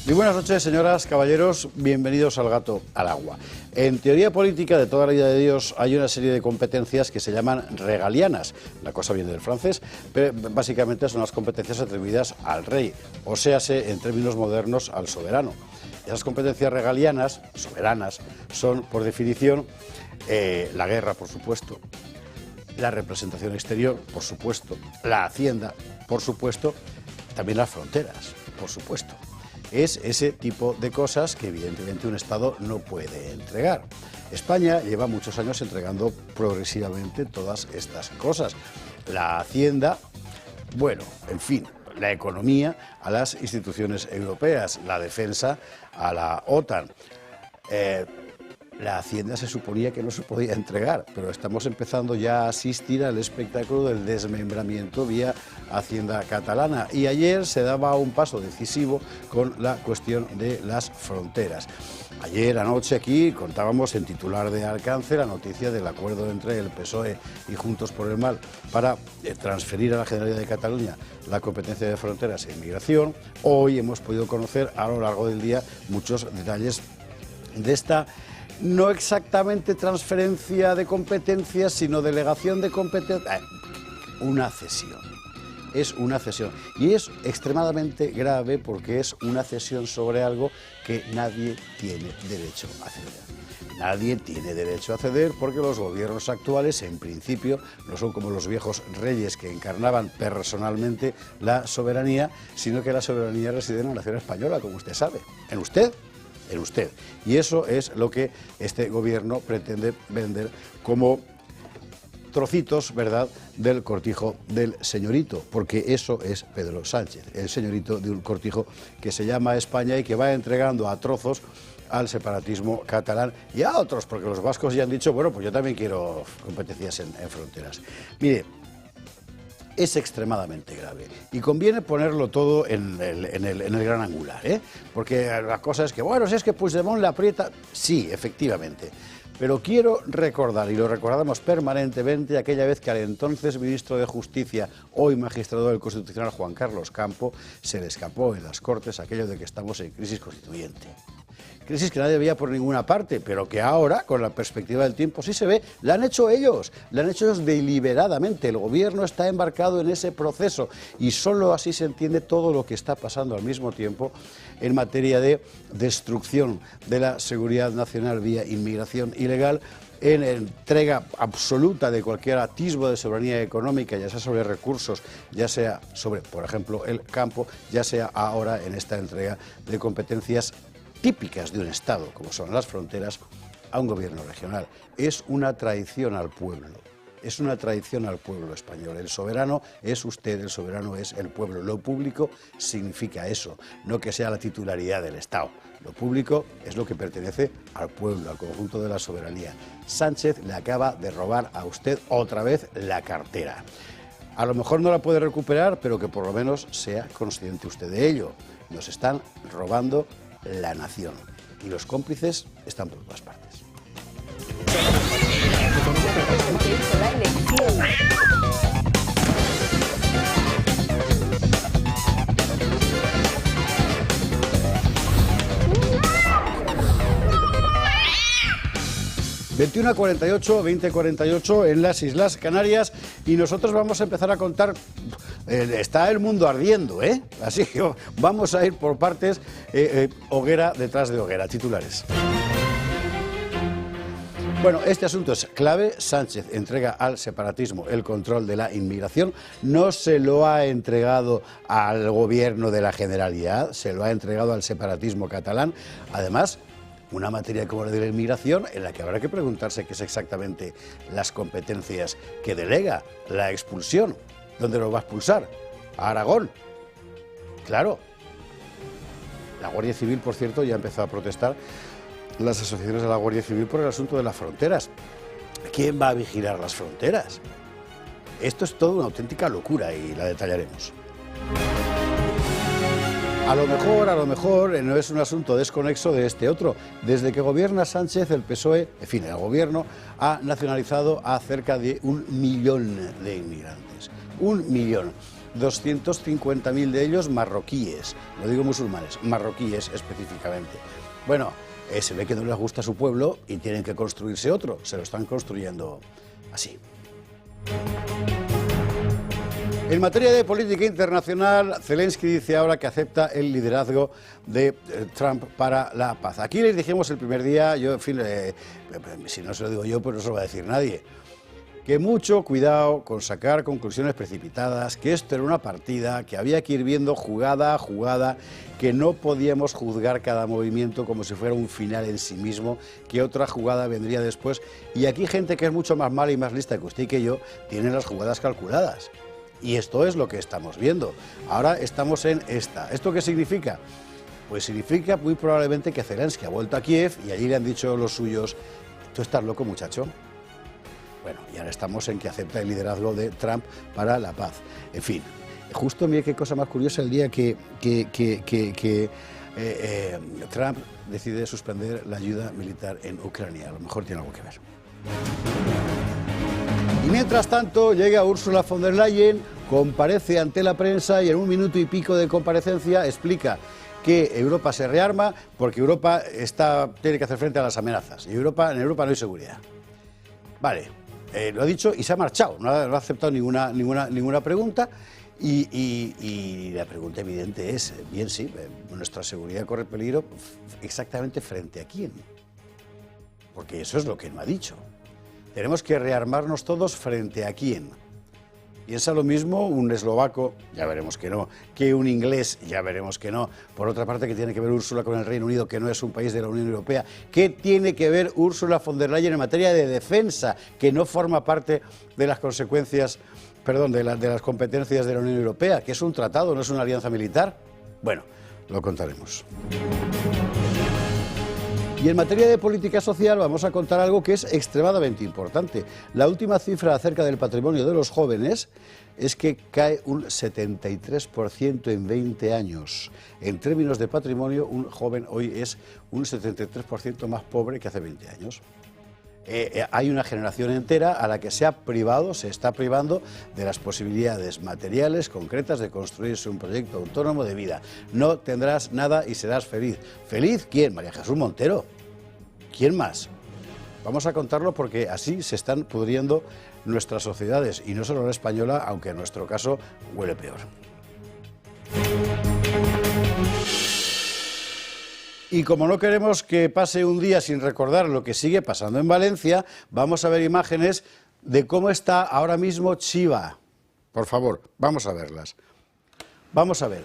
Muy buenas noches, señoras, caballeros, bienvenidos al Gato al Agua. En teoría política de toda la vida de Dios hay una serie de competencias que se llaman regalianas. La cosa viene del francés, pero básicamente son las competencias atribuidas al rey, o séase, en términos modernos, al soberano. Esas competencias regalianas, soberanas, son, por definición, la guerra, por supuesto, la representación exterior, por supuesto, la hacienda, por supuesto, también las fronteras, por supuesto. Es ese tipo de cosas que evidentemente un Estado no puede entregar. España lleva muchos años entregando progresivamente todas estas cosas. La hacienda, bueno, en fin, la economía a las instituciones europeas, la defensa a la OTAN. La hacienda se suponía que no se podía entregar, pero estamos empezando ya a asistir al espectáculo del desmembramiento vía hacienda catalana. Y ayer se daba un paso decisivo con la cuestión de las fronteras. Ayer anoche aquí contábamos en titular de alcance la noticia del acuerdo entre el PSOE y Juntos por el Mal para transferir a la Generalidad de Cataluña la competencia de fronteras e inmigración. Hoy hemos podido conocer a lo largo del día muchos detalles de esta no exactamente transferencia de competencias, sino delegación de competencias. Una cesión. Es una cesión. Y es extremadamente grave porque es una cesión sobre algo que nadie tiene derecho a ceder. Nadie tiene derecho a ceder porque los gobiernos actuales, en principio, no son como los viejos reyes que encarnaban personalmente la soberanía, sino que la soberanía reside en la nación española, como usted sabe. ¿En usted? En usted. Y eso es lo que este gobierno pretende vender como trocitos, ¿verdad?, del cortijo del señorito, porque eso es Pedro Sánchez, el señorito de un cortijo que se llama España y que va entregando a trozos al separatismo catalán y a otros, porque los vascos ya han dicho, bueno, pues yo también quiero competencias en fronteras. Mire, es extremadamente grave y conviene ponerlo todo en el gran angular, porque la cosa es que, bueno, si es que Puigdemont le aprieta, sí, efectivamente, pero quiero recordar, y lo recordamos permanentemente, aquella vez que al entonces ministro de Justicia, hoy magistrado del Constitucional, Juan Carlos Campo, se le escapó en las Cortes aquello de que estamos en crisis constituyente. Crisis que nadie veía por ninguna parte, pero que ahora, con la perspectiva del tiempo, sí se ve. La han hecho ellos deliberadamente. El gobierno está embarcado en ese proceso y solo así se entiende todo lo que está pasando al mismo tiempo en materia de destrucción de la seguridad nacional vía inmigración ilegal, en entrega absoluta de cualquier atisbo de soberanía económica, ya sea sobre recursos, ya sea sobre, por ejemplo, el campo, ya sea ahora en esta entrega de competencias típicas de un Estado, como son las fronteras, a un gobierno regional. Es una traición al pueblo, es una traición al pueblo español. El soberano es usted, el soberano es el pueblo. Lo público significa eso, no que sea la titularidad del Estado. Lo público es lo que pertenece al pueblo, al conjunto de la soberanía. Sánchez le acaba de robar a usted otra vez la cartera. A lo mejor no la puede recuperar, pero que por lo menos sea consciente usted de ello. Nos están robando la nación y los cómplices están por todas partes. ...21:48, 20:48 en las Islas Canarias... ...y nosotros vamos a empezar a contar... está el mundo ardiendo, Así que vamos a ir por partes, hoguera detrás de hoguera. Titulares. Bueno, este asunto es clave. Sánchez entrega al separatismo el control de la inmigración. No se lo ha entregado al gobierno de la Generalidad, se lo ha entregado al separatismo catalán. Además, una materia como la de la inmigración en la que habrá que preguntarse qué es exactamente las competencias que delega, la expulsión. ¿Dónde lo va a expulsar? ¿A Aragón? Claro. La Guardia Civil, por cierto, ya ha empezado a protestar, las asociaciones de la Guardia Civil, por el asunto de las fronteras. ¿Quién va a vigilar las fronteras? Esto es toda una auténtica locura y la detallaremos. A lo mejor no es un asunto desconexo de este otro. Desde que gobierna Sánchez, el PSOE, en fin, el gobierno, ha nacionalizado a cerca de 1 millón de inmigrantes. 1 millón. 250.000 de ellos marroquíes, no digo musulmanes, marroquíes específicamente. Bueno, se ve que no les gusta su pueblo y tienen que construirse otro, se lo están construyendo así. En materia de política internacional, Zelensky dice ahora que acepta el liderazgo de Trump para la paz. Aquí les dijimos el primer día, yo, en fin, si no se lo digo yo, pues no se lo va a decir nadie, que mucho cuidado con sacar conclusiones precipitadas, que esto era una partida, que había que ir viendo jugada a jugada, que no podíamos juzgar cada movimiento como si fuera un final en sí mismo, que otra jugada vendría después. Y aquí gente que es mucho más mala y más lista que usted y que yo, tiene las jugadas calculadas. Y esto es lo que estamos viendo. Ahora estamos en esta. ¿Esto qué significa? Pues significa muy probablemente que Zelensky ha vuelto a Kiev y allí le han dicho los suyos: ¿tú estás loco, muchacho? Bueno, y ahora estamos en que acepta el liderazgo de Trump para la paz. En fin, justo mire qué cosa más curiosa el día que Trump decide suspender la ayuda militar en Ucrania. A lo mejor tiene algo que ver. Y mientras tanto llega Ursula von der Leyen, comparece ante la prensa y en 1 minuto y pico de comparecencia explica que Europa se rearma porque Europa tiene que hacer frente a las amenazas y en Europa no hay seguridad. Vale, lo ha dicho y se ha marchado, no ha aceptado ninguna pregunta y la pregunta evidente es, bien sí, nuestra seguridad corre peligro exactamente frente a quién, porque eso es lo que no ha dicho. Tenemos que rearmarnos todos frente a quién. Piensa lo mismo un eslovaco, ya veremos que no, que un inglés, ya veremos que no. Por otra parte, ¿qué tiene que ver Úrsula con el Reino Unido, que no es un país de la Unión Europea? ¿Qué tiene que ver Ursula von der Leyen en materia de defensa, que no forma parte de las consecuencias, perdón, de las competencias de la Unión Europea, que es un tratado, no es una alianza militar? Bueno, lo contaremos. Y en materia de política social vamos a contar algo que es extremadamente importante. La última cifra acerca del patrimonio de los jóvenes es que cae un 73% en 20 años. En términos de patrimonio, un joven hoy es un 73% más pobre que hace 20 años. Hay una generación entera a la que se está privando de las posibilidades materiales concretas de construirse un proyecto autónomo de vida. No tendrás nada y serás feliz. ¿Feliz quién? María Jesús Montero. ¿Quién más? Vamos a contarlo porque así se están pudriendo nuestras sociedades y no solo la española, aunque en nuestro caso huele peor. Y como no queremos que pase un día sin recordar lo que sigue pasando en Valencia, vamos a ver imágenes de cómo está ahora mismo Chiva. Por favor, vamos a verlas. Vamos a ver.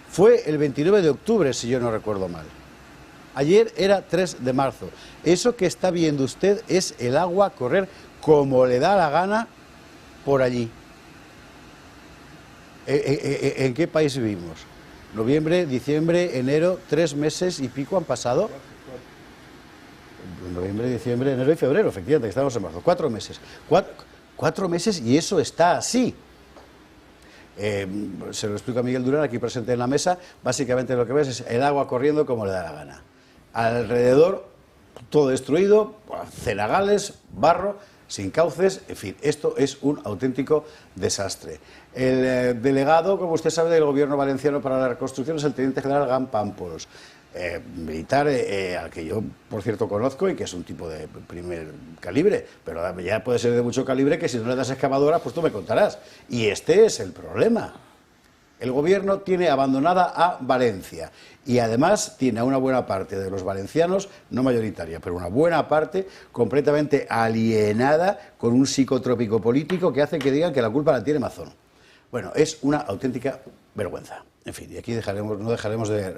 Fue el 29 de octubre, si yo no recuerdo mal. Ayer era 3 de marzo. Eso que está viendo usted es el agua correr como le da la gana por allí. ¿En qué país vivimos? Noviembre, diciembre, enero, 3 meses y pico han pasado. Noviembre, diciembre, enero y febrero, efectivamente, estamos en marzo. 4 meses. 4 meses y eso está así. Se lo explico a Miguel Durán, aquí presente en la mesa. Básicamente lo que ves es el agua corriendo como le da la gana. Alrededor, todo destruido, cenagales, barro, sin cauces, en fin, esto es un auténtico desastre. El delegado, como usted sabe, del Gobierno valenciano para la reconstrucción es el teniente general Gam Pámpolos, militar al que yo, por cierto, conozco y que es un tipo de primer calibre, pero ya puede ser de mucho calibre que si no le das excavadoras, pues tú me contarás. Y este es el problema. El Gobierno tiene abandonada a Valencia y además tiene a una buena parte de los valencianos, no mayoritaria, pero una buena parte completamente alienada con un psicotrópico político que hace que digan que la culpa la tiene Mazón. Bueno, es una auténtica vergüenza. En fin, y aquí no dejaremos de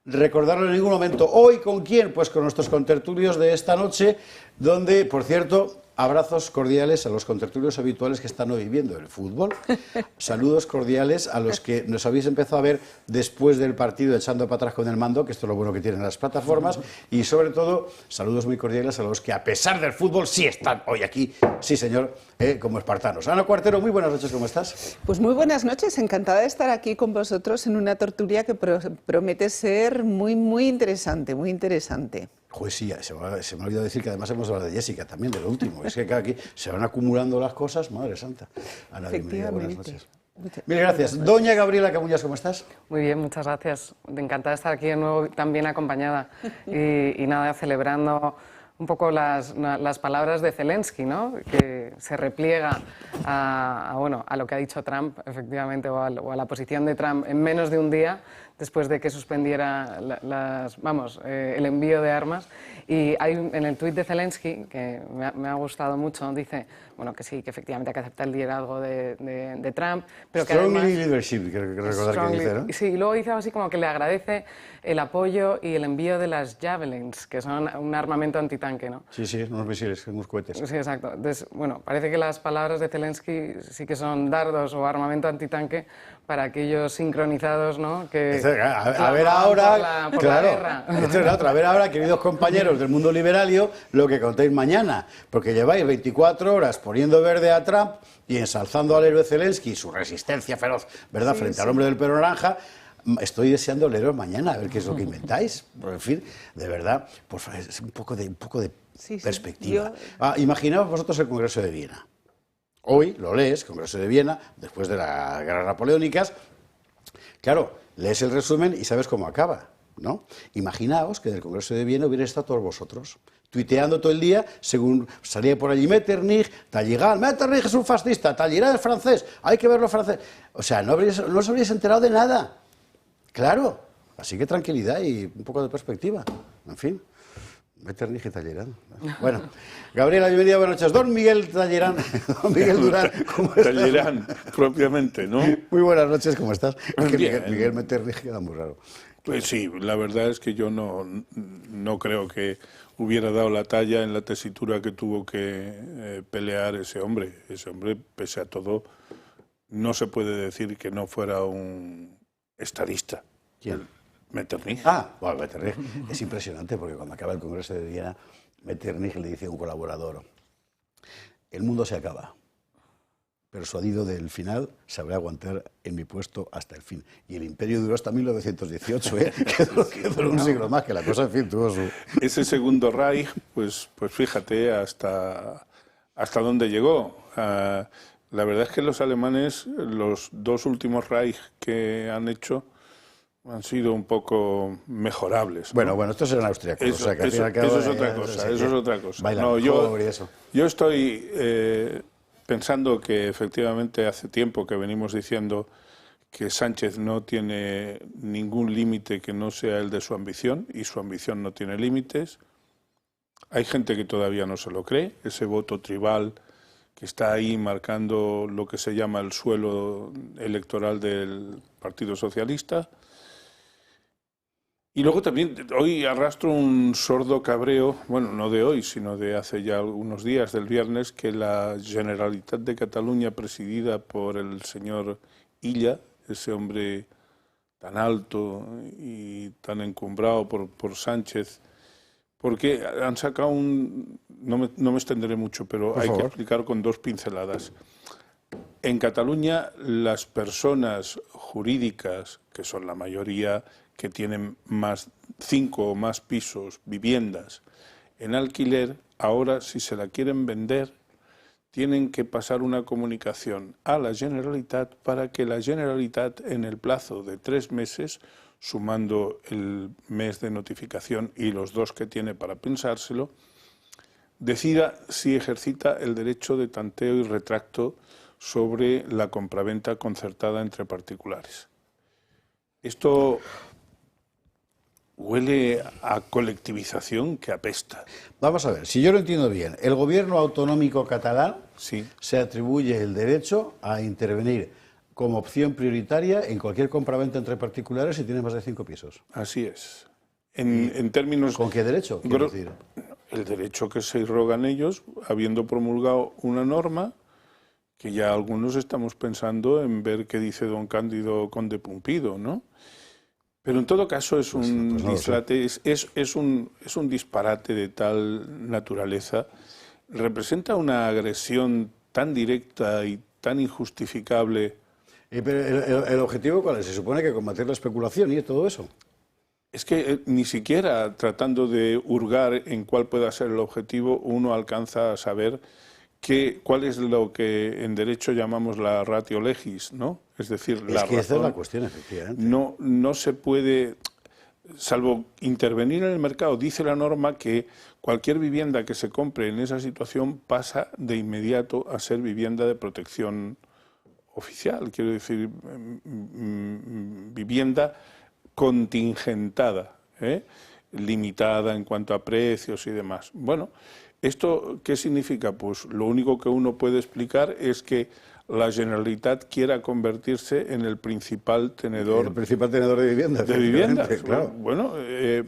recordarlo en ningún momento. ¿Hoy con quién? Pues con nuestros contertulios de esta noche, donde, por cierto, abrazos cordiales a los contertulios habituales que están hoy viendo el fútbol. Saludos cordiales a los que nos habéis empezado a ver después del partido echando para atrás con el mando, que esto es lo bueno que tienen las plataformas. Y sobre todo, saludos muy cordiales a los que a pesar del fútbol sí están hoy aquí, sí señor, como espartanos. Ana Cuartero, muy buenas noches, ¿cómo estás? Pues muy buenas noches, encantada de estar aquí con vosotros en una tertulia que promete ser muy interesante, muy interesante. Joder, sí, se me ha olvidado decir que además hemos hablado de Jessica también, de lo último. Es que aquí se van acumulando las cosas, madre santa. Ana, bienvenida, buenas noches. Mil gracias. Doña Gabriela Camuñas, ¿cómo estás? Muy bien, muchas gracias. Encantada de estar aquí de nuevo, también acompañada. Y nada, celebrando un poco las palabras de Zelensky, ¿no? Que se repliega bueno, a lo que ha dicho Trump, efectivamente, o a la posición de Trump en menos de un día, después de que suspendiera el envío de armas. Y hay en el tuit de Zelensky, que me ha gustado mucho, dice, bueno, que sí, que efectivamente hay que aceptar el liderazgo de Trump, pero que Strongly además... leadership, que recordar que dice, ¿no? Sí, y luego dice algo así como que le agradece el apoyo y el envío de las Javelins, que son un armamento antitanque, ¿no? Sí, sí, unos misiles, unos cohetes. Sí, exacto. Entonces, bueno, parece que las palabras de Zelensky sí que son dardos o armamento antitanque para aquellos sincronizados, ¿no? Que a ver ahora, por claro, la guerra. Esto es la otra. A ver ahora, queridos compañeros del mundo liberalio, lo que contéis mañana, porque lleváis 24 horas poniendo verde a Trump y ensalzando al héroe Zelensky y su resistencia feroz, ¿verdad?, frente al hombre del pelo naranja. Estoy deseando leeros mañana, a ver qué es lo que inventáis. En fin, de verdad, por favor, es un poco de perspectiva. Imaginaos vosotros el Congreso de Viena. Hoy lo lees, Congreso de Viena, después de las guerras napoleónicas. Claro, lees el resumen y sabes cómo acaba, ¿no? Imaginaos que en el Congreso de Viena hubieran estado todos vosotros, tuiteando todo el día, según salía por allí Metternich, Talleyrand, Metternich es un fascista, Talleyrand es francés, hay que verlo francés. O sea, no os habríais enterado de nada. Claro, así que tranquilidad y un poco de perspectiva. En fin, Metternich y Talleyrand. Bueno, Gabriela, bienvenida, buenas noches. Don Miguel Talleyrand, don Miguel Durán, ¿cómo estás? Talleyrand, propiamente, ¿no? Muy buenas noches, ¿cómo estás? Es que Bien. Miguel Metternich queda muy raro. Pues sí, la verdad es que yo no creo que hubiera dado la talla en la tesitura que tuvo que pelear ese hombre. Ese hombre, pese a todo, no se puede decir que no fuera un estadista. ¿Quién? Metternich. Bueno, Metternich es impresionante porque cuando acaba el Congreso de Viena, Metternich le dice a un colaborador, el mundo se acaba, persuadido del final, sabré aguantar en mi puesto hasta el fin. Y el imperio duró hasta 1918, quedó un siglo más, que la cosa, en fin, tuvo su... Ese segundo Reich, pues fíjate hasta dónde llegó. La verdad es que los alemanes, los dos últimos Reich que han hecho, han sido un poco mejorables, ¿no? Bueno, estos eran austriacos. Eso, o sea, que eso es otra cosa, eso es otra cosa. No, yo estoy pensando que efectivamente hace tiempo que venimos diciendo que Sánchez no tiene ningún límite que no sea el de su ambición, y su ambición no tiene límites. Hay gente que todavía no se lo cree, ese voto tribal que está ahí marcando lo que se llama el suelo electoral del Partido Socialista. Y luego también, hoy arrastro un sordo cabreo, bueno, no de hoy, sino de hace ya algunos días, del viernes, que la Generalitat de Cataluña, presidida por el señor Illa, ese hombre tan alto y tan encumbrado por Sánchez, porque han sacado no me extenderé mucho, pero hay que explicar con dos pinceladas. En Cataluña, las personas jurídicas, que son la mayoría, que tienen 5 o más pisos, viviendas, en alquiler, ahora si se la quieren vender, tienen que pasar una comunicación a la Generalitat para que la Generalitat, en el plazo de 3 meses, sumando el mes de notificación y los 2 que tiene para pensárselo, decida si ejercita el derecho de tanteo y retracto sobre la compraventa concertada entre particulares. Esto huele a colectivización que apesta. Vamos a ver, si yo lo entiendo bien, el gobierno autonómico catalán se atribuye el derecho a intervenir como opción prioritaria en cualquier compraventa entre particulares si tiene más de 5 pisos. Así es. En términos... ¿Con qué derecho? Quiero decir. El derecho que se irrogan ellos, habiendo promulgado una norma que ya algunos estamos pensando en ver qué dice don Cándido Conde Pumpido, ¿no? Pero en todo caso es un disparate, es un disparate de tal naturaleza, representa una agresión tan directa y tan injustificable. Pero ¿el objetivo cuál es? Se supone que combatir la especulación y todo eso. Es que ni siquiera tratando de hurgar en cuál pueda ser el objetivo, uno alcanza a saber cuál es lo que en derecho llamamos la ratio legis, ¿no? Es decir, Es que esa es la cuestión, efectivamente. no se puede, salvo intervenir en el mercado, dice la norma que cualquier vivienda que se compre en esa situación pasa de inmediato a ser vivienda de protección oficial, quiero decir, vivienda contingentada, limitada en cuanto a precios y demás. Bueno, ¿esto qué significa? Pues lo único que uno puede explicar es que la Generalitat quiera convertirse en el principal tenedor... El principal tenedor de viviendas. De viviendas, claro. Bueno,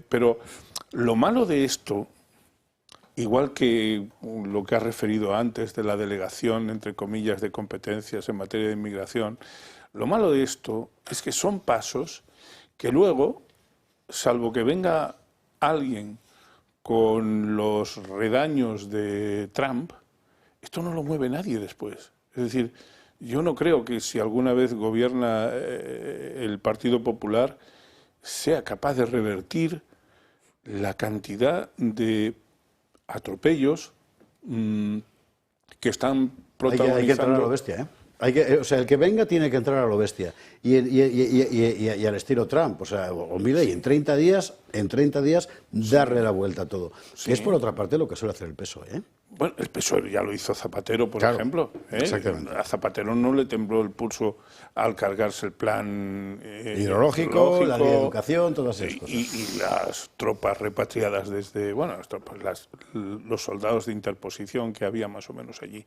pero lo malo de esto, igual que lo que ha referido antes de la delegación, entre comillas, de competencias en materia de inmigración, lo malo de esto es que son pasos que luego, salvo que venga alguien con los redaños de Trump, esto no lo mueve nadie después. Es decir, yo no creo que si alguna vez gobierna el Partido Popular sea capaz de revertir la cantidad de atropellos que están protagonizando. Hay que entrar a lo bestia, ¿eh? O sea, el que venga tiene que entrar a lo bestia. Y al estilo Trump, o sea, o Milei, en 30 días, darle la vuelta a todo. Sí. Que es, por otra parte, lo que suele hacer el PSOE, ¿eh? Bueno, el PSOE ya lo hizo Zapatero, por ejemplo. Exactamente. A Zapatero no le tembló el pulso al cargarse el plan hidrológico, la ley de educación, todas esas cosas. Y las tropas repatriadas desde, bueno, los soldados de interposición que había más o menos allí.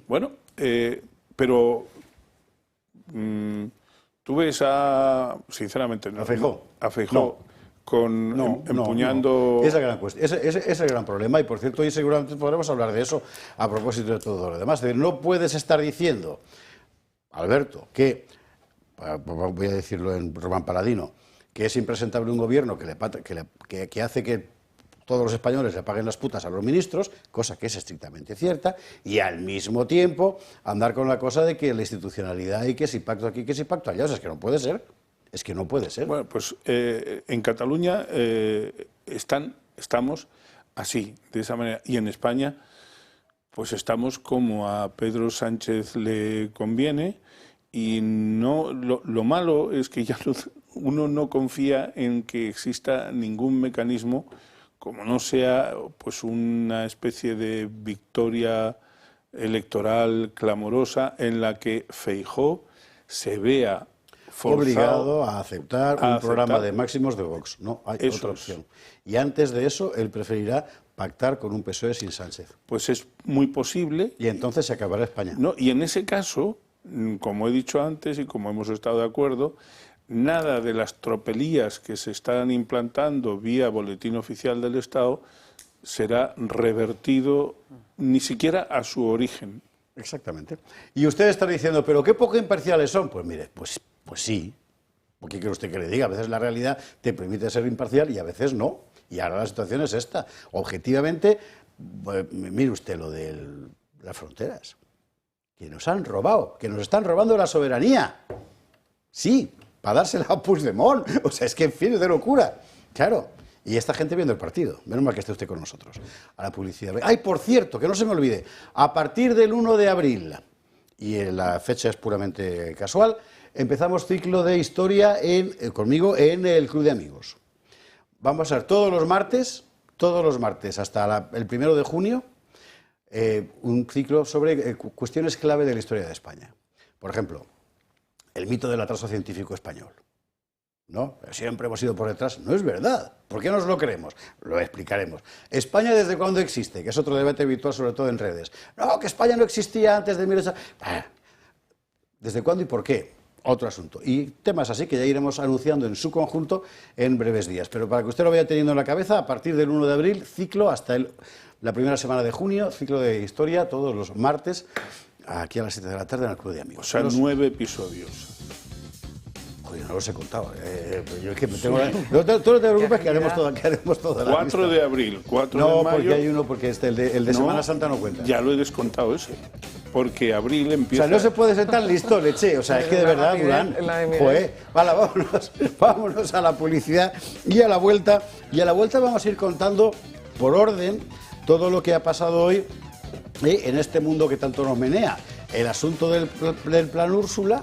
Bueno, pero tú ves sinceramente, ¿A Feijóo? A Feijóo. Empuñando... Esa es la gran cuestión, ese es el gran problema, y por cierto, hoy seguramente podremos hablar de eso a propósito de todo lo demás. No puedes estar diciendo, Alberto, que, voy a decirlo en Román Paladino, que es impresentable un gobierno que hace que todos los españoles le paguen las putas a los ministros, cosa que es estrictamente cierta, y al mismo tiempo andar con la cosa de que la institucionalidad y que si pacto aquí, que si pacto allá, o sea, es que no puede ser. Es que no puede ser. Bueno, pues en Cataluña estamos así, de esa manera. Y en España, pues estamos como a Pedro Sánchez le conviene. Y no, lo malo es que ya uno no confía en que exista ningún mecanismo, como no sea pues una especie de victoria electoral clamorosa en la que Feijóo se vea obligado a aceptar un programa de máximos de Vox. No hay otra opción. Y antes de eso, él preferirá pactar con un PSOE sin Sánchez. Pues es muy posible. Y entonces se acabará España. No, y en ese caso, como he dicho antes y como hemos estado de acuerdo, nada de las tropelías que se están implantando vía Boletín Oficial del Estado será revertido ni siquiera a su origen. Exactamente. Y usted está diciendo, ¿pero qué poco imparciales son? Pues mire, pues sí, porque quiere usted que le diga, a veces la realidad te permite ser imparcial y a veces no, y ahora la situación es esta. Objetivamente, mire usted lo de las fronteras, que nos han robado, que nos están robando la soberanía, sí, para dársela a Puigdemont, o sea, es que en fin, es de locura, claro. Y esta gente viendo el partido, menos mal que esté usted con nosotros, a la publicidad. ¡Ay, por cierto, que no se me olvide! A partir del 1 de abril, y la fecha es puramente casual, empezamos ciclo de historia conmigo en el Club de Amigos. Vamos a ser todos los martes hasta el 1 de junio, un ciclo sobre cuestiones clave de la historia de España. Por ejemplo, el mito del atraso científico español. ¿No? Siempre hemos ido por detrás. No es verdad. ¿Por qué nos lo creemos? Lo explicaremos. ¿España desde cuándo existe? Que es otro debate habitual, sobre todo en redes. No, que España no existía antes de 1800. ¿Desde cuándo y por qué? Otro asunto. Y temas así que ya iremos anunciando en su conjunto en breves días. Pero para que usted lo vaya teniendo en la cabeza, a partir del 1 de abril, ciclo hasta la primera semana de junio, ciclo de historia, todos los martes, aquí a las 7 de la tarde en el Club de Amigos. O sea, 9 episodios. Oye, no los he contado. Yo es que me tengo... No, tú no te preocupes, que haremos toda la 4 lista. de abril, 4 no, de mayo... No, porque hay uno, porque el de Semana Santa no cuenta. Ya lo he descontado ese. Porque abril empieza... O sea, no se puede ser tan listo, leche. O sea, es que de verdad, Durán... Joder, vale, vámonos a la publicidad y a la vuelta. Y a la vuelta vamos a ir contando, por orden, todo lo que ha pasado hoy en este mundo que tanto nos menea. El asunto del plan Úrsula...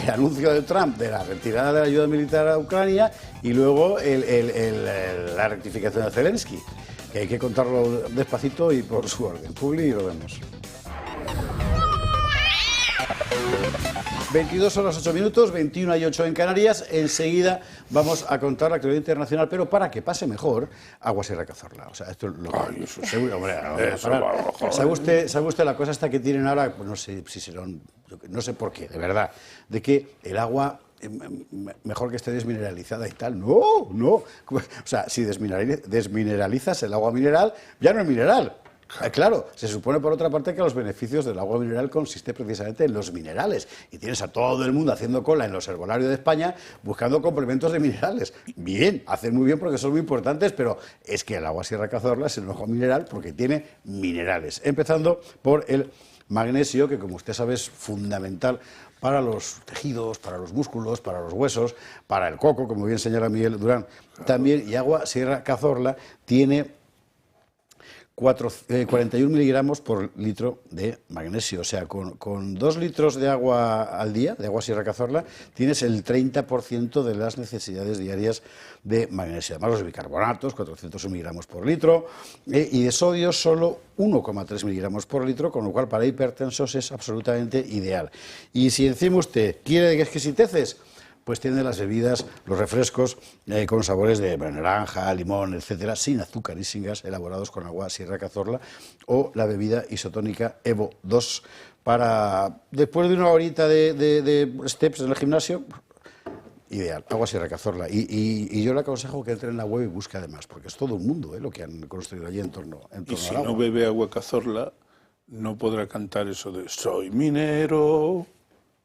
el anuncio de Trump de la retirada de la ayuda militar a Ucrania y luego la rectificación de Zelensky, que hay que contarlo despacito y por su orden. Publi y lo vemos. 22 horas 8 minutos, 21 y 8 en Canarias. Enseguida vamos a contar la actualidad internacional, pero para que pase mejor, Agua Sierra Cazorla. O sea, esto es lo que... Seguro, hombre, ¿sabe usted la cosa esta que tienen ahora? Pues no sé si serán, no sé por qué, de verdad, de que el agua mejor que esté desmineralizada y tal. No. O sea, si desmineralizas el agua mineral, ya no es mineral. Claro, se supone por otra parte que los beneficios del agua mineral consiste precisamente en los minerales y tienes a todo el mundo haciendo cola en los herbolarios de España buscando complementos de minerales. Bien, hacen muy bien porque son muy importantes, pero es que el agua Sierra Cazorla es un agua mineral porque tiene minerales. Empezando por el magnesio, que como usted sabe es fundamental para los tejidos, para los músculos, para los huesos, para el coco, como bien señala Miguel Durán. También, y Agua Sierra Cazorla tiene 41 miligramos por litro de magnesio. O sea, con 2 litros de agua al día, de Agua Sierra Cazorla, tienes el 30% de las necesidades diarias de magnesio. Además, los bicarbonatos, 400 miligramos por litro, y de sodio solo 1,3 miligramos por litro, con lo cual para hipertensos es absolutamente ideal. Y si encima usted quiere exquisiteces, pues tiene las bebidas, los refrescos con sabores de naranja, limón, etcétera, sin azúcar y sin gas, elaborados con Agua Sierra Cazorla, o la bebida isotónica Evo 2 para después de una horita de steps en el gimnasio. Ideal, Agua Sierra Cazorla. Y yo le aconsejo que entre en la web y busque además, porque es todo un mundo lo que han construido allí en torno y si al agua. no bebe agua Cazorla, no podrá cantar eso de soy minero.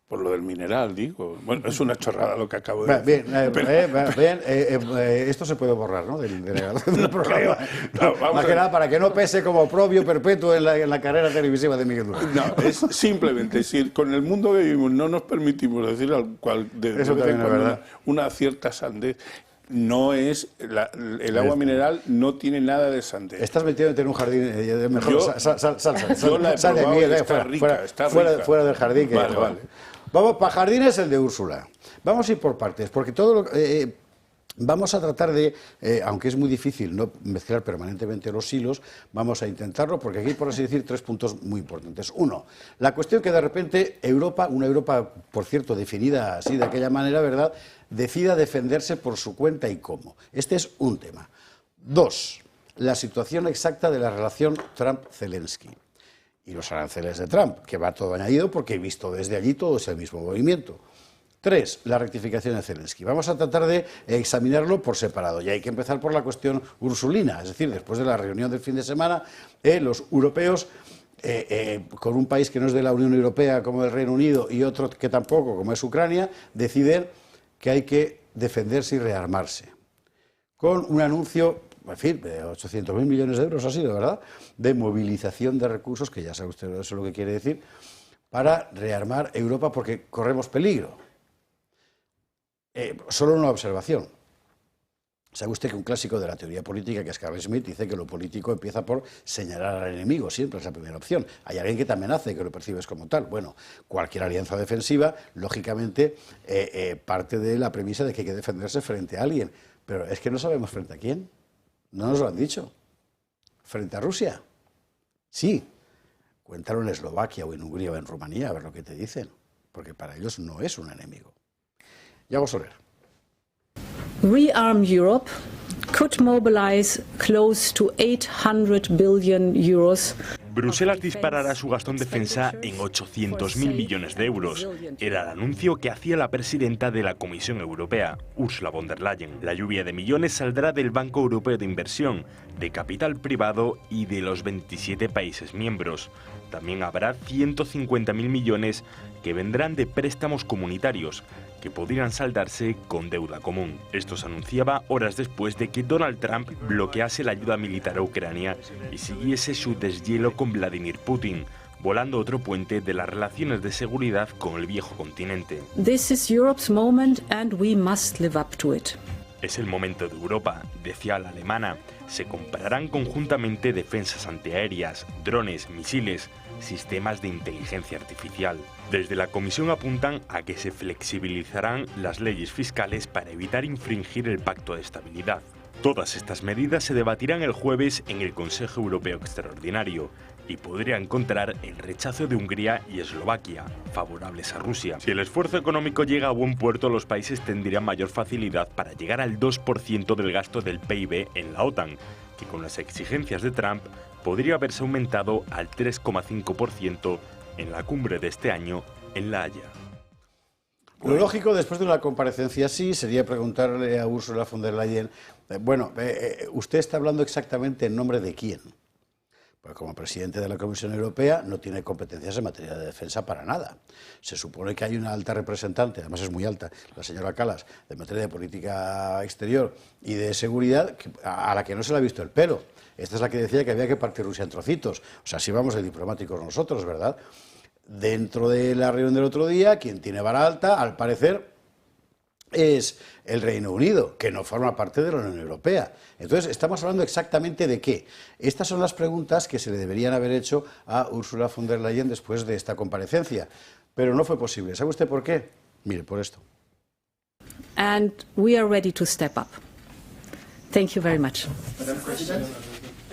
Por lo del mineral, digo. Bueno, es una chorrada lo que acabo de decir. Bien, esto se puede borrar, ¿no? Del programa. Más que nada para que no pese como propio perpetuo en la carrera televisiva de Miguel Durán. No, es simplemente decir, con el mundo que vivimos no nos permitimos decir al cual de vez en cuando una cierta sandez. No es el agua mineral no tiene nada de sandez. Estás metido en un jardín mejor. Sal de Miguel, fuera del jardín. Vale. Vamos para jardines, el de Úrsula. Vamos a ir por partes, porque vamos a tratar de, aunque es muy difícil no mezclar permanentemente los hilos, vamos a intentarlo, porque aquí hay, por así decir, 3 puntos muy importantes. Uno, la cuestión que de repente Europa, una Europa, por cierto, definida así de aquella manera, ¿verdad?, decida defenderse por su cuenta y cómo. Este es un tema. 2, la situación exacta de la relación Trump-Zelensky y los aranceles de Trump, que va todo añadido porque visto desde allí todo es el mismo movimiento. 3, la rectificación de Zelensky. Vamos a tratar de examinarlo por separado y hay que empezar por la cuestión ursulina, es decir, después de la reunión del fin de semana, los europeos, con un país que no es de la Unión Europea como el Reino Unido y otro que tampoco, como es Ucrania, deciden que hay que defenderse y rearmarse, con un anuncio, en fin, de 800.000 millones de euros ha sido, ¿verdad?, de movilización de recursos, que ya sabe usted eso es lo que quiere decir, para rearmar Europa porque corremos peligro. Solo una observación. ¿Sabe usted que un clásico de la teoría política, que es Carl Schmitt, dice que lo político empieza por señalar al enemigo? Siempre es la primera opción. Hay alguien que te amenaza y que lo percibes como tal. Bueno, cualquier alianza defensiva, lógicamente, parte de la premisa de que hay que defenderse frente a alguien. Pero es que no sabemos frente a quién. No nos lo han dicho. ¿Frente a Rusia? Sí. Cuéntalo en Eslovaquia o en Hungría o en Rumanía, a ver lo que te dicen. Porque para ellos no es un enemigo. Yago Soler. Rearm Europe could mobilize close to 800 billion euros. Bruselas disparará su gasto en defensa en 800.000 millones de euros. Era el anuncio que hacía la presidenta de la Comisión Europea, Ursula von der Leyen. La lluvia de millones saldrá del Banco Europeo de Inversión, de capital privado y de los 27 países miembros. También habrá 150.000 millones que vendrán de préstamos comunitarios, que podrían saldarse con deuda común. Esto se anunciaba horas después de que Donald Trump bloquease la ayuda militar a Ucrania y siguiese su deshielo con Vladimir Putin, volando otro puente de las relaciones de seguridad con el viejo continente. This is Europe's moment and we must live up to it. Es el momento de Europa, decía la alemana. Se comprarán conjuntamente defensas antiaéreas, drones, misiles, sistemas de inteligencia artificial. Desde la Comisión apuntan a que se flexibilizarán las leyes fiscales para evitar infringir el Pacto de Estabilidad. Todas estas medidas se debatirán el jueves en el Consejo Europeo Extraordinario y podría encontrar el rechazo de Hungría y Eslovaquia, favorables a Rusia. Si el esfuerzo económico llega a buen puerto, los países tendrían mayor facilidad para llegar al 2% del gasto del PIB en la OTAN, que con las exigencias de Trump podría haberse aumentado al 3,5% en la cumbre de este año en La Haya. Lo lógico, después de una comparecencia así, sería preguntarle a Ursula von der Leyen, usted está hablando exactamente en nombre de quién. Pues como presidente de la Comisión Europea no tiene competencias en materia de defensa para nada. Se supone que hay una alta representante, además es muy alta, la señora Kallas, de materia de política exterior y de seguridad, a la que no se le ha visto el pelo. Esta es la que decía que había que partir Rusia en trocitos. O sea, si vamos de diplomáticos nosotros, ¿verdad? Dentro de la reunión del otro día, quien tiene vara alta, al parecer, es el Reino Unido, que no forma parte de la Unión Europea. Entonces, estamos hablando exactamente de qué. Estas son las preguntas que se le deberían haber hecho a Ursula von der Leyen después de esta comparecencia. Pero no fue posible. ¿Sabe usted por qué? Mire, por esto. And we are ready to step up. Thank you very much.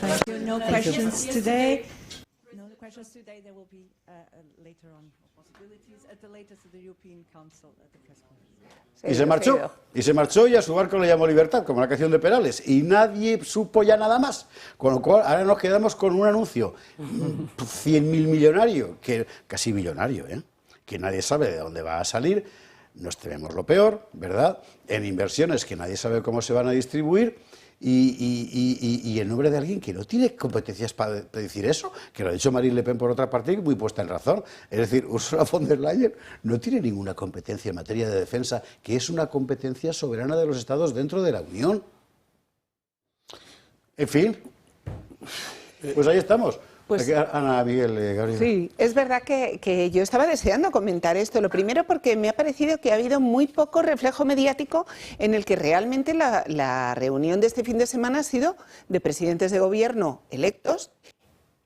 Thank you. No questions today. No questions today. There will be later on possibilities at the latest of the European Council at the press conference. Y se marchó y a su barco le llamó Libertad, como la canción de Perales, y nadie supo ya nada más, con lo cual ahora nos quedamos con un anuncio 100.000 millonario, casi millonario, que nadie sabe de dónde va a salir, nos tememos lo peor, ¿verdad?, en inversiones que nadie sabe cómo se van a distribuir, y en nombre de alguien que no tiene competencias para decir eso, que lo ha dicho Marine Le Pen por otra parte, muy puesta en razón. Es decir, Ursula von der Leyen no tiene ninguna competencia en materia de defensa, que es una competencia soberana de los Estados dentro de la Unión. En fin, pues ahí estamos. Pues, Ana Miguel, Gabriel. Sí, es verdad que yo estaba deseando comentar esto. Lo primero porque me ha parecido que ha habido muy poco reflejo mediático en el que realmente la reunión de este fin de semana ha sido de presidentes de gobierno electos,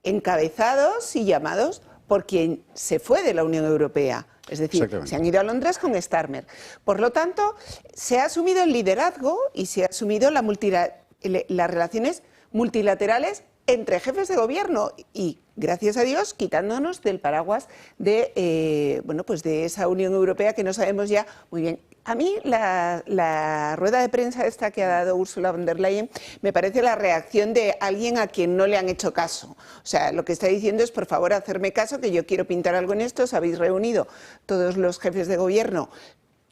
encabezados y llamados por quien se fue de la Unión Europea. Es decir, se han ido a Londres con Starmer. Por lo tanto, se ha asumido el liderazgo y se ha asumido las relaciones multilaterales entre jefes de gobierno y, gracias a Dios, quitándonos del paraguas de, pues de esa Unión Europea que no sabemos ya muy bien. A mí la rueda de prensa esta que ha dado Ursula von der Leyen me parece la reacción de alguien a quien no le han hecho caso. O sea, lo que está diciendo es, por favor, hacerme caso, que yo quiero pintar algo en esto, os habéis reunido todos los jefes de gobierno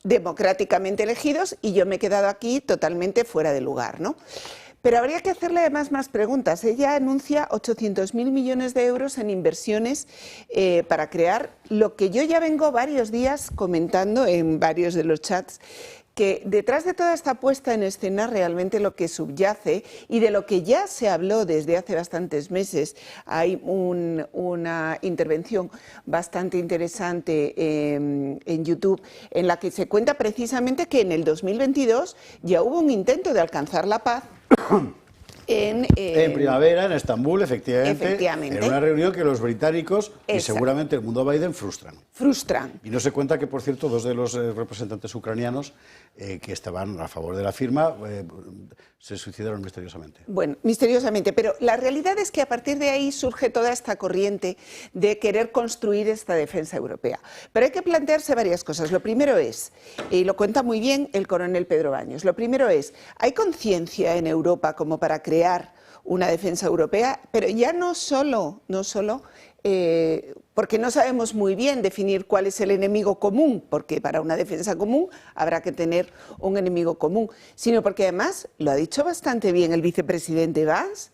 democráticamente elegidos y yo me he quedado aquí totalmente fuera de lugar, ¿no? Pero habría que hacerle además más preguntas. Ella anuncia 800.000 millones de euros en inversiones para crear lo que yo ya vengo varios días comentando en varios de los chats, que detrás de toda esta puesta en escena realmente lo que subyace y de lo que ya se habló desde hace bastantes meses, hay una intervención bastante interesante en YouTube en la que se cuenta precisamente que en el 2022 ya hubo un intento de alcanzar la paz en primavera, en Estambul, efectivamente, en una reunión que los británicos y seguramente el mundo Biden frustran. Y no se cuenta que, por cierto, dos de los representantes ucranianos que estaban a favor de la firma se suicidaron misteriosamente. Bueno, misteriosamente, pero la realidad es que a partir de ahí surge toda esta corriente de querer construir esta defensa europea. Pero hay que plantearse varias cosas. Lo primero es, y lo cuenta muy bien el coronel Pedro Baños, lo primero es, ¿hay conciencia en Europa como para crear una defensa europea? Pero ya no solo porque no sabemos muy bien definir cuál es el enemigo común, porque para una defensa común habrá que tener un enemigo común, sino porque además, lo ha dicho bastante bien el vicepresidente Vance,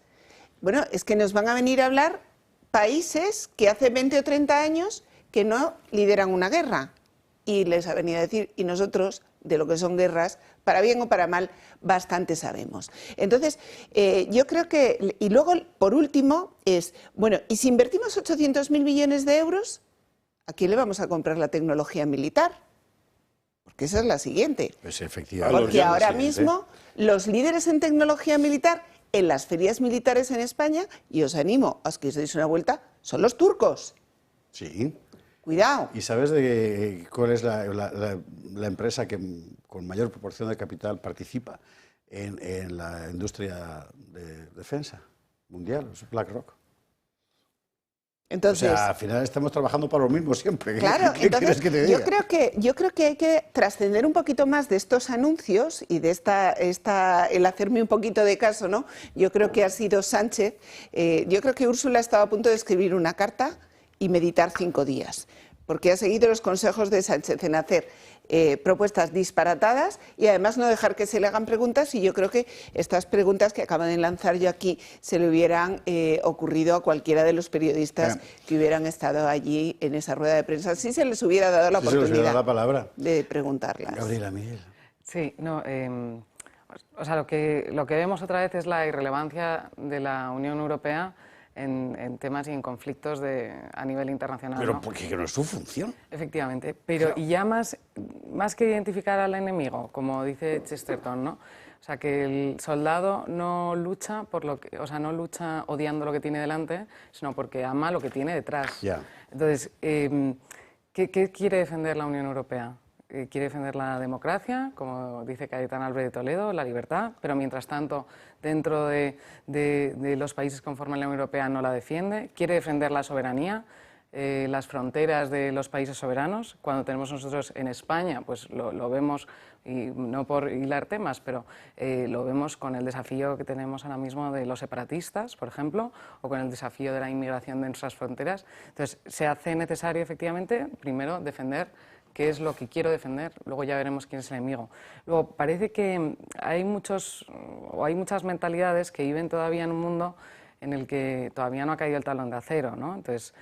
bueno, es que nos van a venir a hablar países que hace 20 o 30 años que no lideran una guerra, y les ha venido a decir, y nosotros, de lo que son guerras, para bien o para mal, bastante sabemos. Entonces, yo creo que, y luego, por último, es, bueno, ¿y si invertimos 800.000 millones de euros? ¿A quién le vamos a comprar la tecnología militar? Porque esa es la siguiente. Pues efectivamente. Porque ahora Sí, sí. mismo los líderes en tecnología militar en las ferias militares en España, y os animo a que os deis una vuelta, son los turcos. Sí. Cuidado. ¿Y sabes de cuál es la empresa que con mayor proporción de capital participa en la industria de defensa mundial? Es BlackRock. Entonces, O sea, al final estamos trabajando para lo mismo siempre. claro, ¿Qué entonces quieres que te diga? yo creo que hay que trascender un poquito más de estos anuncios y de el hacerme un poquito de caso, ¿no? Yo creo que ha sido Sánchez, yo creo que Úrsula estaba a punto de escribir una carta y meditar 5 días, porque ha seguido los consejos de Sánchez en hacer propuestas disparatadas y además no dejar que se le hagan preguntas, y yo creo que estas preguntas que acabo de lanzar yo aquí se le hubieran ocurrido a cualquiera de los periodistas que hubieran estado allí en esa rueda de prensa, si se les hubiera dado la Si se les hubiera oportunidad dado la palabra. de preguntarlas. Gabriela Miguel. Sí, no, o sea, lo que vemos otra vez es la irrelevancia de la Unión Europea en temas y en conflictos a nivel internacional. Pero ¿no? porque no es su función. Efectivamente, pero y ya más que identificar al enemigo, como dice Chesterton, ¿no? O sea, que el soldado no lucha no lucha odiando lo que tiene delante, sino porque ama lo que tiene detrás. Ya. Entonces, ¿qué quiere defender la Unión Europea? Quiere defender la democracia, como dice Cayetano Álvarez de Toledo, la libertad, pero mientras tanto, dentro de los países que conforman la Unión Europea no la defiende. Quiere defender la soberanía, las fronteras de los países soberanos. Cuando tenemos nosotros en España, pues lo vemos, y no por hilar temas, pero lo vemos con el desafío que tenemos ahora mismo de los separatistas, por ejemplo, o con el desafío de la inmigración de nuestras fronteras. Entonces, se hace necesario, efectivamente, primero defender qué es lo que quiero defender, luego ya veremos quién es el enemigo. Luego, parece que hay muchas mentalidades que viven todavía en un mundo en el que todavía no ha caído el talón de acero, ¿no? Entonces,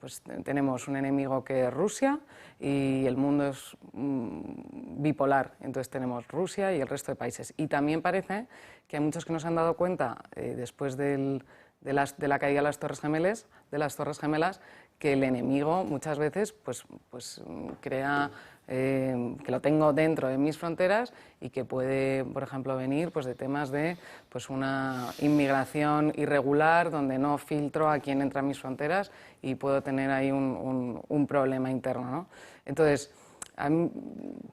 pues tenemos un enemigo que es Rusia y el mundo es bipolar. Entonces tenemos Rusia y el resto de países. Y también parece que hay muchos que no se han dado cuenta, después de la caída de las Torres Gemelas, que el enemigo muchas veces pues crea que lo tengo dentro de mis fronteras y que puede, por ejemplo, venir pues de temas de pues una inmigración irregular donde no filtro a quién entra a mis fronteras y puedo tener ahí un problema interno, ¿no? Entonces,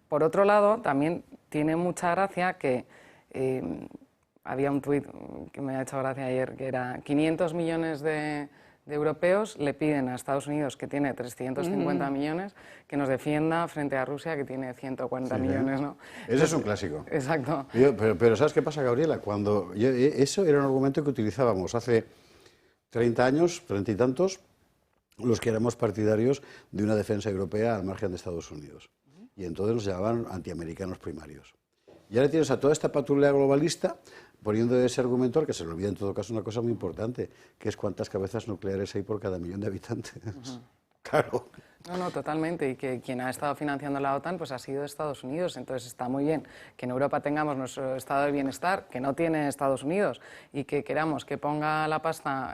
por otro lado, también tiene mucha gracia que había un tuit que me ha hecho gracia ayer, que era 500 millones de europeos le piden a Estados Unidos, que tiene 350 millones, que nos defienda frente a Rusia, que tiene 140 millones, ¿no? Ese es un clásico. Exacto. Pero ¿sabes qué pasa, Gabriela? Eso era un argumento que utilizábamos hace 30 años, 30 y tantos, los que éramos partidarios de una defensa europea al margen de Estados Unidos. Y entonces nos llamaban antiamericanos primarios. Y ahora tienes a toda esta patrulla globalista poniendo ese argumento al que se le olvida en todo caso una cosa muy importante, que es cuántas cabezas nucleares hay por cada millón de habitantes. Claro. No, totalmente, y que quien ha estado financiando la OTAN pues ha sido Estados Unidos, entonces está muy bien que en Europa tengamos nuestro estado de bienestar, que no tiene Estados Unidos, y que queramos que ponga la pasta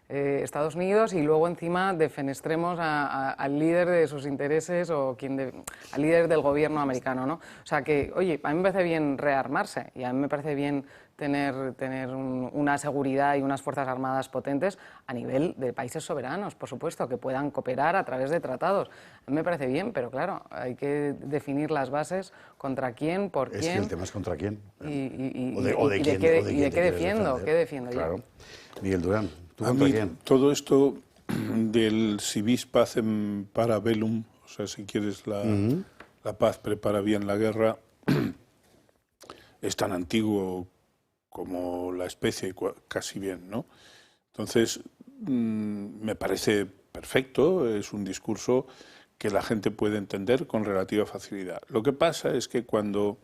Estados Unidos y luego encima defenestremos al líder de sus intereses o al líder del gobierno americano, ¿no? O sea que, oye, a mí me parece bien rearmarse y a mí me parece bien tener una seguridad y unas fuerzas armadas potentes a nivel de países soberanos, por supuesto, que puedan cooperar a través de tratados. A mí me parece bien, pero claro, hay que definir las bases contra quién, por quién. Es que el tema es contra quién. Y de qué defiendo, claro. Yo. Miguel Durán, ¿tú A contra mí, quién? todo esto del si vis pacem para bellum, o sea, si quieres la paz prepara bien la guerra, es tan antiguo como la especie, casi bien, ¿no? Entonces, me parece perfecto, es un discurso que la gente puede entender con relativa facilidad. Lo que pasa es que cuando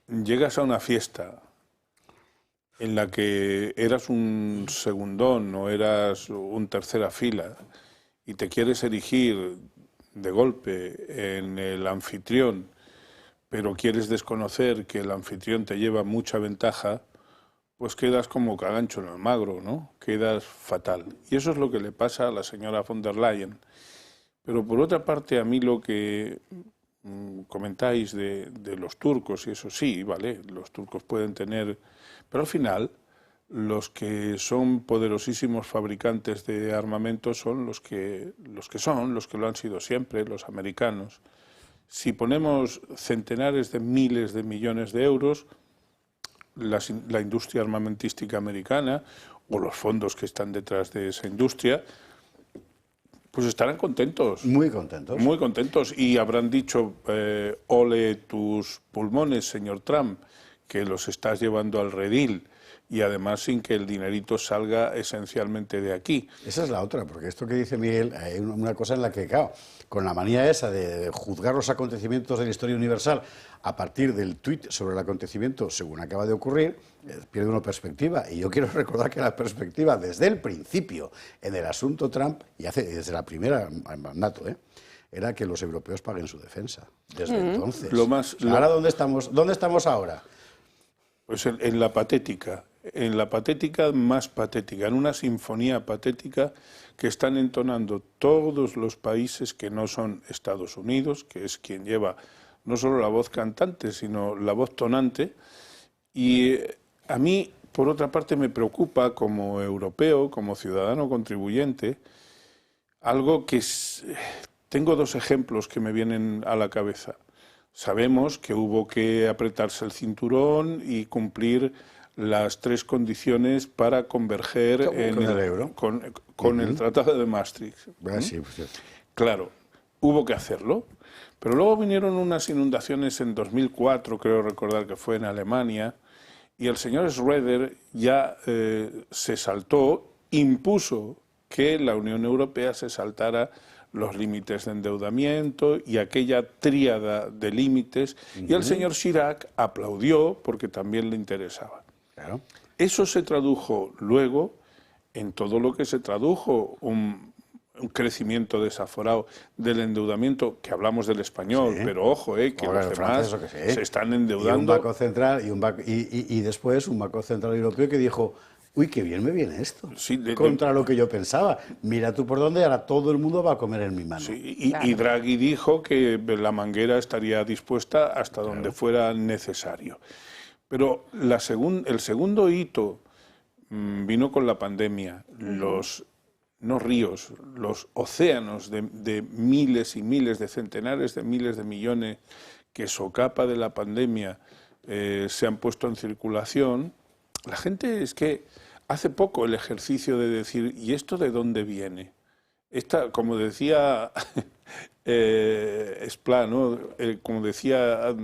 llegas a una fiesta en la que eras un segundón o eras un tercera fila y te quieres erigir de golpe en el anfitrión, pero quieres desconocer que el anfitrión te lleva mucha ventaja, pues quedas como cagancho en el magro, ¿no? Quedas fatal. Y eso es lo que le pasa a la señora von der Leyen. Pero por otra parte, a mí lo que comentáis de los turcos, y eso sí, vale, los turcos pueden tener, pero al final los que son poderosísimos fabricantes de armamento son los que lo han sido siempre, los americanos. Si ponemos centenares de miles de millones de euros, la industria armamentística americana o los fondos que están detrás de esa industria, pues estarán contentos. Muy contentos. Muy contentos. Y habrán dicho, ole tus pulmones, señor Trump, que los estás llevando al redil. Y además sin que el dinerito salga esencialmente de aquí. Esa es la otra, porque esto que dice Miguel, hay una cosa en la que, claro, con la manía esa de juzgar los acontecimientos de la historia universal a partir del tuit sobre el acontecimiento, según acaba de ocurrir, pierde uno perspectiva. Y yo quiero recordar que la perspectiva desde el principio en el asunto Trump, y desde la primera mandato, era que los europeos paguen su defensa. Desde entonces. Ahora, ¿dónde estamos ahora? Pues en la patética. En la patética más patética, en una sinfonía patética que están entonando todos los países que no son Estados Unidos, que es quien lleva no solo la voz cantante, sino la voz tonante. Y a mí, por otra parte, me preocupa como europeo, como ciudadano contribuyente, algo que tengo dos ejemplos que me vienen a la cabeza. Sabemos que hubo que apretarse el cinturón y cumplir las tres condiciones para converger con el Tratado de Maastricht. Sí, pues, claro, hubo que hacerlo, pero luego vinieron unas inundaciones en 2004, creo recordar que fue en Alemania, y el señor Schröder ya se saltó, impuso que la Unión Europea se saltara los límites de endeudamiento y aquella tríada de límites, y el señor Chirac aplaudió porque también le interesaba. Claro. Eso se tradujo luego en todo lo que se tradujo, un crecimiento desaforado del endeudamiento, que hablamos del español, pero ojo, que los demás se están endeudando. Y un Banco Central y después un Banco Central Europeo que dijo: uy, qué bien me viene esto, contra lo que yo pensaba. Mira tú por dónde, ahora todo el mundo va a comer en mi mano. Sí, y Draghi dijo que la manguera estaría dispuesta hasta donde fuera necesario. Pero el segundo hito vino con la pandemia. Los océanos de miles y miles, de centenares de miles de millones que socapa de la pandemia se han puesto en circulación. La gente es que hace poco el ejercicio de decir, ¿y esto de dónde viene? Como decía Esplá, ¿no? Como decía...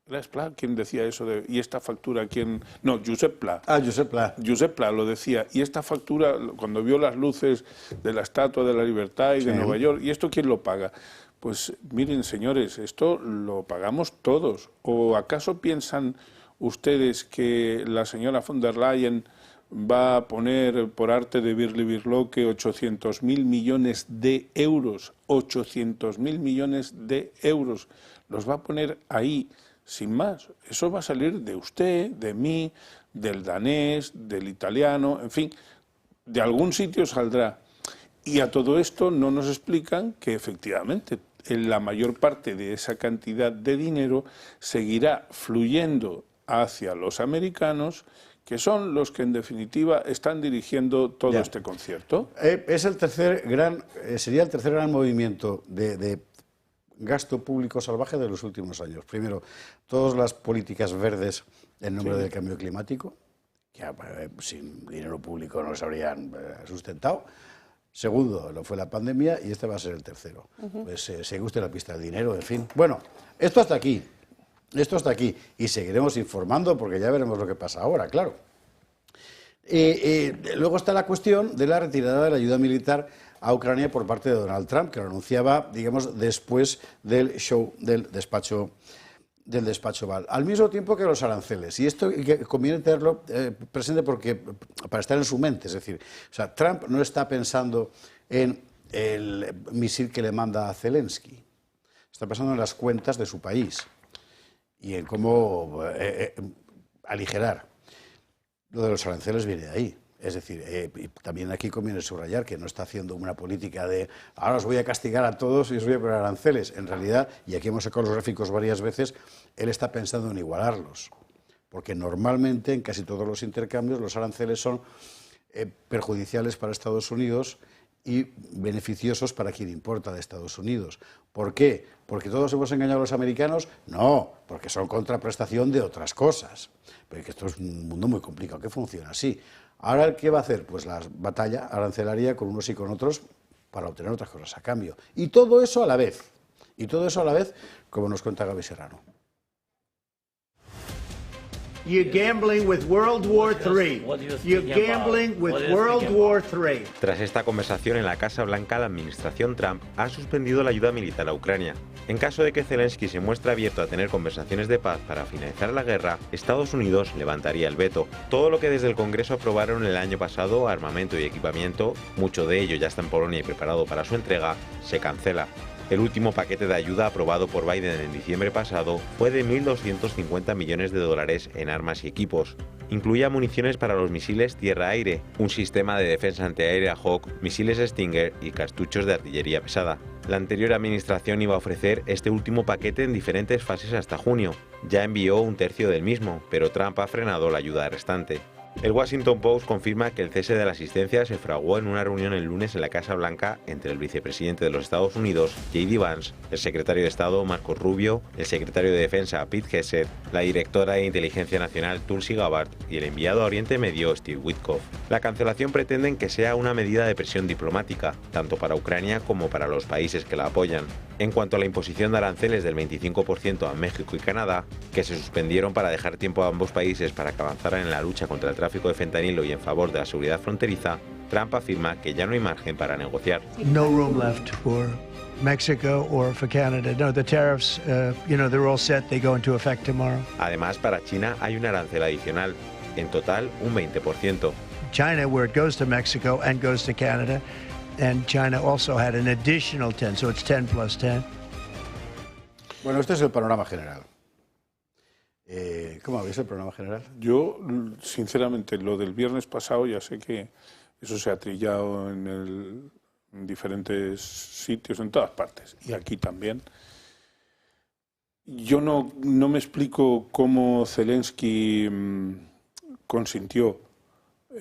¿Era Esplá quien decía eso de, y esta factura quién? No, Josep Pla. Josep Pla. Josep Pla lo decía. Y esta factura, cuando vio las luces de la Estatua de la Libertad y de Nueva York, ¿y esto quién lo paga? Pues miren, señores, esto lo pagamos todos. ¿O acaso piensan ustedes que la señora von der Leyen va a poner por arte de Birli-Birloque 800.000 millones de euros? 800.000 millones de euros. Los va a poner ahí. Sin más, eso va a salir de usted, de mí, del danés, del italiano, en fin, de algún sitio saldrá. Y a todo esto no nos explican que efectivamente la mayor parte de esa cantidad de dinero seguirá fluyendo hacia los americanos, que son los que en definitiva están dirigiendo todo este concierto. Es sería el tercer gran movimiento de gasto público salvaje de los últimos años. Primero, todas las políticas verdes en nombre del cambio climático, que sin dinero público no se habrían sustentado. Segundo, lo fue la pandemia, y este va a ser el tercero. Pues se guste la pista del dinero, en fin. Bueno, esto hasta aquí. Y seguiremos informando porque ya veremos lo que pasa ahora, claro. Luego está la cuestión de la retirada de la ayuda militar a Ucrania por parte de Donald Trump, que lo anunciaba, digamos, después del show del despacho Oval. Al mismo tiempo que los aranceles. Y esto conviene tenerlo presente para estar en su mente. Es decir, o sea, Trump no está pensando en el misil que le manda a Zelensky. Está pensando en las cuentas de su país y en cómo aligerar. Lo de los aranceles viene de ahí. Es decir, y también aquí conviene subrayar que no está haciendo una política de ahora os voy a castigar a todos y os voy a poner aranceles. En realidad, y aquí hemos sacado los gráficos varias veces, él está pensando en igualarlos. Porque normalmente en casi todos los intercambios los aranceles son perjudiciales para Estados Unidos y beneficiosos para quien importa de Estados Unidos. ¿Por qué? ¿Porque todos hemos engañado a los americanos? No, porque son contraprestación de otras cosas. Pero que esto es un mundo muy complicado, que funciona así. Ahora, ¿qué va a hacer? Pues la batalla arancelaria con unos y con otros para obtener otras cosas a cambio. Y todo eso a la vez. Y todo eso a la vez, como nos cuenta Gaby Serrano. You're gambling with World War III. You're gambling with World War III. Tras esta conversación en la Casa Blanca, la administración Trump ha suspendido la ayuda militar a Ucrania. En caso de que Zelensky se muestre abierto a tener conversaciones de paz para finalizar la guerra, Estados Unidos levantaría el veto. Todo lo que desde el Congreso aprobaron el año pasado, armamento y equipamiento, mucho de ello ya está en Polonia y preparado para su entrega, se cancela. El último paquete de ayuda aprobado por Biden en diciembre pasado fue de 1.250 millones de dólares en armas y equipos. Incluía municiones para los misiles tierra-aire, un sistema de defensa antiaérea Hawk, misiles Stinger y cartuchos de artillería pesada. La anterior administración iba a ofrecer este último paquete en diferentes fases hasta junio. Ya envió un tercio del mismo, pero Trump ha frenado la ayuda restante. El Washington Post confirma que el cese de la asistencia se fraguó en una reunión el lunes en la Casa Blanca entre el vicepresidente de los Estados Unidos, J.D. Vance, el secretario de Estado, Marco Rubio, el secretario de Defensa, Pete Hegseth, la directora de Inteligencia Nacional, Tulsi Gabbard, y el enviado a Oriente Medio, Steve Witkoff. La cancelación pretenden que sea una medida de presión diplomática, tanto para Ucrania como para los países que la apoyan. En cuanto a la imposición de aranceles del 25% a México y Canadá, que se suspendieron para dejar tiempo a ambos países para que avanzaran en la lucha contra el tráfico de fentanilo y en favor de la seguridad fronteriza, Trump afirma que ya no hay margen para negociar. No room left for Mexico or for Canada. No, the tariffs, they're all set. They go into effect tomorrow. Además, para China hay un arancel adicional, en total un 20%. China, where it goes to Mexico and goes to Canada, and China also had an additional 10, so it's 10 plus 10. Bueno, este es el panorama general. ¿Cómo habéis el panorama general? Yo, sinceramente, lo del viernes pasado ya sé que eso se ha trillado en diferentes sitios, en todas partes, y aquí también. Yo no me explico cómo Zelensky consintió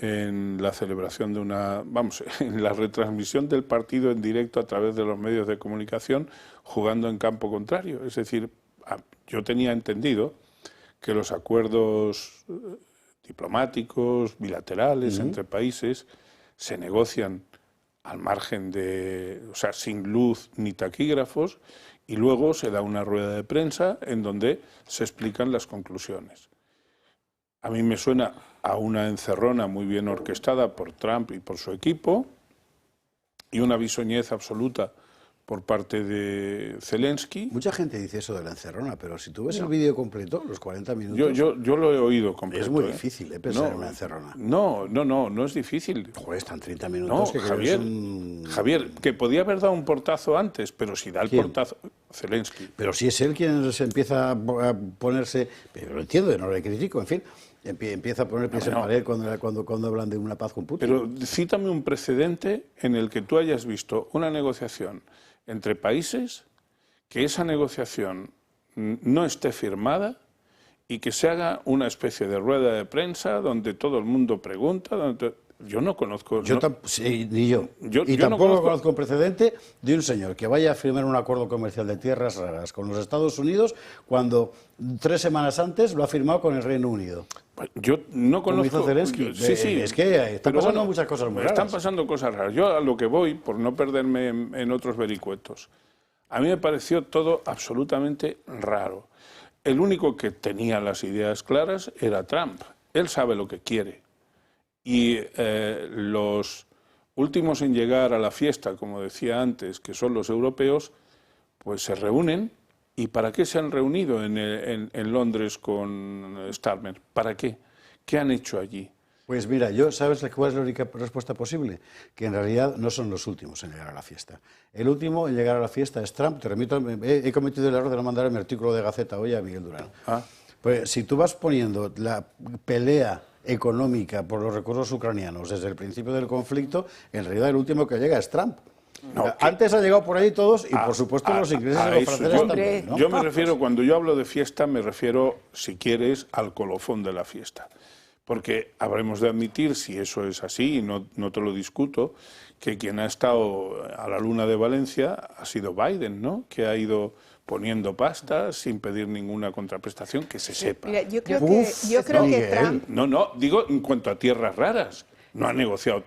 en la celebración de en la retransmisión del partido en directo a través de los medios de comunicación, jugando en campo contrario. Es decir, yo tenía entendido que los acuerdos diplomáticos, bilaterales entre países se negocian al margen sin luz ni taquígrafos, y luego se da una rueda de prensa en donde se explican las conclusiones. A mí me suena a una encerrona muy bien orquestada por Trump y por su equipo, y una bisoñez absoluta por parte de Zelensky. Mucha gente dice eso de la encerrona, pero si tú ves el vídeo completo, los 40 minutos... Yo lo he oído completo. Es muy difícil pensar en una encerrona. No es difícil. Joder, están 30 minutos. No, Javier, que podía haber dado un portazo antes, pero si da el portazo... Zelensky. Pero si es él quien se empieza a ponerse... Pero lo entiendo, no le critico, en fin... Empieza a poner pies en pared cuando hablan de una paz con Putin. Pero cítame un precedente en el que tú hayas visto una negociación entre países, que esa negociación no esté firmada y que se haga una especie de rueda de prensa donde todo el mundo pregunta. Yo no conozco... Ni yo. Y tampoco conozco un precedente de un señor que vaya a firmar un acuerdo comercial de tierras raras con los Estados Unidos cuando 3 semanas antes lo ha firmado con el Reino Unido. Yo no conozco... Como hizo Zelensky. Sí. Es que están pasando muchas cosas muy raras. Están pasando cosas raras. Yo a lo que voy, por no perderme en otros vericuetos, a mí me pareció todo absolutamente raro. El único que tenía las ideas claras era Trump. Él sabe lo que quiere. Y los últimos en llegar a la fiesta, como decía antes, que son los europeos, pues se reúnen. ¿Y para qué se han reunido en Londres con Starmer? ¿Para qué? ¿Qué han hecho allí? Pues mira, ¿sabes cuál es la única respuesta posible? Que en realidad no son los últimos en llegar a la fiesta. El último en llegar a la fiesta es Trump. Te remito, he cometido el error de no mandar mi artículo de Gaceta hoy a Miguel Durán. Pues si tú vas poniendo la pelea económica por los recursos ucranianos desde el principio del conflicto, en realidad el último que llega es Trump. No, antes han llegado por ahí todos y por supuesto los ingleses y los franceses también, ¿no? Yo me refiero, cuando yo hablo de fiesta, me refiero, si quieres, al colofón de la fiesta. Porque habremos de admitir, si eso es así, y no te lo discuto, que quien ha estado a la luna de Valencia ha sido Biden, ¿no? Que ha ido poniendo pasta sin pedir ninguna contraprestación, que se sepa. Mira, yo creo que Trump... No, digo en cuanto a tierras raras. No ha negociado.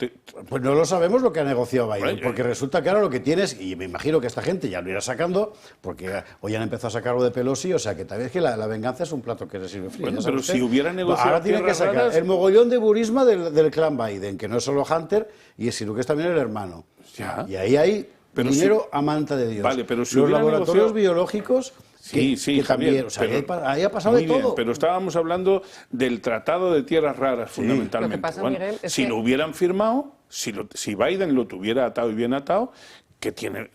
Pues no lo sabemos lo que ha negociado Biden, porque resulta que ahora lo que tienes, y me imagino que esta gente ya lo irá sacando, porque hoy han empezado a sacarlo de Pelosi, o sea que tal vez que la venganza es un plato que se sirve frío. Bueno, pero si hubiera negociado ahora tienen que sacar raras, el mogollón de burisma del clan Biden, que no es solo Hunter, sino que es también el hermano. Ya. Y ahí hay dinero a manta de Dios. Vale, pero si los laboratorios biológicos... Sí, que también, Javier, o sea, ahí ha pasado de todo. Bien, pero estábamos hablando del Tratado de Tierras Raras, fundamentalmente. Lo que pasa, bueno, Miguel, es si que... lo hubieran firmado, si Biden lo tuviera atado y bien atado, ¿qué tiene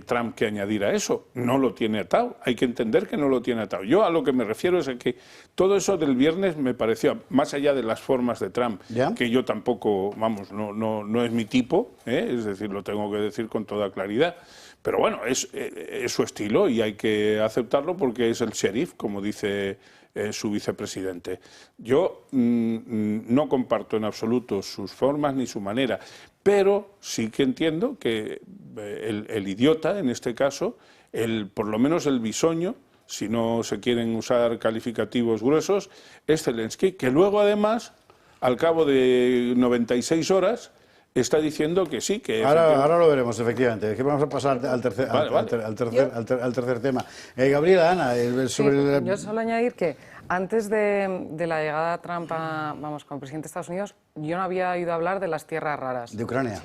Trump que añadir a eso? No lo tiene atado. Hay que entender que no lo tiene atado. Yo a lo que me refiero es a que todo eso del viernes me pareció, más allá de las formas de Trump, que yo tampoco, vamos, no es mi tipo, es decir, lo tengo que decir con toda claridad. Pero bueno, es su estilo y hay que aceptarlo porque es el sheriff, como dice su vicepresidente. Yo no comparto en absoluto sus formas ni su manera, pero sí que entiendo que el idiota, en este caso, por lo menos el bisoño, si no se quieren usar calificativos gruesos, es Zelensky, que luego además, al cabo de 96 horas, está diciendo que sí, que... Ahora lo veremos, efectivamente. Es que vamos a pasar al tercer tema. Gabriela, Ana, sobre... Yo solo añadir que antes de la llegada de Trump como presidente de Estados Unidos, yo no había oído hablar de las tierras raras. ¿De Ucrania?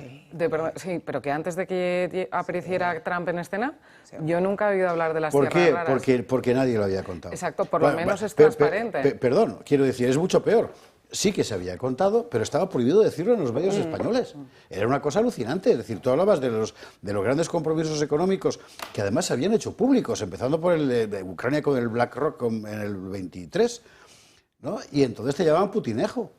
Sí, pero que antes de que apareciera Trump en escena, yo nunca he oído hablar de las tierras raras. Porque nadie lo había contado. Exacto, por lo menos es transparente. Perdón, quiero decir, es mucho peor. Sí que se había contado, pero estaba prohibido decirlo en los medios españoles. Era una cosa alucinante. Es decir, tú hablabas de los grandes compromisos económicos que además se habían hecho públicos, empezando por el de Ucrania con el BlackRock en el 23, ¿no? Y entonces te llamaban putinejo.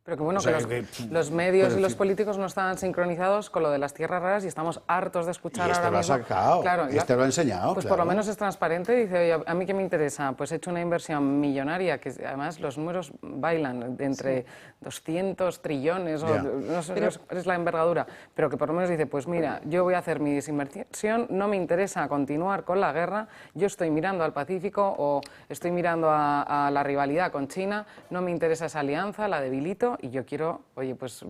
Pero que bueno, que los medios y los políticos no estaban sincronizados con lo de las tierras raras y estamos hartos de escuchar ahora mismo. lo ha sacado, claro, lo ha enseñado. Pues por lo menos es transparente, dice, oye, ¿a mí qué me interesa? Pues he hecho una inversión millonaria, que además los números bailan, de entre 200 trillones, o no sé, es la envergadura, pero que por lo menos dice, pues mira, yo voy a hacer mi desinversión, no me interesa continuar con la guerra, yo estoy mirando al Pacífico o estoy mirando a la rivalidad con China, no me interesa esa alianza, la debilito, y yo quiero, oye, pues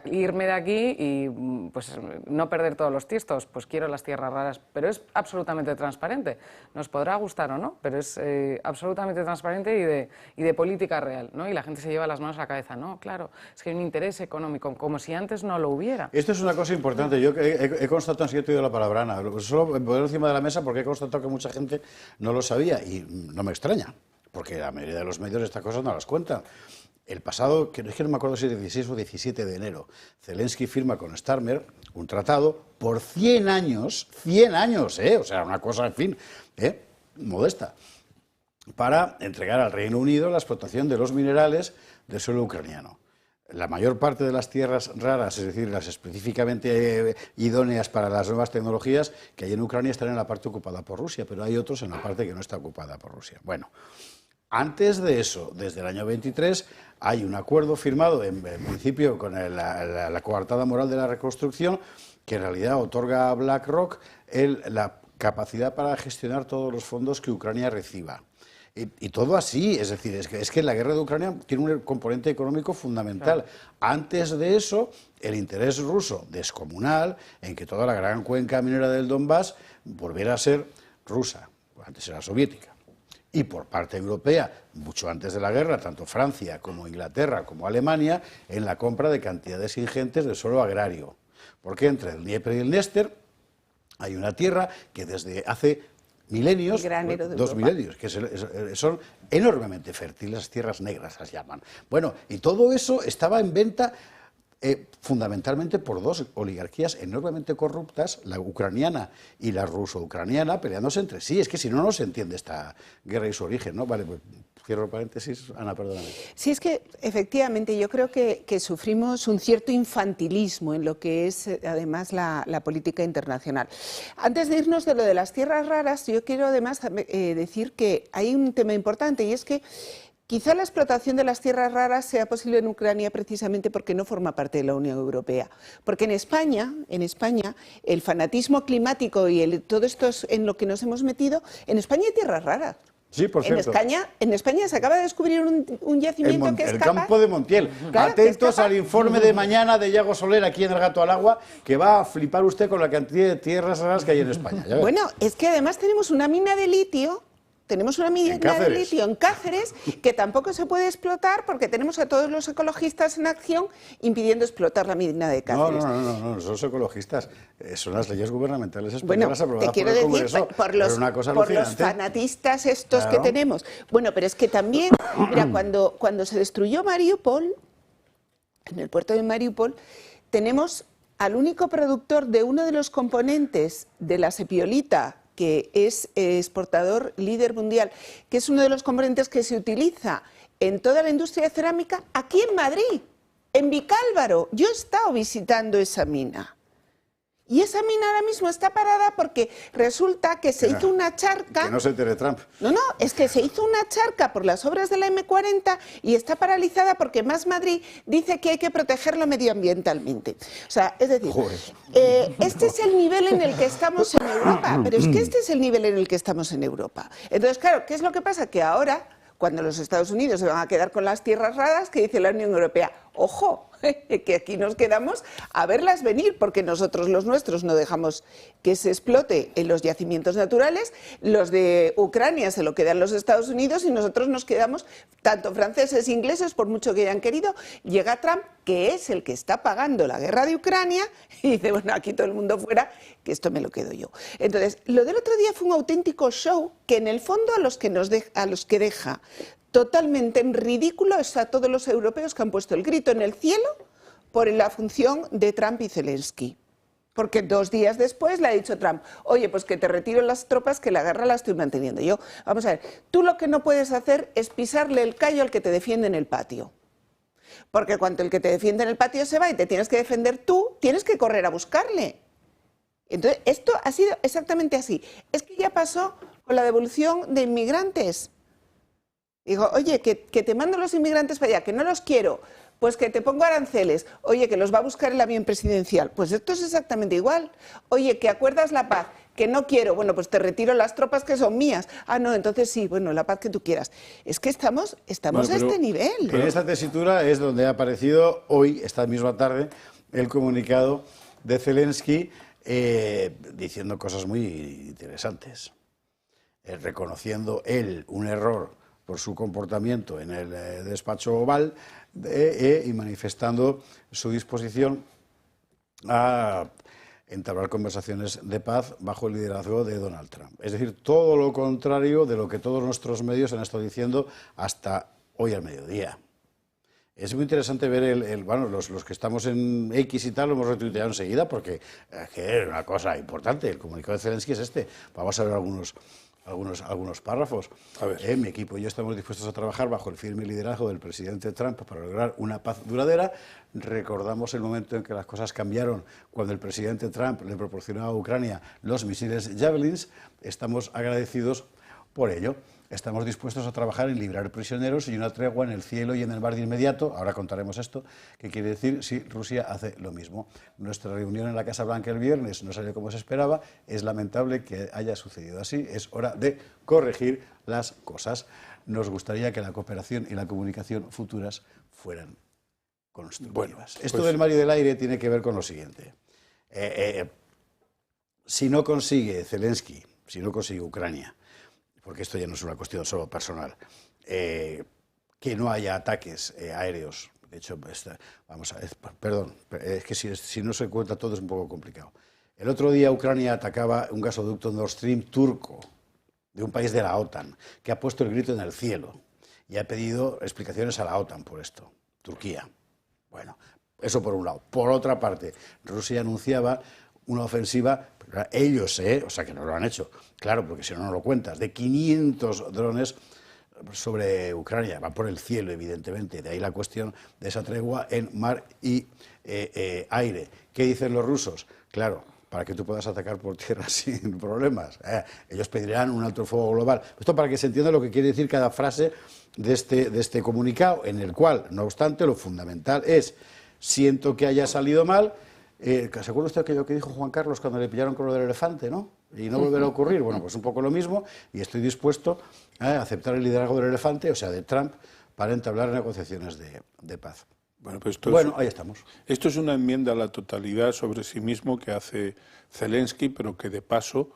irme de aquí y pues no perder todos los tiestos, pues quiero las tierras raras, pero es absolutamente transparente. Nos podrá gustar o no, pero es absolutamente transparente y de política real, ¿no? Y la gente se lleva las manos a la cabeza, no, claro, es que hay un interés económico, como si antes no lo hubiera. Esto es una cosa importante, yo he constatado, si he oído la palabra, Ana, solo ponerlo encima de la mesa porque he constatado que mucha gente no lo sabía y no me extraña, porque la mayoría de los medios estas cosas no las cuentan. El pasado, que no me acuerdo si es el 16 o 17 de enero, Zelensky firma con Starmer un tratado por 100 años, o sea, una cosa, en fin, modesta, para entregar al Reino Unido la explotación de los minerales del suelo ucraniano. La mayor parte de las tierras raras, es decir, las específicamente idóneas para las nuevas tecnologías que hay en Ucrania, están en la parte ocupada por Rusia, pero hay otros en la parte que no está ocupada por Rusia. Bueno, antes de eso, desde el año 23, hay un acuerdo firmado, en principio, con la coartada moral de la reconstrucción, que en realidad otorga a BlackRock la capacidad para gestionar todos los fondos que Ucrania reciba. Y todo así, es decir, es que la guerra de Ucrania tiene un componente económico fundamental. Claro. Antes de eso, el interés ruso descomunal en que toda la gran cuenca minera del Donbass volviera a ser rusa, antes era soviética. Y por parte europea, mucho antes de la guerra, tanto Francia como Inglaterra como Alemania, en la compra de cantidades ingentes de suelo agrario. Porque entre el Dnieper y el Dniester hay una tierra que desde hace milenios, 2 milenios, que son enormemente fértiles, las tierras negras las llaman. Bueno, y todo eso estaba en venta fundamentalmente por dos oligarquías enormemente corruptas, la ucraniana y la ruso-ucraniana, peleándose entre sí. Es que si no, no se entiende esta guerra y su origen, ¿no? Vale, pues cierro paréntesis. Ana, perdóname. Sí, es que efectivamente yo creo que sufrimos un cierto infantilismo en lo que es además la política internacional. Antes de irnos de lo de las tierras raras, yo quiero además decir que hay un tema importante, y es que quizá la explotación de las tierras raras sea posible en Ucrania precisamente porque no forma parte de la Unión Europea. Porque en España el fanatismo climático y todo esto es en lo que nos hemos metido, en España hay tierras raras. Sí, por cierto. En España se acaba de descubrir un yacimiento que es el capaz... campo de Montiel. Claro, Atentos al informe de mañana de Yago Soler aquí en El Gato al Agua, que va a flipar usted con la cantidad de tierras raras que hay en España. Bueno, es que además tenemos una mina de litio. Tenemos una mina de litio en Cáceres que tampoco se puede explotar porque tenemos a todos los ecologistas en acción impidiendo explotar la mina de Cáceres. No, son los ecologistas. Son las leyes gubernamentales españolas aprobadas te quiero por el decir, Congreso. por los fanatistas estos que tenemos. Bueno, pero es que también, mira, cuando se destruyó Mariupol, en el puerto de Mariupol, tenemos al único productor de uno de los componentes de la sepiolita, que es exportador líder mundial, que es uno de los componentes que se utiliza en toda la industria de cerámica, aquí en Madrid, en Vicálvaro. Yo he estado visitando esa mina. Y esa mina ahora mismo está parada porque resulta que se hizo una charca... Que no se entere Trump. No, es que se hizo una charca por las obras de la M40 y está paralizada porque Más Madrid dice que hay que protegerlo medioambientalmente. O sea, es decir, este es el nivel en el que estamos en Europa, pero es que este es el nivel en el que estamos en Europa. Entonces, claro, ¿qué es lo que pasa? Que ahora, cuando los Estados Unidos se van a quedar con las tierras raras, que dice la Unión Europea, ojo, que aquí nos quedamos a verlas venir, porque nosotros los nuestros no dejamos que se explote en los yacimientos naturales, los de Ucrania se lo quedan los Estados Unidos y nosotros nos quedamos, tanto franceses e ingleses, por mucho que hayan querido. Llega Trump, que es el que está pagando la guerra de Ucrania, y dice, bueno, aquí todo el mundo fuera, que esto me lo quedo yo. Entonces, lo del otro día fue un auténtico show que en el fondo a los que deja totalmente en ridículo es a todos los europeos que han puesto el grito en el cielo por la función de Trump y Zelensky. Porque 2 días después le ha dicho Trump, oye, pues que te retiro las tropas, que la guerra la estoy manteniendo yo. Vamos a ver, tú lo que no puedes hacer es pisarle el callo al que te defiende en el patio. Porque cuando el que te defiende en el patio se va y te tienes que defender tú, tienes que correr a buscarle. Entonces, esto ha sido exactamente así. Es que ya pasó con la devolución de inmigrantes. Digo, oye, que te mando los inmigrantes para allá, que no los quiero, pues que te pongo aranceles. Oye, que los va a buscar el avión presidencial. Pues esto es exactamente igual. Oye, que acuerdas la paz, que no quiero. Bueno, pues te retiro las tropas que son mías. Ah, no, entonces sí, bueno, la paz que tú quieras. Es que estamos a este nivel. En esta tesitura es donde ha aparecido hoy, esta misma tarde, el comunicado de Zelensky diciendo cosas muy interesantes. Reconociendo él un error por su comportamiento en el despacho Oval y manifestando su disposición a entablar conversaciones de paz bajo el liderazgo de Donald Trump. Es decir, todo lo contrario de lo que todos nuestros medios han estado diciendo hasta hoy al mediodía. Es muy interesante ver los que estamos en X y tal, lo hemos retuiteado enseguida porque es una cosa importante. El comunicado de Zelensky es este. Vamos a ver algunos párrafos. A ver. Mi equipo y yo estamos dispuestos a trabajar bajo el firme liderazgo del presidente Trump para lograr una paz duradera. Recordamos el momento en que las cosas cambiaron cuando el presidente Trump le proporcionó a Ucrania los misiles Javelins. Estamos agradecidos por ello. Estamos dispuestos a trabajar en liberar prisioneros y una tregua en el cielo y en el mar de inmediato. Ahora contaremos esto, que quiere decir si Rusia hace lo mismo. Nuestra reunión en la Casa Blanca el viernes no salió como se esperaba. Es lamentable que haya sucedido así. Es hora de corregir las cosas. Nos gustaría que la cooperación y la comunicación futuras fueran constructivas. Bueno, esto del mar y del aire tiene que ver con lo siguiente. Si no consigue Zelensky, si no consigue Ucrania, porque esto ya no es una cuestión solo personal, que no haya ataques aéreos. De hecho, vamos a ver, perdón, es que si no se cuenta todo es un poco complicado. El otro día Ucrania atacaba un gasoducto Nord Stream turco, de un país de la OTAN, que ha puesto el grito en el cielo y ha pedido explicaciones a la OTAN por esto, Turquía. Bueno, Eso por un lado. Por otra parte, Rusia anunciaba una ofensiva, ellos, o sea que no lo han hecho, claro, porque si no, no lo cuentas, de 500 drones sobre Ucrania, van por el cielo, evidentemente, de ahí la cuestión de esa tregua en mar y aire. ¿Qué dicen los rusos? Claro, para que tú puedas atacar por tierra sin problemas. Ellos pedirán un alto fuego global. Esto para que se entienda lo que quiere decir cada frase de este comunicado, en el cual, no obstante, lo fundamental es: siento que haya salido mal. ¿Se acuerda usted aquello que dijo Juan Carlos cuando le pillaron con lo del elefante, no? Y no volverá a ocurrir. Bueno, pues un poco lo mismo, y estoy dispuesto a aceptar el liderazgo del elefante, o sea, de Trump, para entablar negociaciones de paz. Bueno, pues ahí estamos. Esto es una enmienda a la totalidad sobre sí mismo que hace Zelensky, pero que de paso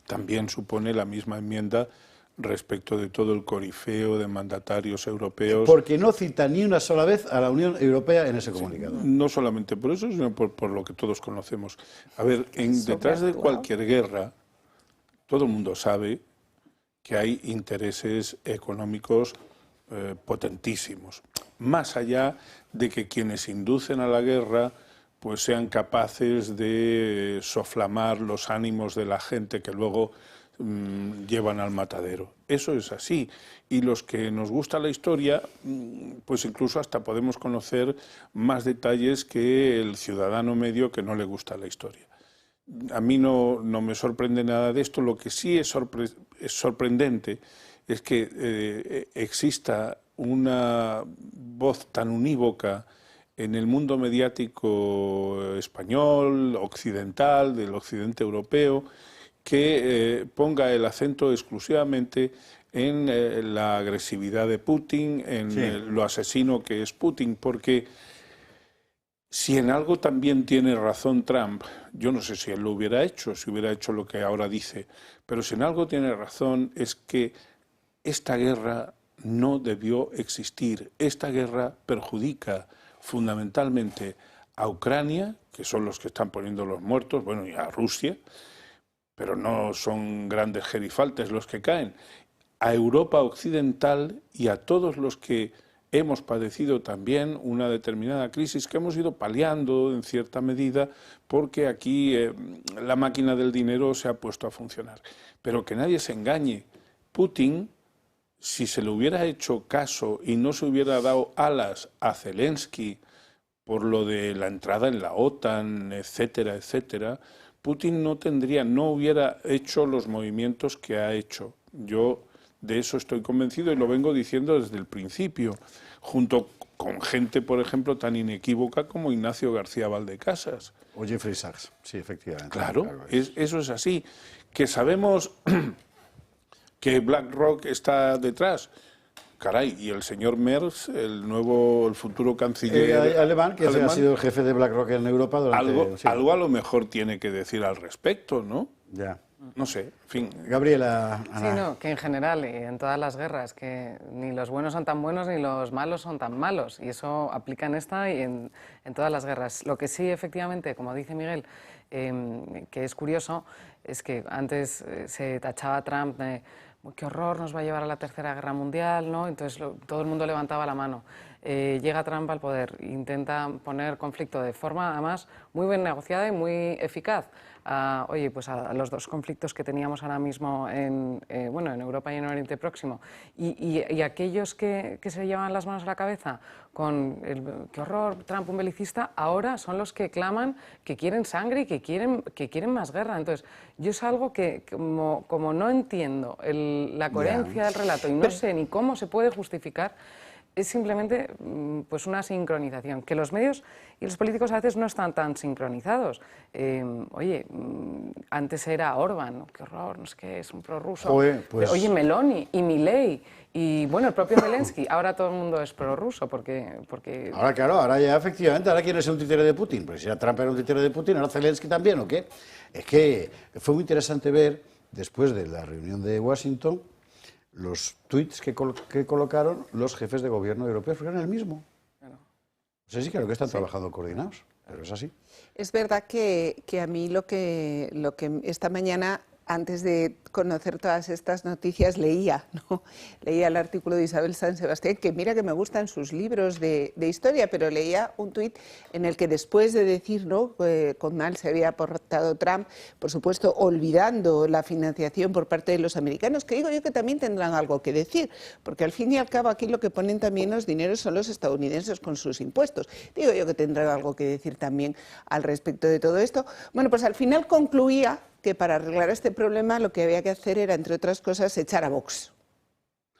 también supone la misma enmienda respecto de todo el corifeo de mandatarios europeos. Porque no cita ni una sola vez a la Unión Europea en ese comunicado. No solamente por eso, sino por lo que todos conocemos. A ver, detrás de cualquier guerra, todo el mundo sabe que hay intereses económicos potentísimos, más allá de que quienes inducen a la guerra pues sean capaces de soflamar los ánimos de la gente que luego llevan al matadero. Eso es así. Y los que nos gusta la historia, pues incluso hasta podemos conocer más detalles que el ciudadano medio que no le gusta la historia. A mí no me sorprende nada de esto. Lo que sí es sorprendente es que exista una voz tan unívoca en el mundo mediático español, occidental, del occidente europeo, que ponga el acento exclusivamente en la agresividad de Putin, en lo asesino que es Putin, porque si en algo también tiene razón Trump, yo no sé si él lo hubiera hecho, si hubiera hecho lo que ahora dice, pero si en algo tiene razón es que esta guerra no debió existir. Esta guerra perjudica fundamentalmente a Ucrania, que son los que están poniendo los muertos, bueno, y a Rusia, pero no son grandes gerifaltes los que caen, a Europa occidental y a todos los que hemos padecido también una determinada crisis que hemos ido paliando en cierta medida porque aquí la máquina del dinero se ha puesto a funcionar. Pero que nadie se engañe, Putin, si se le hubiera hecho caso y no se hubiera dado alas a Zelensky por lo de la entrada en la OTAN, etcétera, etcétera, Putin no hubiera hecho los movimientos que ha hecho. Yo de eso estoy convencido y lo vengo diciendo desde el principio, junto con gente, por ejemplo, tan inequívoca como Ignacio García Valdecasas. O Jeffrey Sachs, sí, efectivamente. Claro, eso es así. Que sabemos que BlackRock está detrás. Caray, y el señor Merz, el futuro canciller alemán, que ha sido el jefe de BlackRock en Europa durante... Algo a lo mejor tiene que decir al respecto, ¿no? Ya. No sé, en fin. Gabriela, Ana. Sí, no, que en general y en todas las guerras, que ni los buenos son tan buenos ni los malos son tan malos. Y eso aplica en esta y en todas las guerras. Lo que sí, efectivamente, como dice Miguel, que es curioso, es que antes se tachaba a Trump de qué horror, nos va a llevar a la Tercera Guerra Mundial, ¿no? Entonces todo el mundo levantaba la mano. Llega Trump al poder, intenta poner conflicto de forma, además, muy bien negociada y muy eficaz. Oye, pues a los dos conflictos que teníamos ahora mismo en Europa y en Oriente Próximo. Y aquellos que se llevan las manos a la cabeza con qué horror, Trump un belicista, ahora son los que claman que quieren sangre y que quieren más guerra. Entonces, yo es algo que como no entiendo la coherencia del relato y no sé ni cómo se puede justificar, es simplemente pues una sincronización, que los medios y los políticos a veces no están tan sincronizados. Oye, antes era Orbán, ¿no? Qué horror, no sé qué, es un prorruso. Pues... Oye, Meloni y Milei y bueno, el propio Zelensky, ahora todo el mundo es prorruso porque... Ahora claro, ahora ya efectivamente, ahora quién es un títere de Putin, porque si ya Trump era un títere de Putin, ahora Zelensky también, ¿o qué? Es que fue muy interesante ver, después de la reunión de Washington, los tuits que colocaron los jefes de gobierno europeos, porque eran el mismo. Claro. O sea, sí, claro que están trabajando coordinados, pero es así. Es verdad que a mí lo que esta mañana antes de conocer todas estas noticias leía el artículo de Isabel San Sebastián, que mira que me gustan sus libros de historia, pero leía un tuit en el que después de decir con mal se había portado Trump, por supuesto olvidando la financiación por parte de los americanos, que digo yo que también tendrán algo que decir, porque al fin y al cabo aquí lo que ponen también los dineros son los estadounidenses con sus impuestos. Digo yo que tendrán algo que decir también al respecto de todo esto. Bueno, pues al final concluía que para arreglar este problema lo que había que hacer era, entre otras cosas, echar a Vox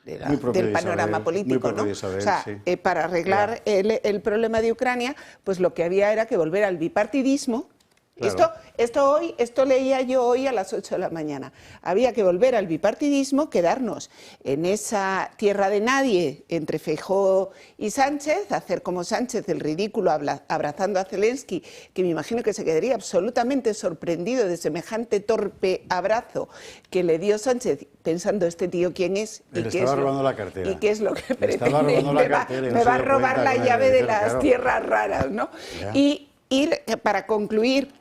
del panorama político, ¿no? Isabel, o sea, sí. Para arreglar el problema de Ucrania, pues lo que había era que volver al bipartidismo. Claro. Esto leía yo hoy a las 8 de la mañana. Había que volver al bipartidismo, quedarnos en esa tierra de nadie entre Feijóo y Sánchez, hacer como Sánchez el ridículo abrazando a Zelensky, que me imagino que se quedaría absolutamente sorprendido de semejante torpe abrazo que le dio Sánchez, pensando este tío quién es y qué es robando la cartera. Y qué es lo que pretende. Me va a robar la llave de las tierras raras, ¿no? Y para concluir,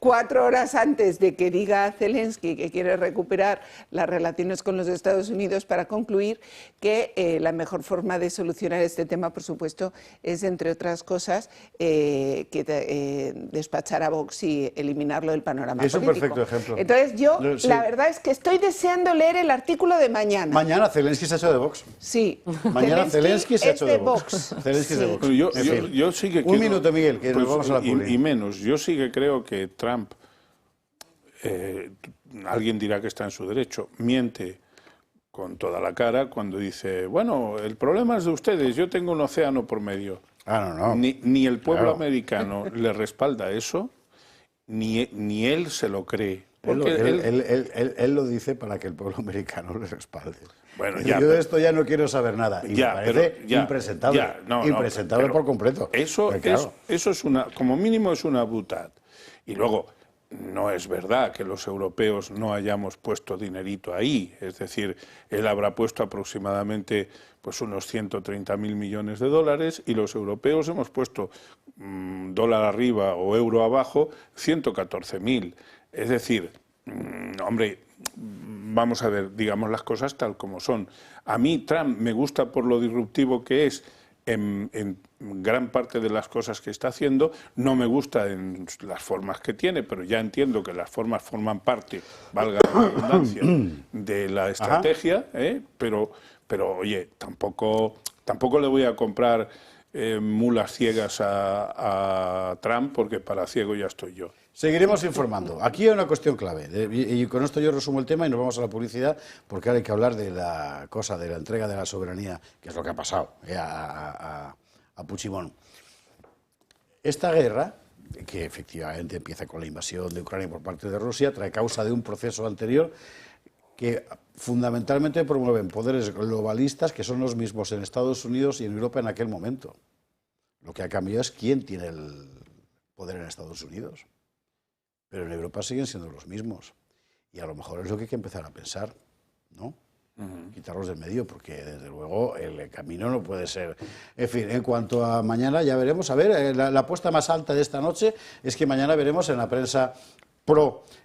4 horas antes de que diga Zelensky que quiere recuperar las relaciones con los Estados Unidos, para concluir que la mejor forma de solucionar este tema, por supuesto, es, entre otras cosas, despachar a Vox y eliminarlo del panorama político. Es un perfecto ejemplo. Entonces la verdad es que estoy deseando leer el artículo de mañana. Mañana Zelensky se ha hecho de Vox. Sí. Mañana Zelensky se ha hecho de Vox. Zelensky sí. de Vox. Yo sí que Un minuto, Miguel, que nos vamos a la publi. Y menos. Yo sí que creo que Trump, alguien dirá que está en su derecho, miente con toda la cara cuando dice, bueno, el problema es de ustedes, yo tengo un océano por medio. No. Ni el pueblo americano le respalda eso, ni él se lo cree. Él lo dice para que el pueblo americano le respalde. Bueno, yo de esto ya no quiero saber nada. Y me parece impresentable. Impresentable por completo. Eso es como mínimo es una butad. Y luego, no es verdad que los europeos no hayamos puesto dinerito ahí. Es decir, él habrá puesto aproximadamente pues unos 130.000 millones de dólares y los europeos hemos puesto dólar arriba o euro abajo 114.000. Es decir, hombre, vamos a ver, digamos las cosas tal como son. A mí Trump me gusta por lo disruptivo que es en gran parte de las cosas que está haciendo, no me gusta en las formas que tiene, pero ya entiendo que las formas forman parte, valga la redundancia, de la estrategia, pero oye, tampoco le voy a comprar mulas ciegas a Trump, porque para ciego ya estoy yo. Seguiremos informando. Aquí hay una cuestión clave, y con esto yo resumo el tema y nos vamos a la publicidad, porque ahora hay que hablar de la cosa, de la entrega de la soberanía, que es lo que ha pasado a Puigdemont. Esta guerra, que efectivamente empieza con la invasión de Ucrania por parte de Rusia, trae causa de un proceso anterior que fundamentalmente promueven poderes globalistas que son los mismos en Estados Unidos y en Europa en aquel momento. Lo que ha cambiado es quién tiene el poder en Estados Unidos. Pero en Europa siguen siendo los mismos. Y a lo mejor es lo que hay que empezar a pensar, ¿no? Quitarlos del medio, porque desde luego el camino no puede ser. En fin, en cuanto a mañana ya veremos. A ver, la apuesta más alta de esta noche es que mañana veremos en la prensa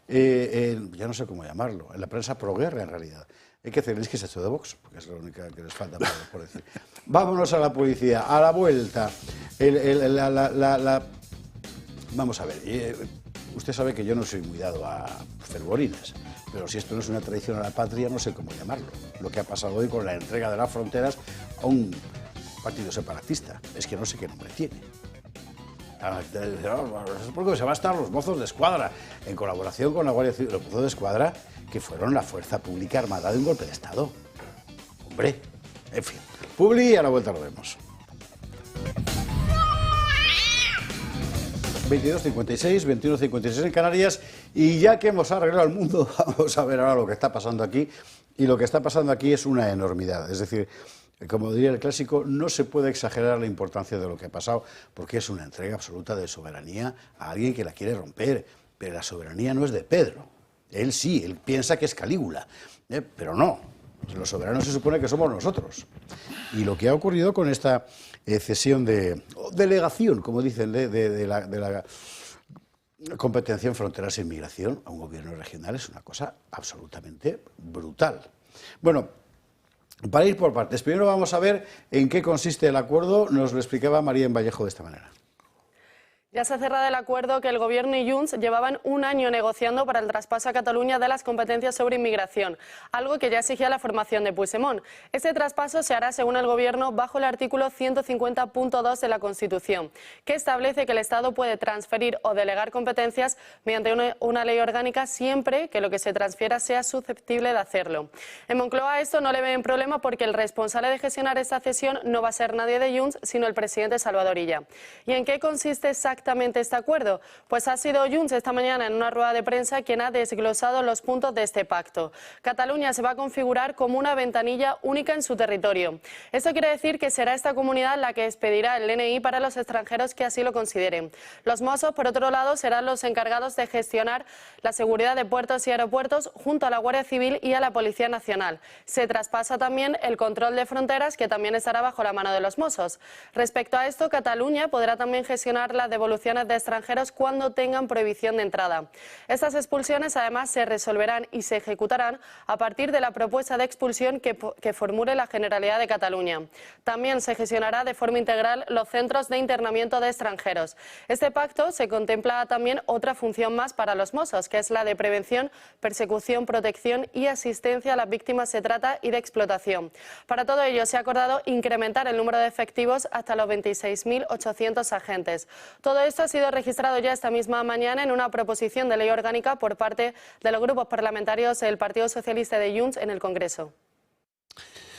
ya no sé cómo llamarlo, en la prensa pro-guerra en realidad. Hay que hacerles que se ha hecho de Vox, porque es la única que les falta por decir. Vámonos a la publicidad. A la vuelta. Vamos a ver. Usted sabe que yo no soy muy dado a fervorines, pero si esto no es una traición a la patria, no sé cómo llamarlo. Lo que ha pasado hoy con la entrega de las fronteras a un partido separatista. Es que no sé qué nombre tiene. Porque se va a estar los mozos de escuadra, en colaboración con la Guardia Civil. Los mozos de escuadra que fueron la fuerza pública armada de un golpe de Estado. Hombre, en fin. Publi y a la vuelta lo vemos. 22:56, 21:56 en Canarias, y ya que hemos arreglado el mundo, vamos a ver ahora lo que está pasando aquí, y lo que está pasando aquí es una enormidad. Es decir, como diría el clásico, no se puede exagerar la importancia de lo que ha pasado, porque es una entrega absoluta de soberanía a alguien que la quiere romper, pero la soberanía no es de Pedro. Él sí, él piensa que es Calígula, pero no. Los soberanos se supone que somos nosotros. Y lo que ha ocurrido con esta cesión de delegación, como dicen, de la competencia en fronteras e inmigración a un gobierno regional es una cosa absolutamente brutal. Bueno, para ir por partes, primero vamos a ver en qué consiste el acuerdo. Nos lo explicaba María Vallejo de esta manera. Ya se ha cerrado el acuerdo que el Gobierno y Junts llevaban un año negociando para el traspaso a Cataluña de las competencias sobre inmigración, algo que ya exigía la formación de Puigdemont. Este traspaso se hará, según el Gobierno, bajo el artículo 150.2 de la Constitución, que establece que el Estado puede transferir o delegar competencias mediante una ley orgánica siempre que lo que se transfiera sea susceptible de hacerlo. En Moncloa esto no le ven problema porque el responsable de gestionar esta cesión no va a ser nadie de Junts, sino el presidente Salvador Illa. ¿Y en qué consiste exactamente este acuerdo? Pues ha sido Junts esta mañana en una rueda de prensa quien ha desglosado los puntos de este pacto. Cataluña se va a configurar como una ventanilla única en su territorio. Esto quiere decir que será esta comunidad la que expedirá el DNI para los extranjeros que así lo consideren. Los Mossos, por otro lado, serán los encargados de gestionar la seguridad de puertos y aeropuertos junto a la Guardia Civil y a la Policía Nacional. Se traspasa también el control de fronteras, que también estará bajo la mano de los Mossos. Respecto a esto, Cataluña podrá también gestionar la devolución de extranjeros cuando tengan prohibición de entrada. Estas expulsiones además se resolverán y se ejecutarán a partir de la propuesta de expulsión que formule la Generalidad de Cataluña. También se gestionará de forma integral los centros de internamiento de extranjeros. Este pacto se contempla también otra función más para los Mossos, que es la de prevención, persecución, protección y asistencia a las víctimas de trata y de explotación. Para todo ello se ha acordado incrementar el número de efectivos hasta los 26.800 agentes. Todo esto ha sido registrado ya esta misma mañana en una proposición de ley orgánica por parte de los grupos parlamentarios del Partido Socialista de Junts en el Congreso.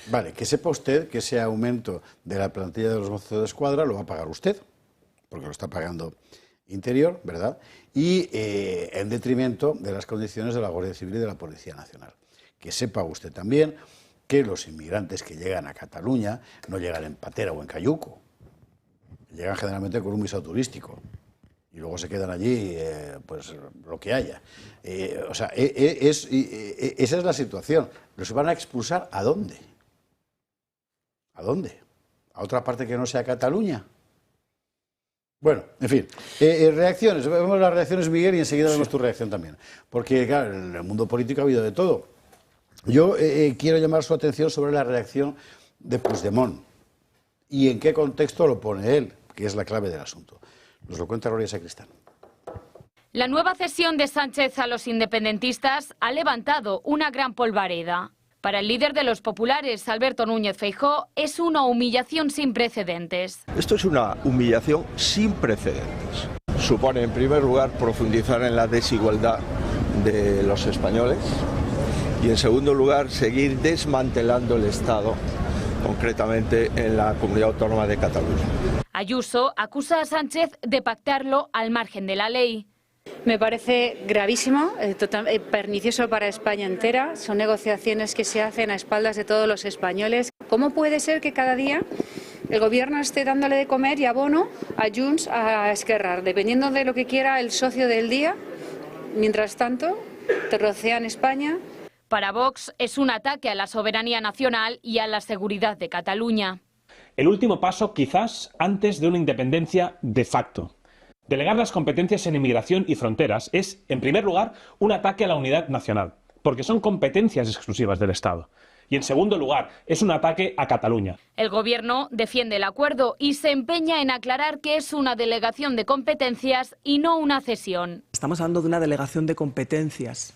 Vale, que sepa usted que ese aumento de la plantilla de los Mossos de Escuadra lo va a pagar usted, porque lo está pagando Interior, ¿verdad? Y en detrimento de las condiciones de la Guardia Civil y de la Policía Nacional. Que sepa usted también que los inmigrantes que llegan a Cataluña no llegan en patera o en cayuco. Llegan generalmente con un visado turístico y luego se quedan allí, pues lo que haya. O sea, esa es la situación. ¿Los van a expulsar a dónde? ¿A dónde? ¿A otra parte que no sea Cataluña? Bueno, en fin, reacciones. Vemos las reacciones, Miguel, y enseguida vemos tu reacción también. Porque, claro, en el mundo político ha habido de todo. Yo quiero llamar su atención sobre la reacción de Puigdemont y en qué contexto lo pone él, que es la clave del asunto. Nos lo cuenta Gloria Sacristán. La nueva cesión de Sánchez a los independentistas ha levantado una gran polvareda. Para el líder de los populares, Alberto Núñez Feijóo, es una humillación sin precedentes. Esto es una humillación sin precedentes. Supone, en primer lugar, profundizar en la desigualdad de los españoles y, en segundo lugar, seguir desmantelando el Estado, concretamente en la Comunidad Autónoma de Cataluña. Ayuso acusa a Sánchez de pactarlo al margen de la ley. Me parece gravísimo, pernicioso para España entera. Son negociaciones que se hacen a espaldas de todos los españoles. ¿Cómo puede ser que cada día el gobierno esté dándole de comer y abono a Junts, a Esquerra, dependiendo de lo que quiera el socio del día? Mientras tanto, trocean España. Para Vox es un ataque a la soberanía nacional y a la seguridad de Cataluña. El último paso, quizás, antes de una independencia de facto. Delegar las competencias en inmigración y fronteras es, en primer lugar, un ataque a la unidad nacional, porque son competencias exclusivas del Estado. Y, en segundo lugar, es un ataque a Cataluña. El Gobierno defiende el acuerdo y se empeña en aclarar que es una delegación de competencias y no una cesión. Estamos hablando de una delegación de competencias,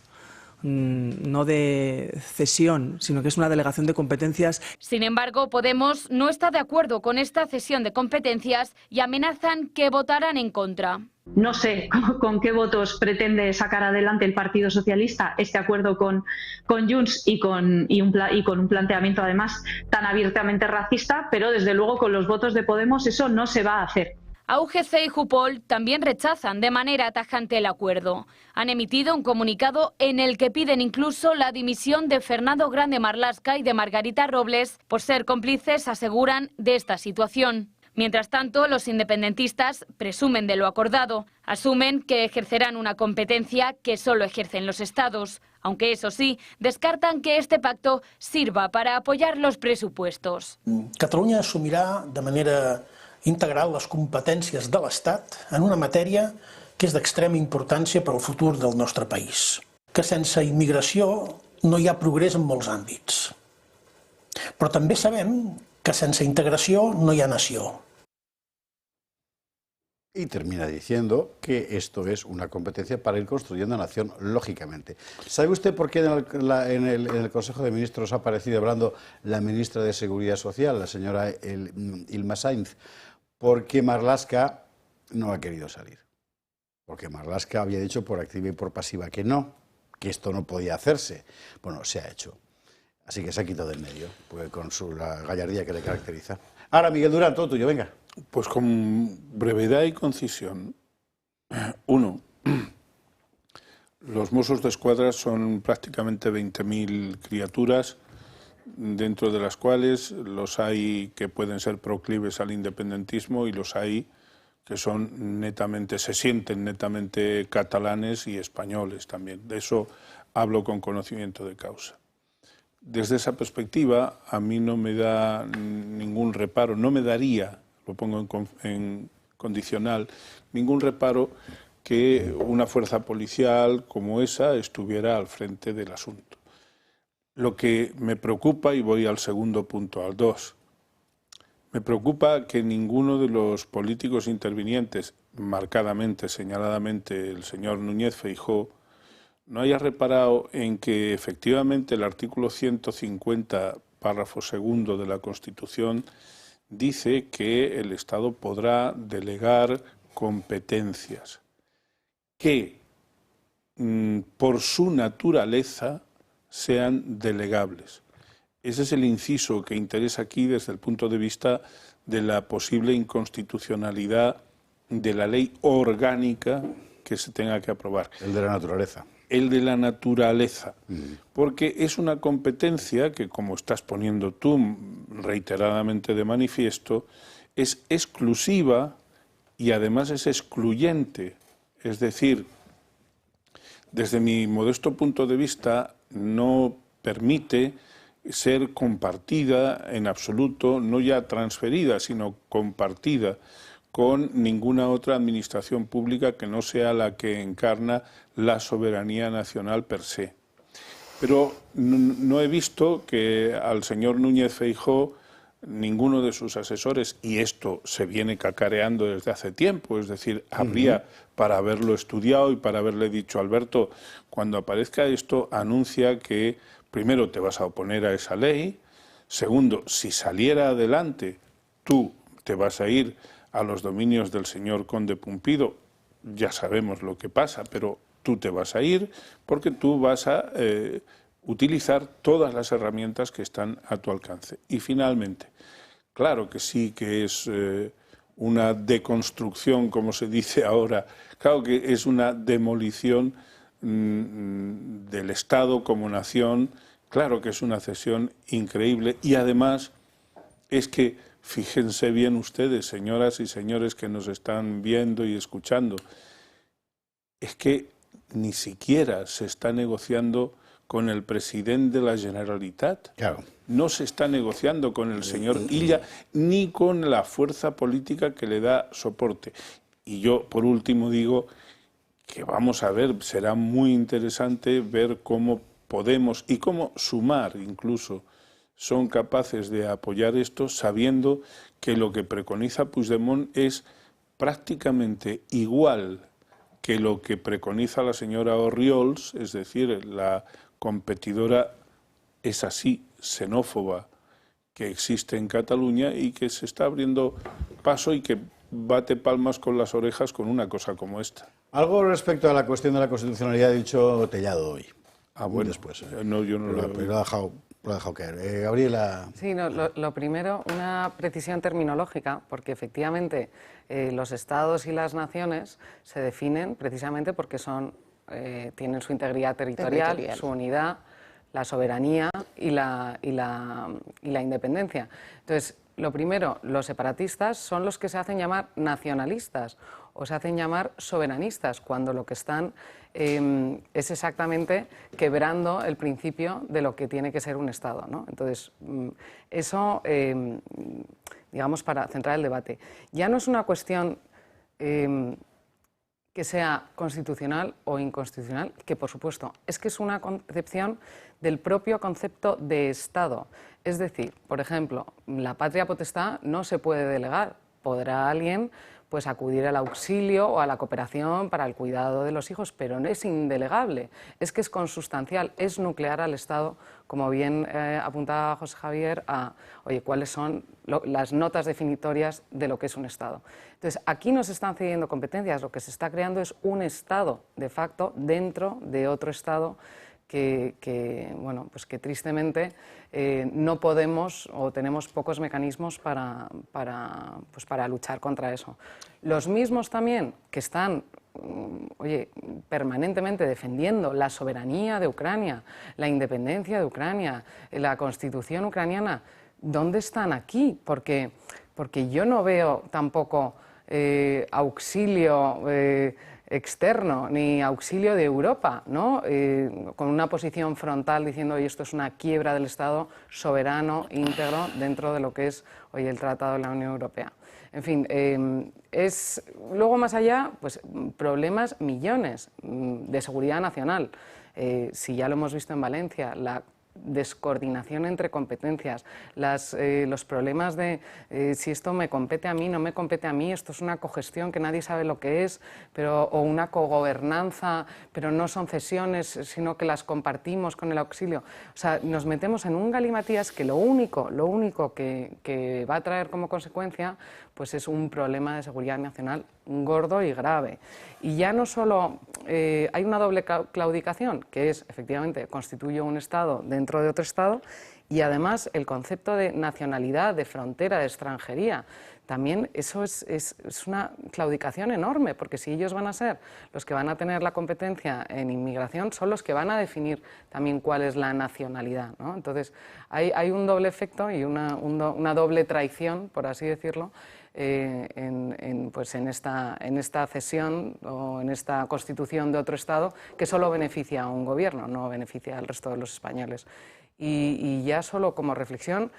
no de cesión, sino que es una delegación de competencias. Sin embargo, Podemos no está de acuerdo con esta cesión de competencias y amenazan que votarán en contra. No sé con qué votos pretende sacar adelante el Partido Socialista este acuerdo con Junts y con un planteamiento además tan abiertamente racista, pero desde luego con los votos de Podemos eso no se va a hacer. A UGC y Jupol también rechazan de manera tajante el acuerdo. Han emitido un comunicado en el que piden incluso la dimisión de Fernando Grande Marlaska y de Margarita Robles por ser cómplices, aseguran, de esta situación. Mientras tanto, los independentistas presumen de lo acordado. Asumen que ejercerán una competencia que solo ejercen los estados, aunque eso sí, descartan que este pacto sirva para apoyar los presupuestos. Catalunya assumirà de manera integral les competències de l'Estat en una matèria que és d'extrema importància per al futur del nostre país, que sense immigració no hi ha progrés en molts àmbits. Però també sabem que sense integració no hi ha nació. Y termina diciendo que esto es una competencia para ir construyendo nación, lógicamente. ¿Sabe usted por qué en el Consejo de Ministros ha aparecido hablando la ministra de Seguridad Social, la señora Ilma Sainz? Porque Marlaska no ha querido salir. Porque Marlaska había dicho por activa y por pasiva que no, que esto no podía hacerse. Bueno, se ha hecho. Así que se ha quitado del medio, pues con la gallardía que le caracteriza. Ahora, Miguel Durán, todo tuyo, venga. Pues con brevedad y concisión. Uno, los Mossos de Escuadra son prácticamente 20.000 criaturas, dentro de las cuales los hay que pueden ser proclives al independentismo y los hay que son netamente, se sienten netamente catalanes y españoles también. De eso hablo con conocimiento de causa. Desde esa perspectiva, a mí no me da ningún reparo, no me daría, lo pongo en condicional, ningún reparo que una fuerza policial como esa estuviera al frente del asunto. Lo que me preocupa, y voy al segundo punto, al 2, me preocupa que ninguno de los políticos intervinientes, marcadamente, señaladamente el señor Núñez Feijóo, no haya reparado en que efectivamente el artículo 150, párrafo segundo de la Constitución, dice que el Estado podrá delegar competencias que, por su naturaleza, sean delegables. Ese es el inciso que interesa aquí desde el punto de vista de la posible inconstitucionalidad de la ley orgánica que se tenga que aprobar. El de la naturaleza. El de la naturaleza, porque es una competencia que, como estás poniendo tú reiteradamente de manifiesto, es exclusiva y además es excluyente. Es decir, desde mi modesto punto de vista, no permite ser compartida en absoluto, no ya transferida, sino compartida con ninguna otra administración pública que no sea la que encarna la soberanía nacional per se. Pero no he visto que al señor Núñez Feijóo ninguno de sus asesores, y esto se viene cacareando desde hace tiempo, es decir, habría para haberlo estudiado y para haberle dicho, Alberto, cuando aparezca esto, anuncia que primero te vas a oponer a esa ley, segundo, si saliera adelante, tú te vas a ir a los dominios del señor conde Pumpido, ya sabemos lo que pasa, pero tú te vas a ir porque tú vas a utilizar todas las herramientas que están a tu alcance. Y finalmente, claro que sí que es una deconstrucción, como se dice ahora, claro que es una demolición del Estado como nación, claro que es una cesión increíble y además es que fíjense bien ustedes, señoras y señores que nos están viendo y escuchando, es que ni siquiera se está negociando con el presidente de la Generalitat. Claro. No se está negociando con el señor Illa ni con la fuerza política que le da soporte. Y yo, por último, digo que vamos a ver, será muy interesante ver cómo podemos y cómo Sumar incluso son capaces de apoyar esto sabiendo que lo que preconiza Puigdemont es prácticamente igual que lo que preconiza la señora Orriols, es decir, la competidora es así xenófoba que existe en Cataluña y que se está abriendo paso y que bate palmas con las orejas con una cosa como esta. Algo respecto a la cuestión de la constitucionalidad ha dicho Tellado hoy. Ah, bueno, después. No, yo no lo ha dejado caer. Gabriela. Sí, no, lo primero, una precisión terminológica, porque efectivamente los estados y las naciones se definen precisamente porque tienen su integridad territorial, su unidad, la soberanía y la independencia. Entonces, lo primero, los separatistas son los que se hacen llamar nacionalistas o se hacen llamar soberanistas, cuando lo que están es exactamente quebrando el principio de lo que tiene que ser un Estado, ¿no? Entonces, eso, digamos, para centrar el debate. Ya no es una cuestión que sea constitucional o inconstitucional, que por supuesto es que es una concepción del propio concepto de Estado. Es decir, por ejemplo, la patria potestad no se puede delegar. Podrá alguien pues acudir al auxilio o a la cooperación para el cuidado de los hijos, pero no es indelegable, es que es consustancial, es nuclear al Estado, como bien apuntaba José Javier, a, oye, cuáles son las notas definitorias de lo que es un Estado. Entonces, aquí no se están cediendo competencias, lo que se está creando es un Estado de facto dentro de otro Estado bueno, pues que tristemente no podemos o tenemos pocos mecanismos para luchar contra eso. Los mismos también que están permanentemente defendiendo la soberanía de Ucrania, la independencia de Ucrania, la constitución ucraniana, ¿dónde están aquí? Porque yo no veo tampoco auxilio externo ni auxilio de Europa, ¿no? Con una posición frontal diciendo oye, esto es una quiebra del Estado soberano, íntegro, dentro de lo que es hoy el Tratado de la Unión Europea. En fin, luego más allá, pues problemas millones de seguridad nacional. Si ya lo hemos visto en Valencia, la descoordinación entre competencias, los problemas de si esto me compete a mí, no me compete a mí, esto es una cogestión que nadie sabe lo que es, o una cogobernanza, pero no son cesiones, sino que las compartimos con el auxilio. O sea, nos metemos en un galimatías que lo único que va a traer como consecuencia pues es un problema de seguridad nacional gordo y grave. Y ya no solo hay una doble claudicación, que es, efectivamente, constituye un Estado dentro de otro Estado, y además el concepto de nacionalidad, de frontera, de extranjería. También eso es una claudicación enorme, porque si ellos van a ser los que van a tener la competencia en inmigración, son los que van a definir también cuál es la nacionalidad, ¿no? Entonces, hay un doble efecto y una doble traición, por así decirlo, en esta cesión o en esta constitución de otro Estado que solo beneficia a un gobierno, no beneficia al resto de los españoles. Y ya solo como reflexión,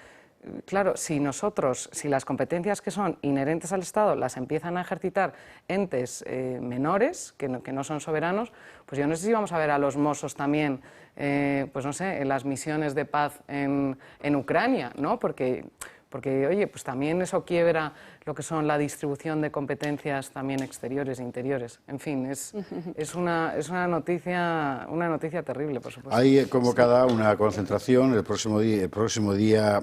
claro, si las competencias que son inherentes al Estado las empiezan a ejercitar entes menores, que no son soberanos, pues yo no sé si vamos a ver a los Mossos también, pues no sé, en las misiones de paz en Ucrania, ¿no? Porque, oye, pues también eso quiebra lo que son la distribución de competencias también exteriores e interiores. En fin, es una noticia terrible, por supuesto. Hay convocada una concentración el próximo día,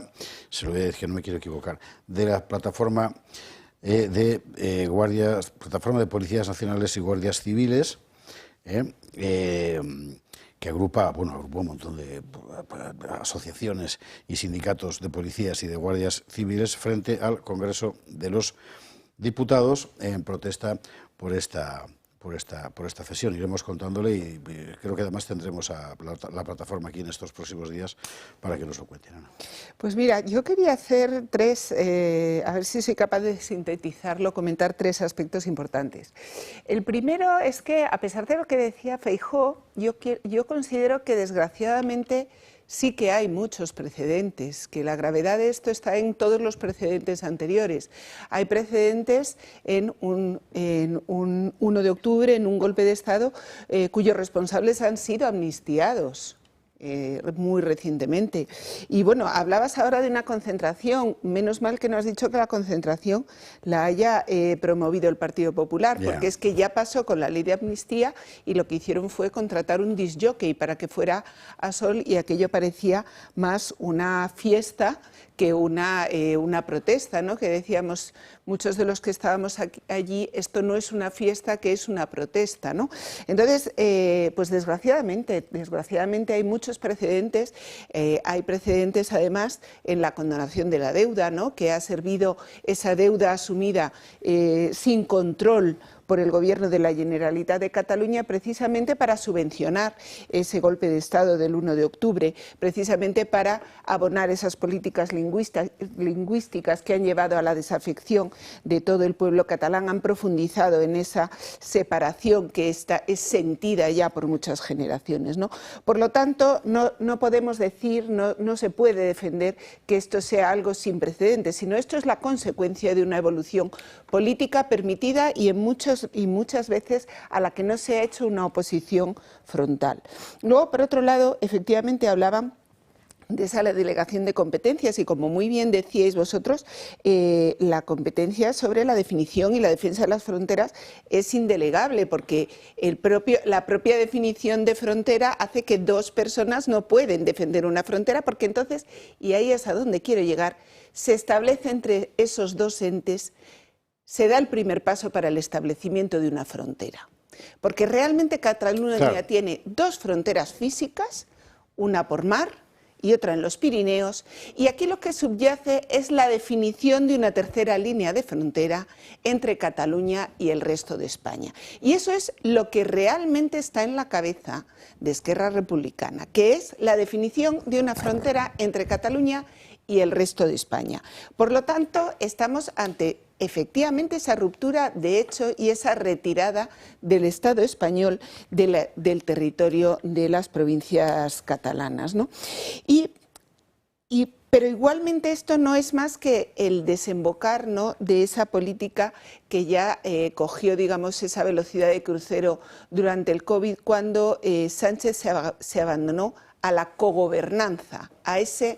se lo voy a decir que no me quiero equivocar, de la plataforma plataforma de policías nacionales y guardias civiles, que agrupa un montón de asociaciones y sindicatos de policías y de guardias civiles frente al Congreso de los Diputados en protesta por esta cesión. Iremos contándole y creo que además tendremos a la plataforma aquí en estos próximos días para que nos lo cuenten, Ana. Pues mira, yo quería hacer a ver si soy capaz de sintetizarlo, comentar tres aspectos importantes. El primero es que, a pesar de lo que decía Feijóo, yo considero que desgraciadamente sí que hay muchos precedentes, que la gravedad de esto está en todos los precedentes anteriores. Hay precedentes en un 1 de octubre, en un golpe de Estado, cuyos responsables han sido amnistiados muy recientemente. Y bueno, hablabas ahora de una concentración. Menos mal que no has dicho que la concentración la haya promovido el Partido Popular, porque es que ya pasó con la ley de amnistía y lo que hicieron fue contratar un disc jockey para que fuera a Sol, y aquello parecía más una fiesta que una protesta, ¿no? Que decíamos muchos de los que estábamos allí, esto no es una fiesta, que es una protesta, ¿no? Entonces, pues desgraciadamente hay muchos precedentes. Hay precedentes además en la condonación de la deuda, ¿no? Que ha servido esa deuda asumida sin control por el Gobierno de la Generalitat de Cataluña, precisamente para subvencionar ese golpe de Estado del 1 de octubre, precisamente para abonar esas políticas lingüísticas que han llevado a la desafección de todo el pueblo catalán, han profundizado en esa separación que es sentida ya por muchas generaciones, ¿no? Por lo tanto, no podemos decir, no se puede defender que esto sea algo sin precedentes, sino esto es la consecuencia de una evolución política permitida y en muchos muchas veces a la que no se ha hecho una oposición frontal. Luego, por otro lado, efectivamente hablaban de esa delegación de competencias y, como muy bien decíais vosotros, la competencia sobre la definición y la defensa de las fronteras es indelegable, porque la propia definición de frontera hace que dos personas no pueden defender una frontera, porque entonces, y ahí es a donde quiero llegar, se establece entre esos dos entes, se da el primer paso para el establecimiento de una frontera. Porque realmente Cataluña tiene dos fronteras físicas, una por mar y otra en los Pirineos, y aquí lo que subyace es la definición de una tercera línea de frontera entre Cataluña y el resto de España. Y eso es lo que realmente está en la cabeza de Esquerra Republicana, que es la definición de una frontera entre Cataluña y el resto de España. Por lo tanto, estamos ante efectivamente esa ruptura de hecho y esa retirada del Estado español del territorio de las provincias catalanas, ¿no? Pero igualmente esto no es más que el desembocar, ¿no?, de esa política que ya cogió, digamos, esa velocidad de crucero durante el COVID, cuando Sánchez se abandonó a la cogobernanza, a ese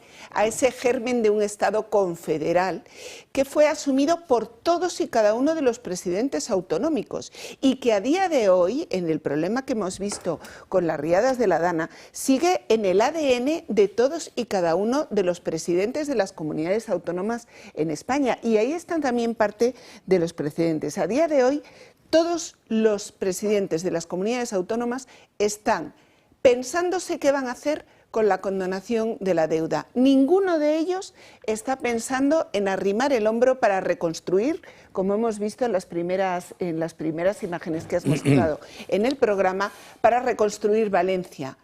germen de un Estado confederal que fue asumido por todos y cada uno de los presidentes autonómicos y que a día de hoy, en el problema que hemos visto con las riadas de la Dana, sigue en el ADN de todos y cada uno de los presidentes de las comunidades autónomas en España. Y ahí están también parte de los precedentes. A día de hoy, todos los presidentes de las comunidades autónomas están pensándose qué van a hacer con la condonación de la deuda. Ninguno de ellos está pensando en arrimar el hombro para reconstruir, como hemos visto en las primeras imágenes que has mostrado en el programa, para reconstruir Valencia.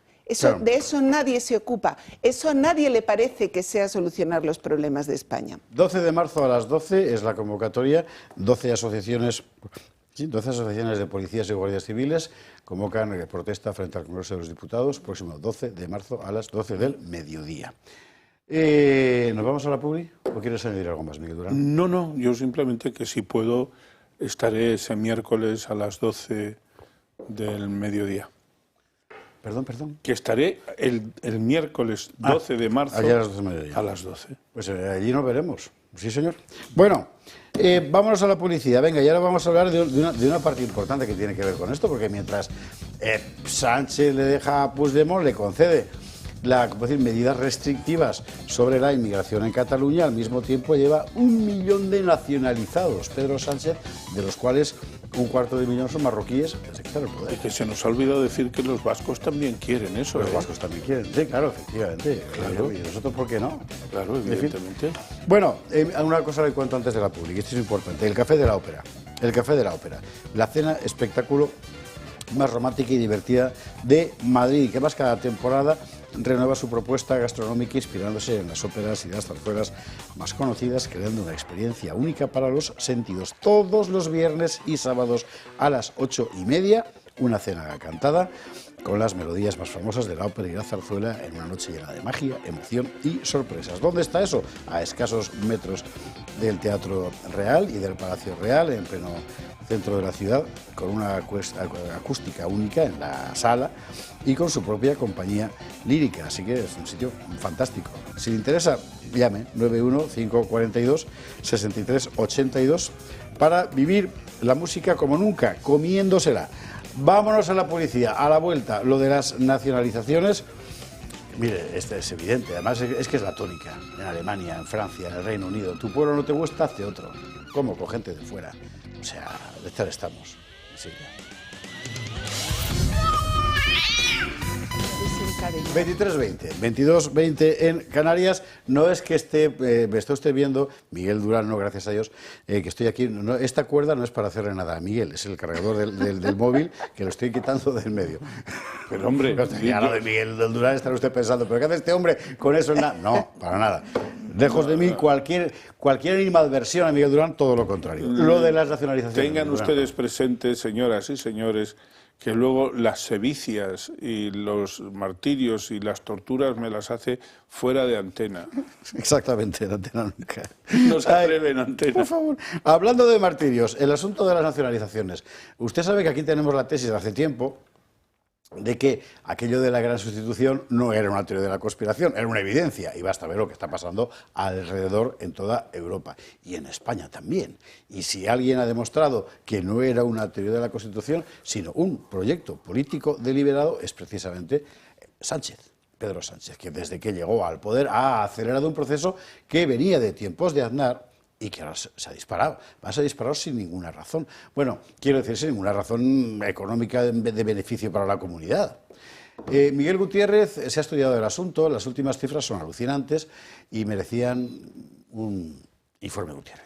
De eso nadie se ocupa, eso a nadie le parece que sea solucionar los problemas de España. 12 de marzo a las 12 es la convocatoria, 12 asociaciones de policías y guardias civiles convocan protesta frente al Congreso de los Diputados, próximo 12 de marzo a las 12 del mediodía. ¿Nos vamos a la publi o quieres añadir algo más, Miguel Durán? No, yo simplemente que si puedo estaré ese miércoles a las 12 del mediodía. Perdón. Que estaré el miércoles 12 de marzo allá a las 12 del mediodía. A las 12. Pues allí nos veremos. Sí, señor. Bueno, vámonos a la publicidad. Venga, y ahora vamos a hablar de una parte importante que tiene que ver con esto, porque mientras Sánchez le deja a Puigdemont, le concede medidas restrictivas sobre la inmigración en Cataluña, al mismo tiempo lleva 1 millón de nacionalizados, Pedro Sánchez, de los cuales 250.000 son marroquíes, que se quitan el poder. Y que se nos ha olvidado decir que los vascos también quieren eso. Los vascos también quieren, sí, claro, efectivamente. Claro. ¿Y nosotros por qué no? Claro, evidentemente. Bueno, una cosa le cuento antes de la publi, esto es importante. El Café de la Ópera. La cena espectáculo más romántica y divertida de Madrid, que más cada temporada renueva su propuesta gastronómica inspirándose en las óperas y las zarzuelas más conocidas, creando una experiencia única para los sentidos. Todos los viernes y sábados a las 8:30, una cena cantada con las melodías más famosas de la ópera y la zarzuela en una noche llena de magia, emoción y sorpresas. ¿Dónde está eso? A escasos metros del Teatro Real y del Palacio Real, en pleno centro de la ciudad, con una acústica única en la sala y con su propia compañía lírica. Así que es un sitio fantástico. Si le interesa, llame 91-542-6382 para vivir la música como nunca, comiéndosela. Vámonos a la publicidad. A la vuelta, lo de las nacionalizaciones. Mire, este es evidente. Además, es que es la tónica. En Alemania, en Francia, en el Reino Unido. Tu pueblo no te gusta, hazte otro. ¿Cómo? Con gente de fuera. O sea, de estar estamos. Sí. 23:20, 22:20 en Canarias. No es que me esté usted viendo, Miguel Durán, no, gracias a Dios, que estoy aquí. No, esta cuerda no es para hacerle nada a Miguel, es el cargador del móvil que lo estoy quitando del medio. Pero hombre, ya lo de Miguel Durán estará usted pensando, ¿pero qué hace este hombre con eso? No, para nada. Lejos de mí cualquier animadversión a Miguel Durán, todo lo contrario. Lo de las nacionalizaciones. Tengan ustedes presentes, señoras y señores, que luego las sevicias y los martirios y las torturas me las hace fuera de antena. Exactamente, en antena nunca. No se atreve en antena. Por favor. Hablando de martirios, el asunto de las nacionalizaciones. Usted sabe que aquí tenemos la tesis de hace tiempo de que aquello de la gran sustitución no era una teoría de la conspiración, era una evidencia, y basta ver lo que está pasando alrededor en toda Europa y en España también. Y si alguien ha demostrado que no era una teoría de la Constitución, sino un proyecto político deliberado, es precisamente Sánchez, Pedro Sánchez, que desde que llegó al poder ha acelerado un proceso que venía de tiempos de Aznar y que ahora se ha disparado. Se ha disparado sin ninguna razón. Bueno, quiero decir, sin ninguna razón económica de beneficio para la comunidad. Miguel Gutiérrez se ha estudiado el asunto, las últimas cifras son alucinantes y merecían un informe Gutiérrez.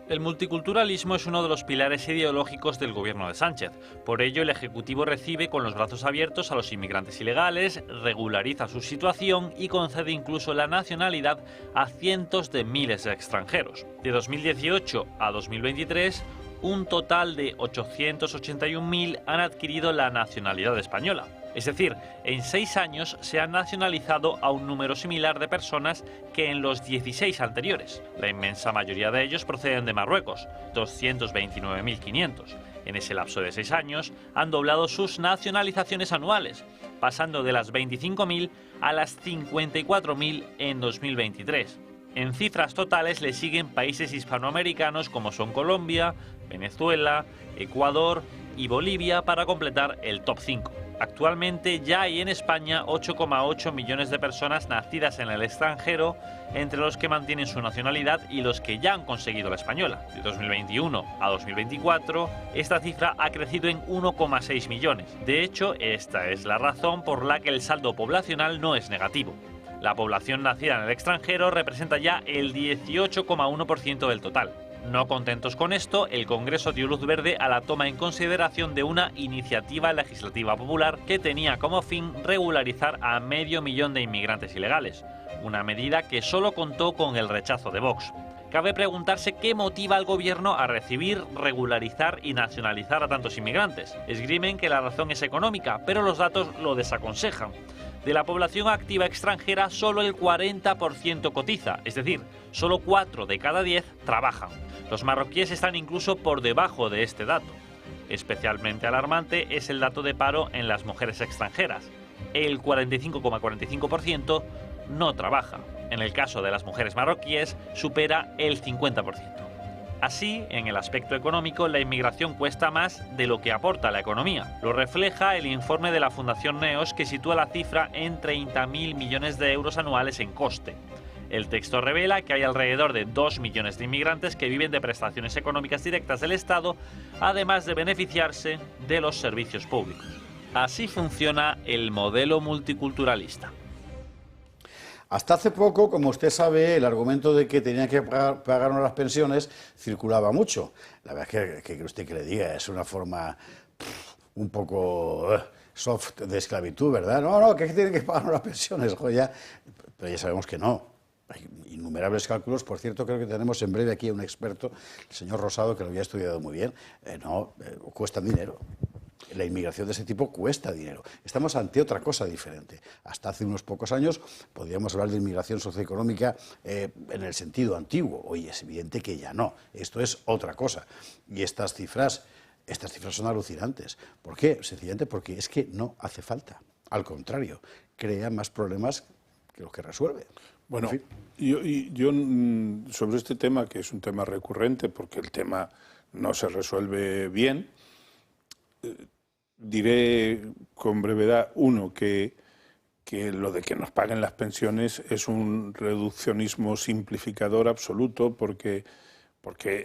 El multiculturalismo es uno de los pilares ideológicos del gobierno de Sánchez. Por ello, el Ejecutivo recibe con los brazos abiertos a los inmigrantes ilegales, regulariza su situación y concede incluso la nacionalidad a cientos de miles de extranjeros. De 2018 a 2023, un total de 881.000 han adquirido la nacionalidad española. Es decir, en 6 años se ha nacionalizado a un número similar de personas que en los 16 anteriores. La inmensa mayoría de ellos proceden de Marruecos, 229.500. En ese lapso de 6 años han doblado sus nacionalizaciones anuales, pasando de las 25.000 a las 54.000 en 2023. En cifras totales le siguen países hispanoamericanos como son Colombia, Venezuela, Ecuador y Bolivia para completar el top 5. Actualmente ya hay en España 8,8 millones de personas nacidas en el extranjero, entre los que mantienen su nacionalidad y los que ya han conseguido la española. De 2021 a 2024, esta cifra ha crecido en 1,6 millones. De hecho, esta es la razón por la que el saldo poblacional no es negativo. La población nacida en el extranjero representa ya el 18,1% del total. No contentos con esto, el Congreso dio luz verde a la toma en consideración de una iniciativa legislativa popular que tenía como fin regularizar a 500.000 de inmigrantes ilegales, una medida que solo contó con el rechazo de Vox. Cabe preguntarse qué motiva al gobierno a recibir, regularizar y nacionalizar a tantos inmigrantes. Esgrimen que la razón es económica, pero los datos lo desaconsejan. De la población activa extranjera, solo el 40% cotiza, es decir, solo 4 de cada 10 trabajan. Los marroquíes están incluso por debajo de este dato. Especialmente alarmante es el dato de paro en las mujeres extranjeras. El 45,45% no trabaja. En el caso de las mujeres marroquíes, supera el 50%. Así, en el aspecto económico, la inmigración cuesta más de lo que aporta a la economía. Lo refleja el informe de la Fundación Neos, que sitúa la cifra en 30.000 millones de euros anuales en coste. El texto revela que hay alrededor de 2 millones de inmigrantes que viven de prestaciones económicas directas del Estado, además de beneficiarse de los servicios públicos. Así funciona el modelo multiculturalista. Hasta hace poco, como usted sabe, el argumento de que tenían que pagar las pensiones circulaba mucho. La verdad es que usted que le diga, es una forma un poco soft de esclavitud, ¿verdad? No, que tienen que pagar las pensiones, joya. Pero ya sabemos que no. Hay innumerables cálculos. Por cierto, creo que tenemos en breve aquí a un experto, el señor Rosado, que lo había estudiado muy bien. Cuesta dinero. La inmigración de ese tipo cuesta dinero. Estamos ante otra cosa diferente. Hasta hace unos pocos años podríamos hablar de inmigración socioeconómica en el sentido antiguo. Hoy es evidente que ya no. Esto es otra cosa. Y estas cifras son alucinantes. ¿Por qué? Sencillamente porque es que no hace falta. Al contrario, crea más problemas que los que resuelve. Bueno, yo sobre este tema, que es un tema recurrente porque el tema no se resuelve bien, diré con brevedad, que lo de que nos paguen las pensiones es un reduccionismo simplificador absoluto, porque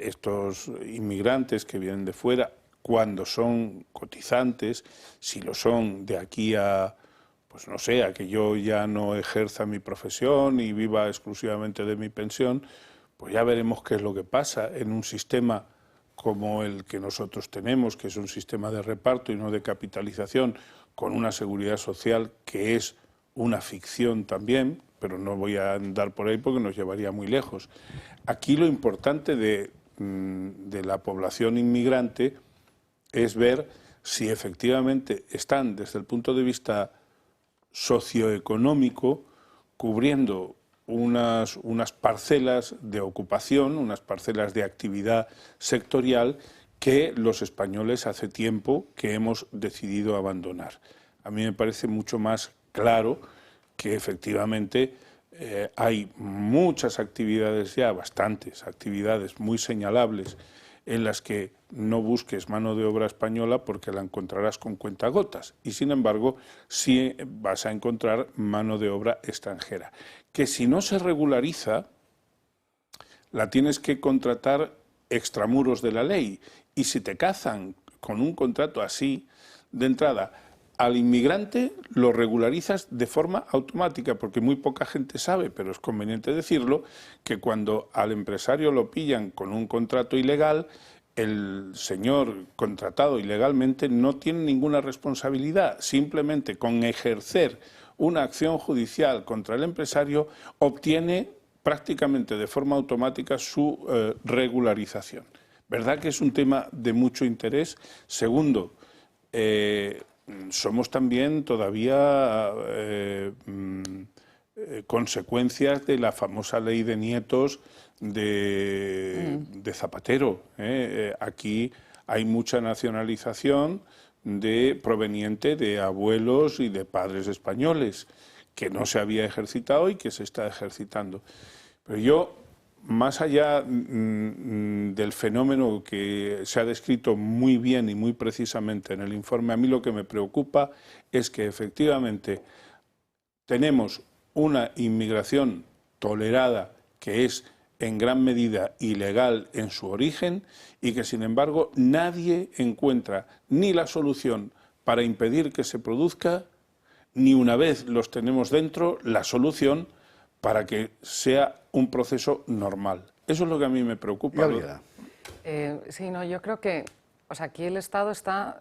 estos inmigrantes que vienen de fuera, cuando son cotizantes, si lo son de aquí a, pues no sé, a que yo ya no ejerza mi profesión y viva exclusivamente de mi pensión, pues ya veremos qué es lo que pasa en un sistema como el que nosotros tenemos, que es un sistema de reparto y no de capitalización, con una seguridad social que es una ficción también, pero no voy a andar por ahí porque nos llevaría muy lejos. Aquí lo importante de la población inmigrante es ver si efectivamente están, desde el punto de vista socioeconómico, cubriendo unas parcelas de ocupación, unas parcelas de actividad sectorial que los españoles hace tiempo que hemos decidido abandonar. A mí me parece mucho más claro que efectivamente hay muchas actividades ya, bastantes actividades muy señalables en las que no busques mano de obra española porque la encontrarás con cuentagotas y sin embargo sí vas a encontrar mano de obra extranjera, que si no se regulariza la tienes que contratar extramuros de la ley y si te cazan con un contrato así, de entrada, al inmigrante lo regularizas de forma automática, porque muy poca gente sabe, pero es conveniente decirlo, que cuando al empresario lo pillan con un contrato ilegal, el señor contratado ilegalmente no tiene ninguna responsabilidad, simplemente con ejercer una acción judicial contra el empresario obtiene prácticamente de forma automática su regularización. ¿Verdad que es un tema de mucho interés? Segundo, somos también todavía consecuencias de la famosa ley de nietos de Zapatero. Aquí hay mucha nacionalización proveniente de abuelos y de padres españoles que no se había ejercitado y que se está ejercitando. Pero yo, más allá del fenómeno que se ha descrito muy bien y muy precisamente en el informe, a mí lo que me preocupa es que efectivamente tenemos una inmigración tolerada que es en gran medida ilegal en su origen y que sin embargo nadie encuentra ni la solución para impedir que se produzca, ni una vez los tenemos dentro, la solución para que sea un proceso normal. Eso es lo que a mí me preocupa. Sí, no, yo creo que aquí el Estado está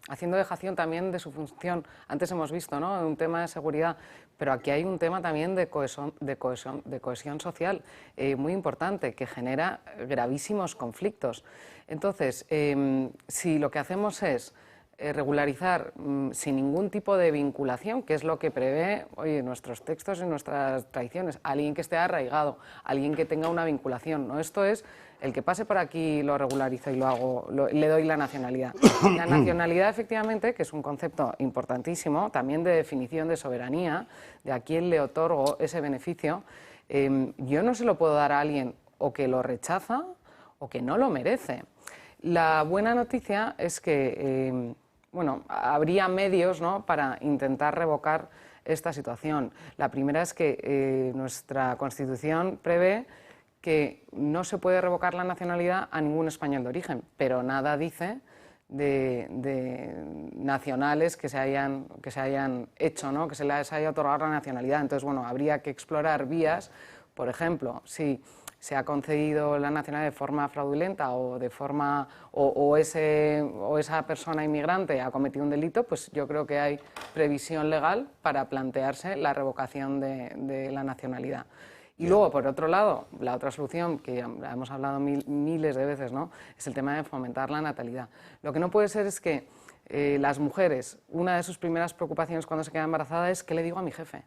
haciendo dejación también de su función. Antes hemos visto, ¿no?, un tema de seguridad, pero aquí hay un tema también de cohesión social muy importante que genera gravísimos conflictos. Entonces, si lo que hacemos es regularizar sin ningún tipo de vinculación, que es lo que prevé nuestros textos y nuestras tradiciones, alguien que esté arraigado, alguien que tenga una vinculación, ¿no? Esto es el que pase por aquí lo regularizo y le doy la nacionalidad. La nacionalidad, efectivamente, que es un concepto importantísimo, también de definición de soberanía, de a quién le otorgo ese beneficio, yo no se lo puedo dar a alguien o que lo rechaza o que no lo merece. La buena noticia es que habría medios, ¿no?, para intentar revocar esta situación. La primera es que nuestra Constitución prevé que no se puede revocar la nacionalidad a ningún español de origen, pero nada dice de nacionales que se hayan hecho, ¿no?, que se les haya otorgado la nacionalidad. Entonces, habría que explorar vías, por ejemplo, si se ha concedido la nacionalidad de forma fraudulenta o de forma o esa persona inmigrante ha cometido un delito, pues yo creo que hay previsión legal para plantearse la revocación de la nacionalidad. Y luego, por otro lado, la otra solución, que ya hemos hablado miles de veces, ¿no?, es el tema de fomentar la natalidad. Lo que no puede ser es que las mujeres, una de sus primeras preocupaciones cuando se queda embarazada es ¿qué le digo a mi jefe?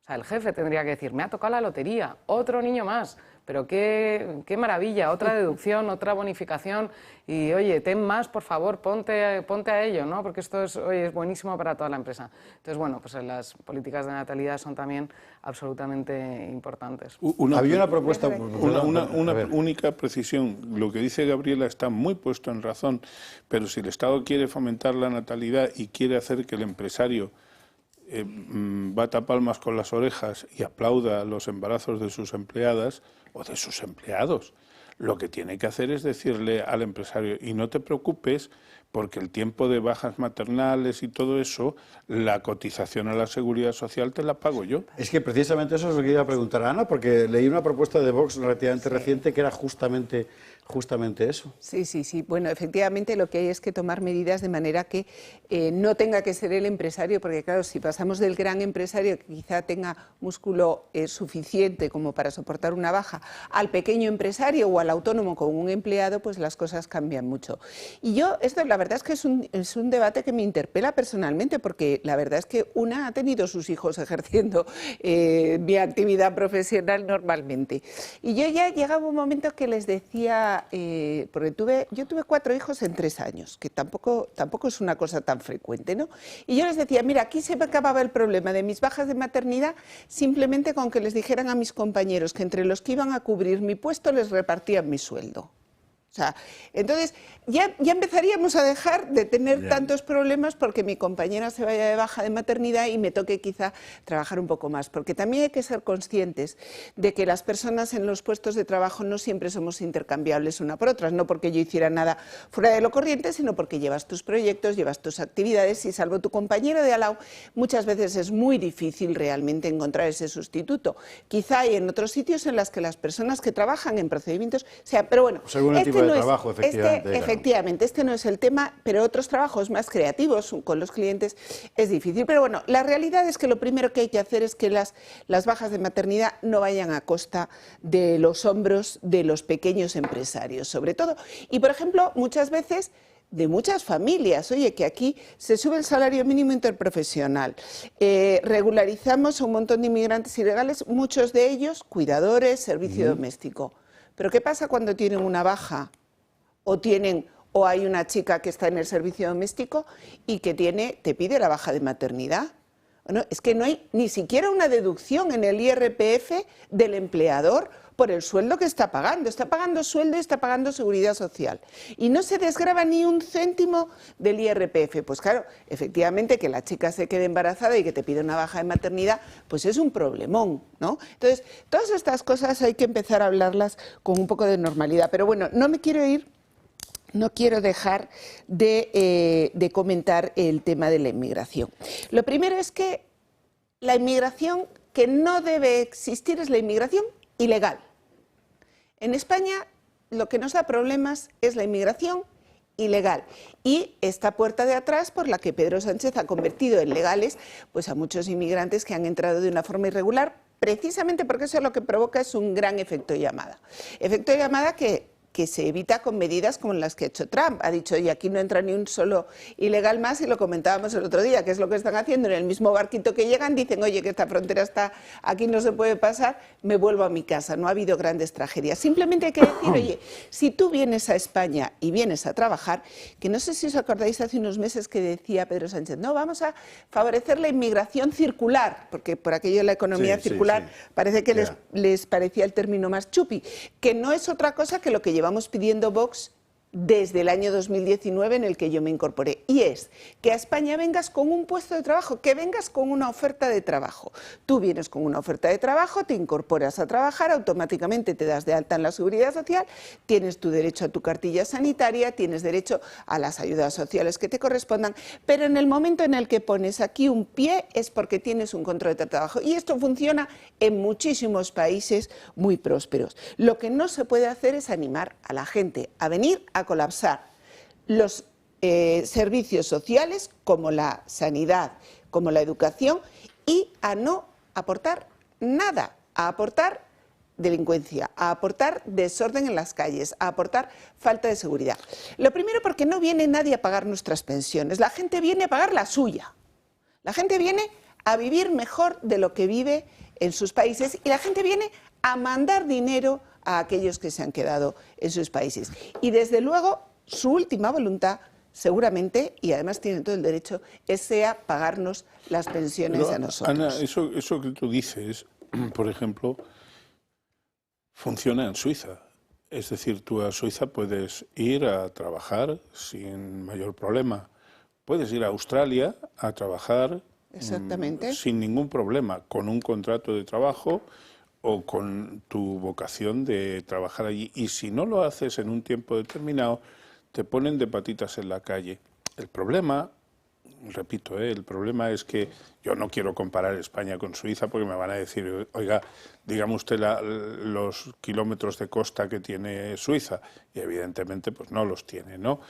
O sea, el jefe tendría que decir, me ha tocado la lotería, otro niño más, pero qué maravilla, otra deducción, otra bonificación, y oye, ten más, por favor, ponte a ello, ¿no?, porque esto es buenísimo para toda la empresa. Entonces, pues las políticas de natalidad son también absolutamente importantes. Había una propuesta... Una única precisión. Lo que dice Gabriela está muy puesto en razón, pero si el Estado quiere fomentar la natalidad y quiere hacer que el empresario bata palmas con las orejas y aplauda los embarazos de sus empleadas o de sus empleados, lo que tiene que hacer es decirle al empresario, y no te preocupes porque el tiempo de bajas maternales y todo eso, la cotización a la Seguridad Social te la pago yo. Es que precisamente eso es lo que iba a preguntar a Ana, porque leí una propuesta de Vox relativamente reciente que era justamente justamente eso. Sí, sí, sí. Bueno, efectivamente lo que hay es que tomar medidas de manera que no tenga que ser el empresario, porque claro, si pasamos del gran empresario que quizá tenga músculo suficiente como para soportar una baja, al pequeño empresario o al autónomo con un empleado, pues las cosas cambian mucho. Y yo, esto la verdad es que es un debate que me interpela personalmente, porque la verdad es que una ha tenido sus hijos ejerciendo mi actividad profesional normalmente. Y yo ya llegaba un momento que les decía, porque yo tuve 4 hijos en 3 años, que tampoco es una cosa tan frecuente, ¿no? Y yo les decía, mira, aquí se me acababa el problema de mis bajas de maternidad simplemente con que les dijeran a mis compañeros que entre los que iban a cubrir mi puesto les repartían mi sueldo. O sea, entonces ya empezaríamos a dejar de tener tantos problemas porque mi compañera se vaya de baja de maternidad y me toque quizá trabajar un poco más. Porque también hay que ser conscientes de que las personas en los puestos de trabajo no siempre somos intercambiables una por otras. No porque yo hiciera nada fuera de lo corriente, sino porque llevas tus proyectos, llevas tus actividades y salvo tu compañero de al lado, muchas veces es muy difícil realmente encontrar ese sustituto. Quizá hay en otros sitios en las que las personas que trabajan en procedimientos, pero bueno, según el tipo de trabajo, efectivamente. Efectivamente, este no es el tema, pero otros trabajos más creativos con los clientes es difícil. Pero bueno, la realidad es que lo primero que hay que hacer es que las bajas de maternidad no vayan a costa de los hombros de los pequeños empresarios, sobre todo. Y, por ejemplo, muchas veces de muchas familias, oye, que aquí se sube el salario mínimo interprofesional, regularizamos a un montón de inmigrantes ilegales, muchos de ellos cuidadores, servicio doméstico. Pero ¿qué pasa cuando tienen una baja o hay una chica que está en el servicio doméstico y que te pide la baja de maternidad? Bueno, es que no hay ni siquiera una deducción en el IRPF del empleador por el sueldo que está pagando sueldo y está pagando seguridad social. Y no se desgrava ni un céntimo del IRPF. Pues claro, efectivamente que la chica se quede embarazada y que te pide una baja de maternidad, pues es un problemón, ¿no? Entonces, todas estas cosas hay que empezar a hablarlas con un poco de normalidad. Pero bueno, no quiero dejar de comentar el tema de la inmigración. Lo primero es que la inmigración que no debe existir es la inmigración ilegal. En España lo que nos da problemas es la inmigración ilegal y esta puerta de atrás por la que Pedro Sánchez ha convertido en legales pues a muchos inmigrantes que han entrado de una forma irregular, precisamente porque eso lo que provoca es un gran efecto llamada. Efecto llamada que se evita con medidas como las que ha hecho Trump. Ha dicho, oye, aquí no entra ni un solo ilegal más, y lo comentábamos el otro día, que es lo que están haciendo en el mismo barquito que llegan, dicen, oye, que esta frontera está, aquí no se puede pasar, me vuelvo a mi casa. No ha habido grandes tragedias. Simplemente hay que decir, oye, si tú vienes a España y vienes a trabajar, que no sé si os acordáis hace unos meses que decía Pedro Sánchez, no, vamos a favorecer la inmigración circular, porque por aquello de la economía circular parece que les parecía el término más chupi, que no es otra cosa que lo que llevamos pidiendo Vox desde el año 2019 en el que yo me incorporé, y es que a España vengas con un puesto de trabajo, que vengas con una oferta de trabajo. Tú vienes con una oferta de trabajo, te incorporas a trabajar, automáticamente te das de alta en la Seguridad Social, tienes tu derecho a tu cartilla sanitaria, tienes derecho a las ayudas sociales que te correspondan, pero en el momento en el que pones aquí un pie es porque tienes un contrato de trabajo, y esto funciona en muchísimos países muy prósperos. Lo que no se puede hacer es animar a la gente a venir a colapsar los servicios sociales como la sanidad, como la educación, y a no aportar nada, a aportar delincuencia, a aportar desorden en las calles, a aportar falta de seguridad. Lo primero porque no viene nadie a pagar nuestras pensiones, la gente viene a pagar la suya, la gente viene a vivir mejor de lo que vive en sus países y la gente viene a mandar dinero a aquellos que se han quedado en sus países. Y desde luego su última voluntad seguramente, y además tienen todo el derecho, es pagarnos las pensiones a nosotros. Ana, eso que tú dices, por ejemplo, funciona en Suiza. Es decir, tú a Suiza puedes ir a trabajar sin mayor problema. Puedes ir a Australia a trabajar sin ningún problema, con un contrato de trabajo o con tu vocación de trabajar allí. Y si no lo haces en un tiempo determinado, te ponen de patitas en la calle. El problema, repito, el problema es que yo no quiero comparar España con Suiza porque me van a decir, oiga, dígame usted los kilómetros de costa que tiene Suiza, y evidentemente pues no los tiene, ¿no?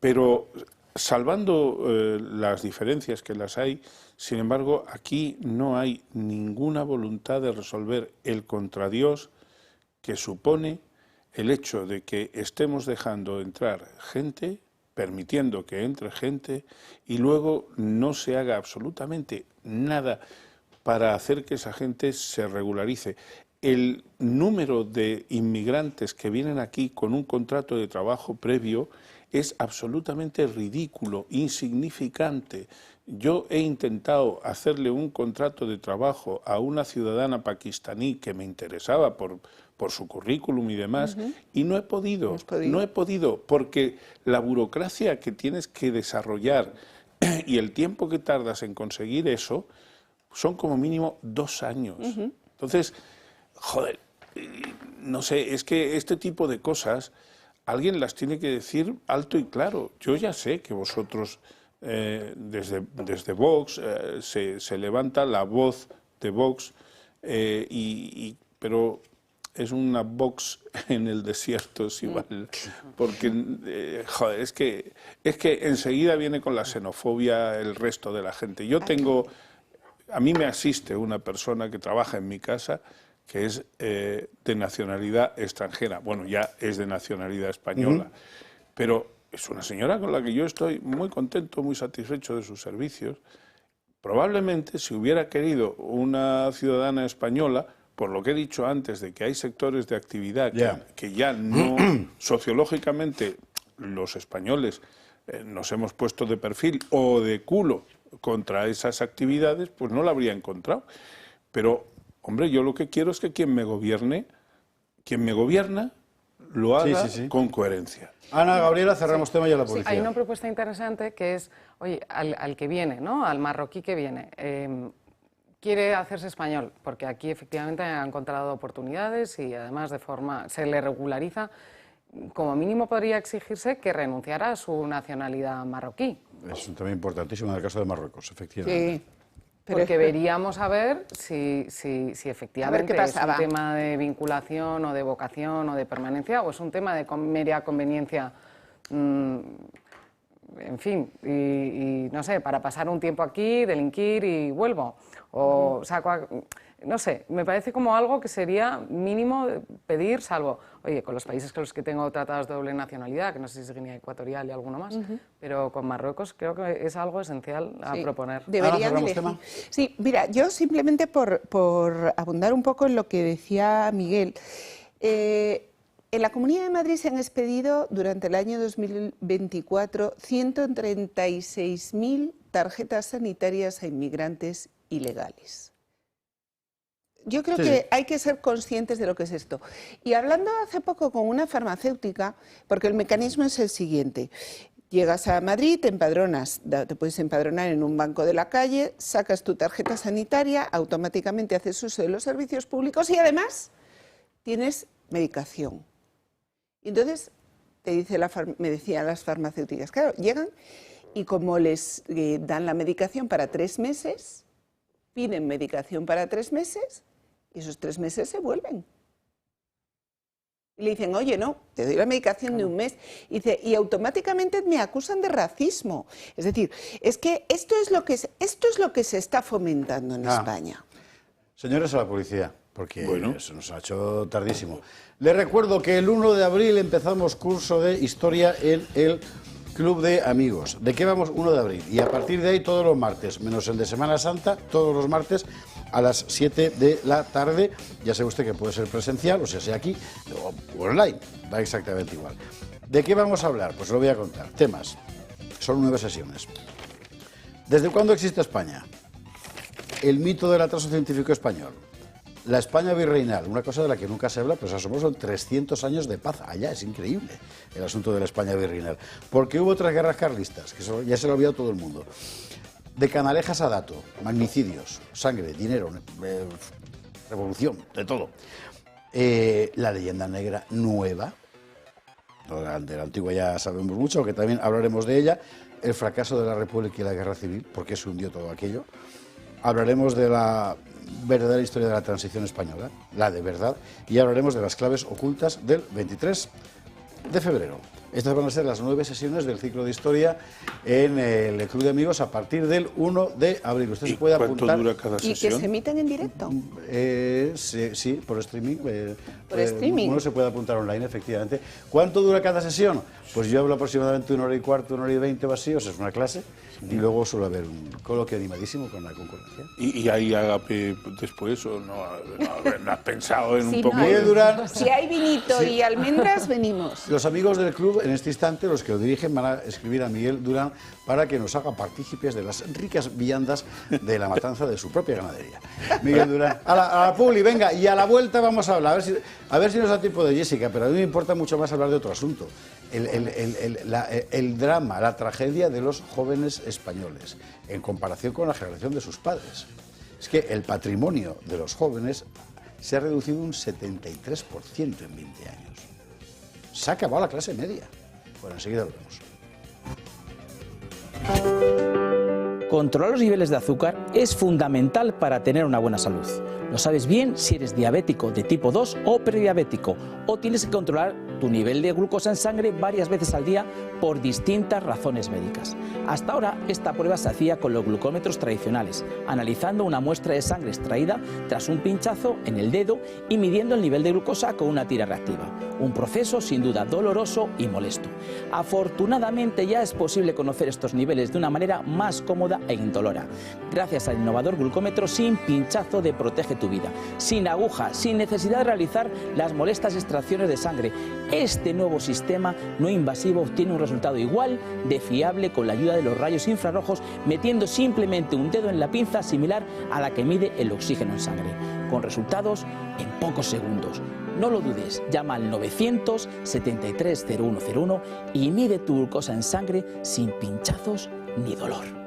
Pero salvando las diferencias que las hay, sin embargo, aquí no hay ninguna voluntad de resolver el contradios que supone el hecho de que estemos dejando entrar gente, permitiendo que entre gente, y luego no se haga absolutamente nada para hacer que esa gente se regularice. El número de inmigrantes que vienen aquí con un contrato de trabajo previo es absolutamente ridículo, insignificante. Yo he intentado hacerle un contrato de trabajo a una ciudadana pakistaní que me interesaba por su currículum y demás, y no he podido, porque la burocracia que tienes que desarrollar y el tiempo que tardas en conseguir eso son como mínimo 2 años. Entonces, joder, no sé, es que este tipo de cosas alguien las tiene que decir alto y claro. Yo ya sé que vosotros, desde Vox, se levanta la voz de Vox, pero es una Vox en el desierto, es igual, porque, joder, es que enseguida viene con la xenofobia el resto de la gente. A mí me asiste una persona que trabaja en mi casa que es de nacionalidad extranjera. Bueno, ya es de nacionalidad española, pero es una señora con la que yo estoy muy contento, muy satisfecho de sus servicios. Probablemente, si hubiera querido una ciudadana española, por lo que he dicho antes, de que hay sectores de actividad que ya no, sociológicamente, los españoles nos hemos puesto de perfil o de culo contra esas actividades, pues no la habría encontrado. Pero, hombre, yo lo que quiero es que quien me gobierna, lo haga con coherencia. Ana, Gabriela, cerramos tema y a la policía. Sí, hay una propuesta interesante que es, oye, al que viene, ¿no? Al marroquí que viene, quiere hacerse español, porque aquí efectivamente ha encontrado oportunidades y además se le regulariza. Como mínimo podría exigirse que renunciara a su nacionalidad marroquí. Es un tema importantísimo en el caso de Marruecos, efectivamente. Sí. Porque veríamos a ver si efectivamente es un tema de vinculación o de vocación o de permanencia o es un tema de mera conveniencia, en fin, y no sé, para pasar un tiempo aquí, delinquir y vuelvo. O saco, no sé, me parece como algo que sería mínimo pedir, salvo, oye, con los países con los que tengo tratados de doble nacionalidad, que no sé si es Guinea Ecuatorial y alguno más, pero con Marruecos creo que es algo esencial a proponer. Deberían elegir. Sí, mira, yo simplemente por abundar un poco en lo que decía Miguel, en la Comunidad de Madrid se han expedido durante el año 2024 136.000 tarjetas sanitarias a inmigrantes ilegales. Yo creo que hay que ser conscientes de lo que es esto. Y hablando hace poco con una farmacéutica, porque el mecanismo es el siguiente. Llegas a Madrid, te empadronas, te puedes empadronar en un banco de la calle, sacas tu tarjeta sanitaria, automáticamente haces uso de los servicios públicos y además tienes medicación. Y entonces me decían las farmacéuticas, claro, llegan y como les dan la medicación para 3 meses, piden medicación para 3 meses y esos 3 meses se vuelven. Y le dicen, oye, no, te doy la medicación de 1 mes. Y dice, y automáticamente me acusan de racismo. Es decir, es que esto es lo que se está fomentando en España. Señores, a la policía, porque eso nos ha hecho tardísimo. Les recuerdo que el 1 de abril empezamos curso de historia en el Club de Amigos. ¿De qué vamos? 1 de abril. Y a partir de ahí todos los martes, menos el de Semana Santa, todos los martes a las 7 de la tarde. Ya sabe usted que puede ser presencial, o sea aquí, o online, da exactamente igual. ¿De qué vamos a hablar? Pues lo voy a contar. Temas. Son 9 sesiones. ¿Desde cuándo existe España? El mito del atraso científico español. La España virreinal, una cosa de la que nunca se habla, pues son 300 años de paz allá, es increíble el asunto de la España virreinal. Porque hubo 3 guerras carlistas, que eso ya se lo ha olvidado todo el mundo. De Canalejas a Dato, magnicidios, sangre, dinero, revolución, de todo. La leyenda negra nueva, De la antigua ya sabemos mucho, aunque también hablaremos de ella, el fracaso de la República y la Guerra Civil, porque se hundió todo aquello. Hablaremos de la verdadera historia de la transición española, la de verdad, y hablaremos de las claves ocultas del 23 de febrero. Estas van a ser las 9 sesiones del ciclo de historia en el Club de Amigos a partir del 1 de abril. Usted se puede apuntar. ¿Cuánto dura cada sesión? ¿Y que se emiten en directo? Sí, por streaming. ¿Por streaming? Uno se puede apuntar online, efectivamente. ¿Cuánto dura cada sesión? Pues yo hablo aproximadamente 1 hora y cuarto, 1 hora y 20 o así, o sea, es una clase, y luego suele haber un coloquio animadísimo con la concurrencia. ¿Y hay agape después o no? ¿No has pensado en un poco? Si hay vinito y almendras, venimos. Los amigos del club, en este instante, los que lo dirigen, van a escribir a Miguel Durán para que nos haga partícipes de las ricas viandas de la matanza de su propia ganadería. Miguel Durán, a la publi, venga, y a la vuelta vamos a hablar, a ver si nos da tiempo de Jessica, pero a mí me importa mucho más hablar de otro asunto. El drama, la tragedia de los jóvenes españoles en comparación con la generación de sus padres. Es que el patrimonio de los jóvenes se ha reducido un 73% en 20 años. Se ha acabado la clase media. Bueno, enseguida lo vemos. Controlar los niveles de azúcar es fundamental para tener una buena salud. Lo sabes bien si eres diabético de tipo 2 o prediabético, o tienes que controlar tu nivel de glucosa en sangre varias veces al día por distintas razones médicas. Hasta ahora esta prueba se hacía con los glucómetros tradicionales, analizando una muestra de sangre extraída tras un pinchazo en el dedo y midiendo el nivel de glucosa con una tira reactiva. Un proceso sin duda doloroso y molesto. Afortunadamente ya es posible conocer estos niveles de una manera más cómoda e indolora, gracias al innovador glucómetro sin pinchazo de Protege tu Vida, sin aguja, sin necesidad de realizar las molestas extracciones de sangre. Este nuevo sistema no invasivo obtiene un resultado igual de fiable con la ayuda de los rayos infrarrojos, metiendo simplemente un dedo en la pinza similar a la que mide el oxígeno en sangre, con resultados en pocos segundos. No lo dudes, llama al 973-0101 y mide tu glucosa en sangre sin pinchazos ni dolor.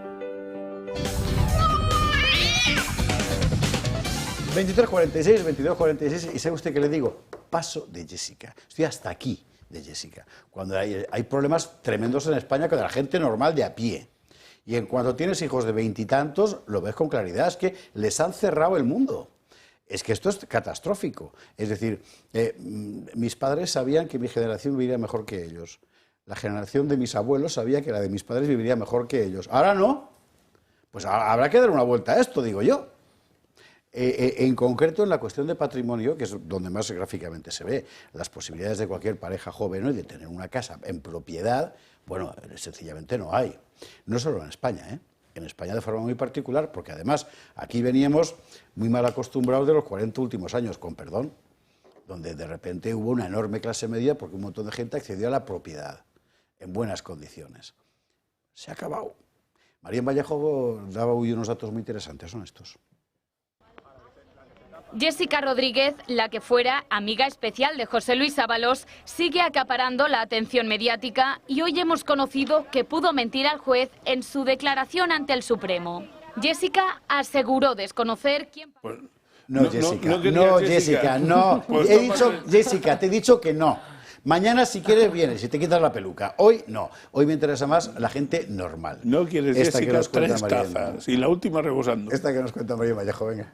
23:46, 22:46, y ¿sabe usted qué le digo? Paso de Jessica. Estoy hasta aquí de Jessica. Cuando hay problemas tremendos en España con la gente normal de a pie. Y en cuanto tienes hijos de 20 y tantos, lo ves con claridad. Es que les han cerrado el mundo. Es que esto es catastrófico. Es decir, mis padres sabían que mi generación viviría mejor que ellos. La generación de mis abuelos sabía que la de mis padres viviría mejor que ellos. Ahora no. Pues habrá que dar una vuelta a esto, digo yo. En concreto en la cuestión de patrimonio, que es donde más gráficamente se ve las posibilidades de cualquier pareja joven, ¿no?, de tener una casa en propiedad, bueno, sencillamente no hay. No solo en España, en España de forma muy particular, porque además aquí veníamos muy mal acostumbrados de los 40 últimos años, con perdón, donde de repente hubo una enorme clase media porque un montón de gente accedió a la propiedad en buenas condiciones. Se ha acabado. María Vallejo daba hoy unos datos muy interesantes, son estos. Jessica Rodríguez, la que fuera amiga especial de José Luis Ábalos, sigue acaparando la atención mediática y hoy hemos conocido que pudo mentir al juez en su declaración ante el Supremo. Jessica aseguró desconocer quién... No, Jessica, no. Pues He dicho, Jessica, te he dicho que no. Mañana, si quieres, vienes y te quitas la peluca. Hoy no. Hoy me interesa más la gente normal. No quieres, esta Jessica, que nos cuenta 3 María, tazas y la última rebosando. Esta que nos cuenta María Vallejo, venga.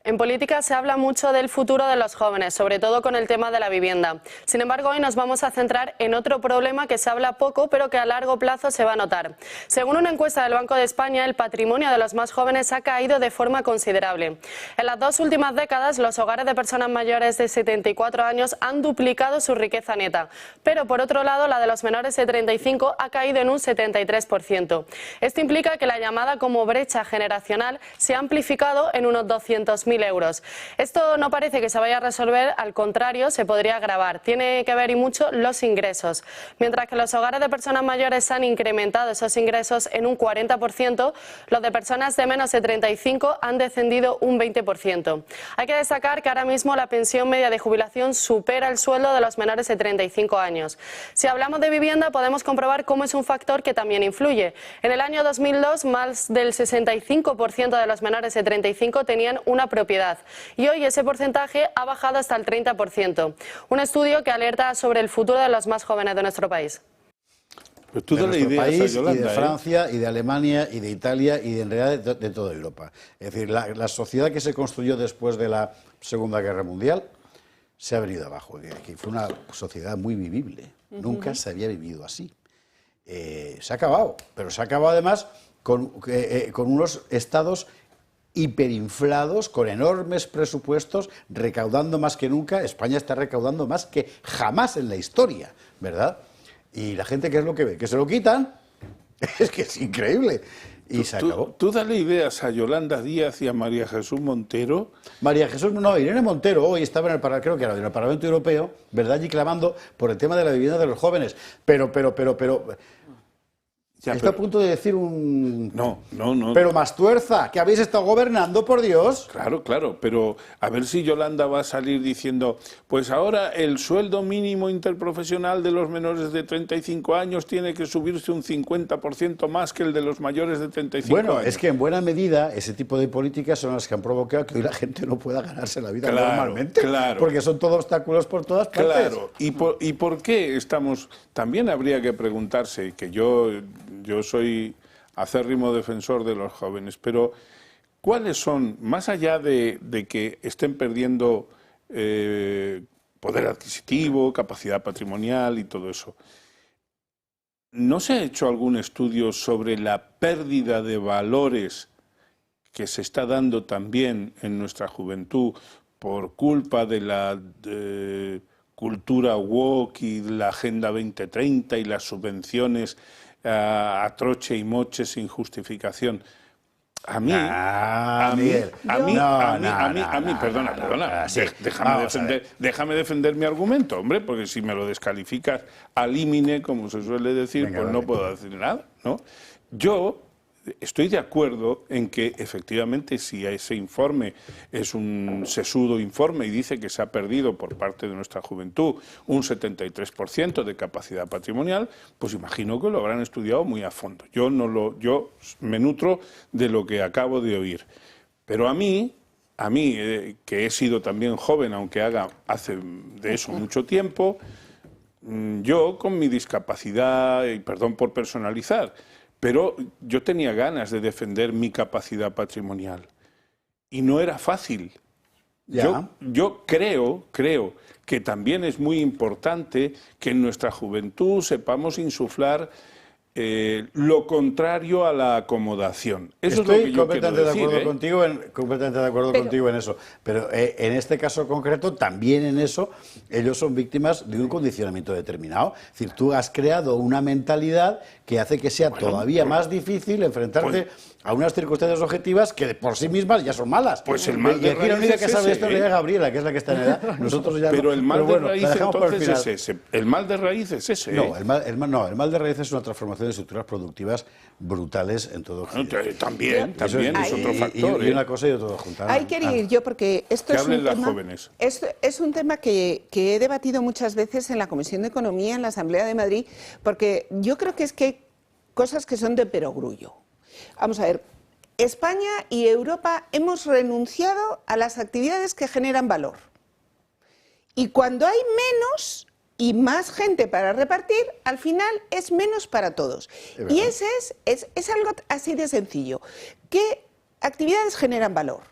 En política se habla mucho del futuro de los jóvenes, sobre todo con el tema de la vivienda. Sin embargo, hoy nos vamos a centrar en otro problema que se habla poco, pero que a largo plazo se va a notar. Según una encuesta del Banco de España, el patrimonio de los más jóvenes ha caído de forma considerable. En las 2 últimas décadas, los hogares de personas mayores de 74 años han duplicado su riqueza neta. Pero, por otro lado, la de los menores de 35 ha caído en un 73%. Esto implica que la llamada como brecha generacional se ha amplificado en unos 200.000 euros. Esto no parece que se vaya a resolver, al contrario, se podría agravar. Tiene que ver y mucho los ingresos. Mientras que los hogares de personas mayores han incrementado esos ingresos en un 40%, los de personas de menos de 35 han descendido un 20%. Hay que destacar que ahora mismo la pensión media de jubilación supera el sueldo de los menores de 35 años. Si hablamos de vivienda, podemos comprobar cómo es un factor que también influye. En el año 2002, más del 65% de los menores de 35 tenían una propiedad propiedad. Y hoy ese porcentaje ha bajado hasta el 30%. Un estudio que alerta sobre el futuro de los más jóvenes de nuestro país. Pero tú de dale nuestro ideas país, a Yolanda, y de Francia, y de Alemania, y de Italia, y en realidad de toda Europa. Es decir, la sociedad que se construyó después de la Segunda Guerra Mundial se ha venido abajo. Que fue una sociedad muy vivible. Nunca se había vivido así. Se ha acabado, pero se ha acabado además con unos estados hiperinflados, con enormes presupuestos, recaudando más que nunca. España está recaudando más que jamás en la historia, ¿verdad? Y la gente, ¿qué es lo que ve? Que se lo quitan. Es que es increíble. Y se acabó. Tú dale ideas a Yolanda Díaz y a María Jesús Montero. María Jesús, no, Irene Montero hoy estaba en el creo que era en el Parlamento Europeo, ¿verdad? Allí clamando por el tema de la vivienda de los jóvenes. Pero Ya, está a punto de decir un... No. Pero más tuerza, que habéis estado gobernando, por Dios. Claro, pero a ver si Yolanda va a salir diciendo, pues ahora el sueldo mínimo interprofesional de los menores de 35 años tiene que subirse un 50% más que el de los mayores de 35 años. Bueno, es que en buena medida ese tipo de políticas son las que han provocado que hoy la gente no pueda ganarse la vida normalmente. Claro. Porque son todos obstáculos por todas partes. Claro. ¿Y por qué estamos...? También habría que preguntarse, que yo soy acérrimo defensor de los jóvenes, pero ¿cuáles son, más allá de que estén perdiendo poder adquisitivo, capacidad patrimonial y todo eso, ¿no se ha hecho algún estudio sobre la pérdida de valores que se está dando también en nuestra juventud por culpa de la cultura woke y la Agenda 2030 y las subvenciones a troche y moche sin justificación? A mí, perdona, déjame defender mi argumento, hombre, porque si me lo descalificas al límite, como se suele decir, pues no puedo decir nada, ¿no? Yo estoy de acuerdo en que efectivamente si ese informe es un sesudo informe y dice que se ha perdido por parte de nuestra juventud un 73% de capacidad patrimonial, pues imagino que lo habrán estudiado muy a fondo. Yo me nutro de lo que acabo de oír. Pero a mí que he sido también joven, aunque hace de eso mucho tiempo, yo con mi discapacidad, y perdón por personalizar, pero yo tenía ganas de defender mi capacidad patrimonial y no era fácil. Yo creo que también es muy importante que en nuestra juventud sepamos insuflar lo contrario a la acomodación. Eso Estoy es lo que yo completamente quiero decir, completamente de acuerdo contigo en eso. Pero en este caso concreto, también en eso, ellos son víctimas de un condicionamiento determinado. Es decir, tú has creado una mentalidad que hace que sea todavía más difícil enfrentarte a unas circunstancias objetivas que por sí mismas ya son malas. Pues el mal de raíz la única que es sabe ese, esto es Gabriela, que es la que está en edad. Nosotros ya pero el mal de raíz entonces es ese. El mal de raíz es ese. No, el mal de raíz es una transformación de estructuras productivas brutales en todo Occidente. Bueno, también es otro factor. Y una cosa y otra juntada. Ahí quería ir yo, porque esto es un tema, jóvenes. Es un tema que he debatido muchas veces en la Comisión de Economía, en la Asamblea de Madrid, porque yo creo que es que hay cosas que son de perogrullo. Vamos a ver. España y Europa hemos renunciado a las actividades que generan valor. Y cuando hay menos y más gente para repartir, al final es menos para todos. Y ese es algo así de sencillo. ¿Qué actividades generan valor?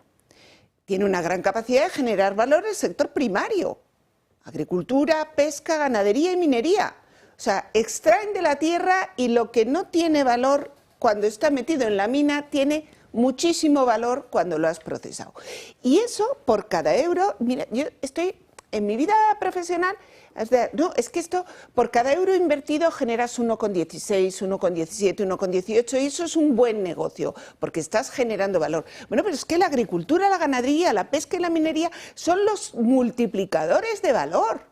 Tiene una gran capacidad de generar valor el sector primario. Agricultura, pesca, ganadería y minería. O sea, extraen de la tierra y lo que no tiene valor cuando está metido en la mina tiene muchísimo valor cuando lo has procesado. Y eso por cada euro, mira, yo estoy en mi vida profesional, es que esto por cada euro invertido generas 1,16, 1,17, 1,18 y eso es un buen negocio porque estás generando valor. Bueno, pero es que la agricultura, la ganadería, la pesca y la minería son los multiplicadores de valor.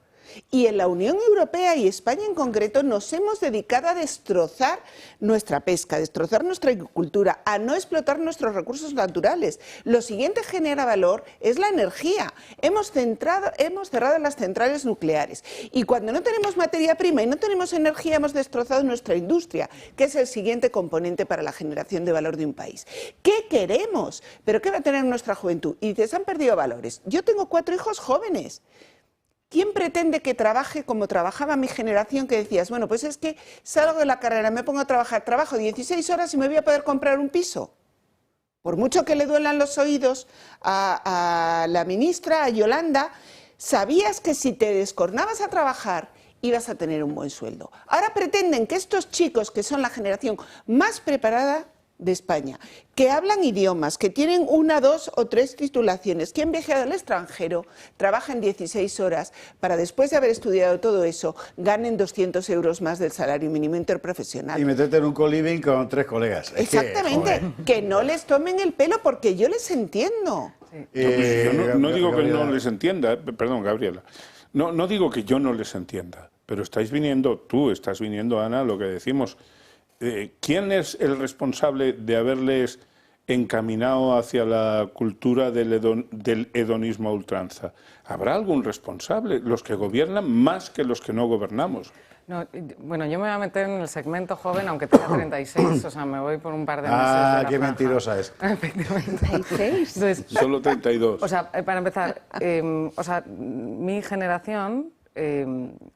Y en la Unión Europea y España en concreto nos hemos dedicado a destrozar nuestra pesca, a destrozar nuestra agricultura, a no explotar nuestros recursos naturales. Lo siguiente que genera valor es la energía. Hemos cerrado las centrales nucleares y cuando no tenemos materia prima y no tenemos energía hemos destrozado nuestra industria, que es el siguiente componente para la generación de valor de un país. ¿Qué queremos? ¿Pero qué va a tener nuestra juventud? Y dices, han perdido valores. Yo tengo 4 hijos jóvenes. ¿Quién pretende que trabaje como trabajaba mi generación, que decías, bueno, pues es que salgo de la carrera, me pongo a trabajar, trabajo 16 horas y me voy a poder comprar un piso? Por mucho que le duelan los oídos a la ministra, a Yolanda, sabías que si te descornabas a trabajar ibas a tener un buen sueldo. Ahora pretenden que estos chicos, que son la generación más preparada de España, que hablan idiomas, que tienen 1, 2 o 3 titulaciones, que han viajado al extranjero, trabajan 16 horas para después de haber estudiado todo eso, ganen 200 euros más del salario mínimo interprofesional. Y meterte en un co-living con 3 colegas. Exactamente, que no les tomen el pelo porque yo les entiendo. Yo no digo que no les entienda, perdón, Gabriela, no digo que yo no les entienda, pero tú estás viniendo, Ana, lo que decimos. ¿Quién es el responsable de haberles encaminado hacia la cultura del hedonismo a ultranza? ¿Habrá algún responsable? Los que gobiernan más que los que no gobernamos. No, bueno, yo me voy a meter en el segmento joven, aunque tenga 36, o sea, me voy por un par de meses. Ah, de la qué franja. mentirosa es. 36. Entonces, solo 32. O sea, para empezar, mi generación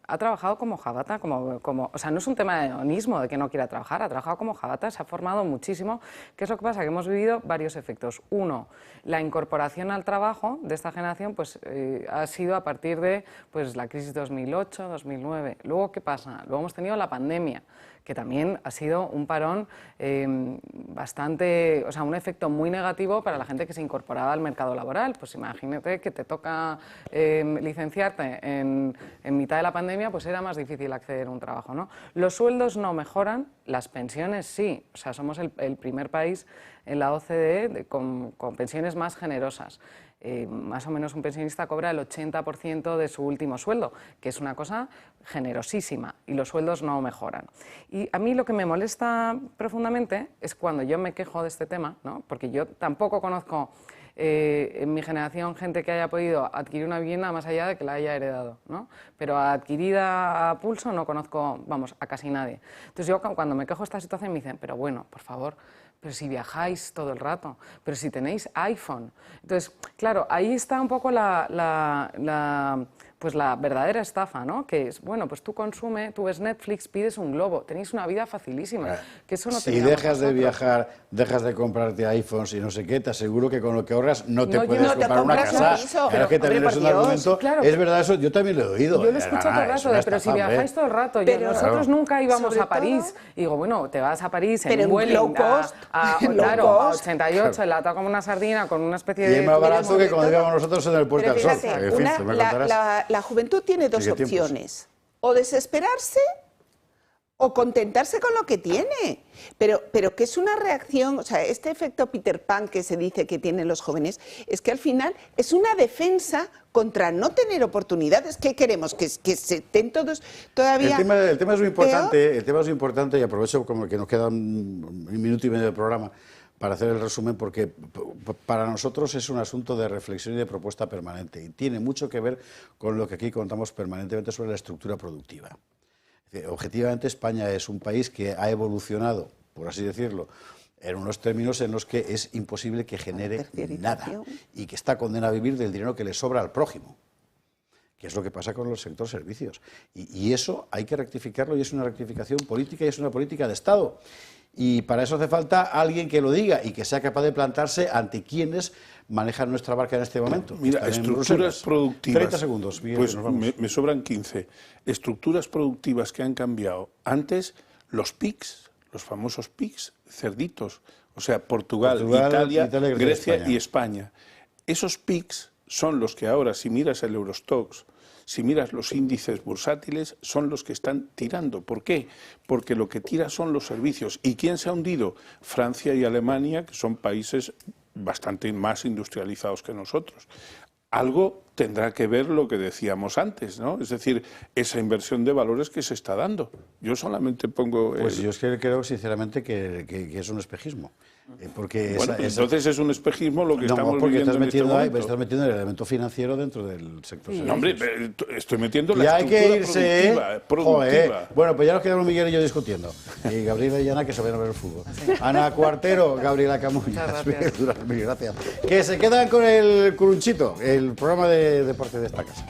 ha trabajado como jabata, o sea, no es un tema de hedonismo, de que no quiera trabajar, ha trabajado como jabata, se ha formado muchísimo. ¿Qué es lo que pasa? Que hemos vivido varios efectos. Uno, la incorporación al trabajo de esta generación pues, ha sido a partir de pues, la crisis 2008, 2009. Luego, ¿qué pasa? Luego hemos tenido la pandemia, que también ha sido un parón bastante, o sea, un efecto muy negativo para la gente que se incorporaba al mercado laboral. Pues imagínate que te toca licenciarte en mitad de la pandemia, pues era más difícil acceder a un trabajo, ¿no? Los sueldos no mejoran, las pensiones sí, o sea, somos el primer país en la OCDE con pensiones más generosas. Más o menos un pensionista cobra el 80% de su último sueldo, que es una cosa generosísima, y los sueldos no mejoran. Y a mí lo que me molesta profundamente es cuando yo me quejo de este tema, ¿no? Porque yo tampoco conozco en mi generación gente que haya podido adquirir una vivienda más allá de que la haya heredado, ¿no? Pero adquirida a pulso no conozco, vamos, a casi nadie. Entonces yo cuando me quejo de esta situación me dicen, pero bueno, por favor, pero si viajáis todo el rato, pero si tenéis iPhone. Entonces, claro, ahí está un poco pues la verdadera estafa, ¿no? Que es, bueno, pues tú consumes, tú ves Netflix, pides un globo, tenéis una vida facilísima. Que eso no si dejas de viajar, dejas de comprarte iPhones y no sé qué, te aseguro que con lo que ahorras no te puedes comprar una casa. Pero es que también es un argumento, claro, es verdad, eso yo también lo he oído. Yo lo escucho todo el rato, pero si viajáis todo el rato, nosotros nunca íbamos a París. Y digo, bueno, te vas a París en un vuelo a 88, enlatado como una sardina, con una especie de... Y es más barato que cuando íbamos nosotros en el Puerto del Sol. En fin, la juventud tiene 2 opciones, o desesperarse o contentarse con lo que tiene, pero que es una reacción, o sea, este efecto Peter Pan que se dice que tienen los jóvenes, es que al final es una defensa contra no tener oportunidades. ¿Qué queremos? ¿Que se estén todos todavía el tema es muy importante, y aprovecho como que nos queda un minuto y medio de programa para hacer el resumen, porque para nosotros es un asunto de reflexión y de propuesta permanente, y tiene mucho que ver con lo que aquí contamos permanentemente sobre la estructura productiva. Objetivamente, España es un país que ha evolucionado, por así decirlo, en unos términos en los que es imposible que genere nada, y que está condenado a vivir del dinero que le sobra al prójimo, que es lo que pasa con el sector servicios. Y eso hay que rectificarlo, y es una rectificación política, y es una política de Estado. Y para eso hace falta alguien que lo diga y que sea capaz de plantarse ante quienes manejan nuestra barca en este momento. Mira, estructuras productivas... 30 segundos, Miguel, pues nos vamos. me sobran 15. Estructuras productivas que han cambiado. Antes, los PICs, los famosos PICs, cerditos, o sea, Portugal, Italia, Grecia y España. Esos PICs son los que ahora, si miras el Eurostoxx, si miras los índices bursátiles, son los que están tirando. ¿Por qué? Porque lo que tira son los servicios. ¿Y quién se ha hundido? Francia y Alemania, que son países bastante más industrializados que nosotros. Algo tendrá que ver lo que decíamos antes, ¿no? Es decir, esa inversión de valores que se está dando. Yo solamente pongo... Pues yo es que creo sinceramente que es un espejismo. Porque bueno, entonces es un espejismo lo que estamos porque viviendo en este momento. estás metiendo el elemento financiero dentro del sector. No, hombre, estoy metiendo la ya hay estructura que irse, productiva. Bueno, pues ya nos quedamos Miguel y yo discutiendo. Y Gabriela y Ana que se vayan a ver el fútbol. Ana Cuartero, Gabriela Camuñas, mil gracias. Que se quedan con el Curunchito, el programa de deporte de esta casa.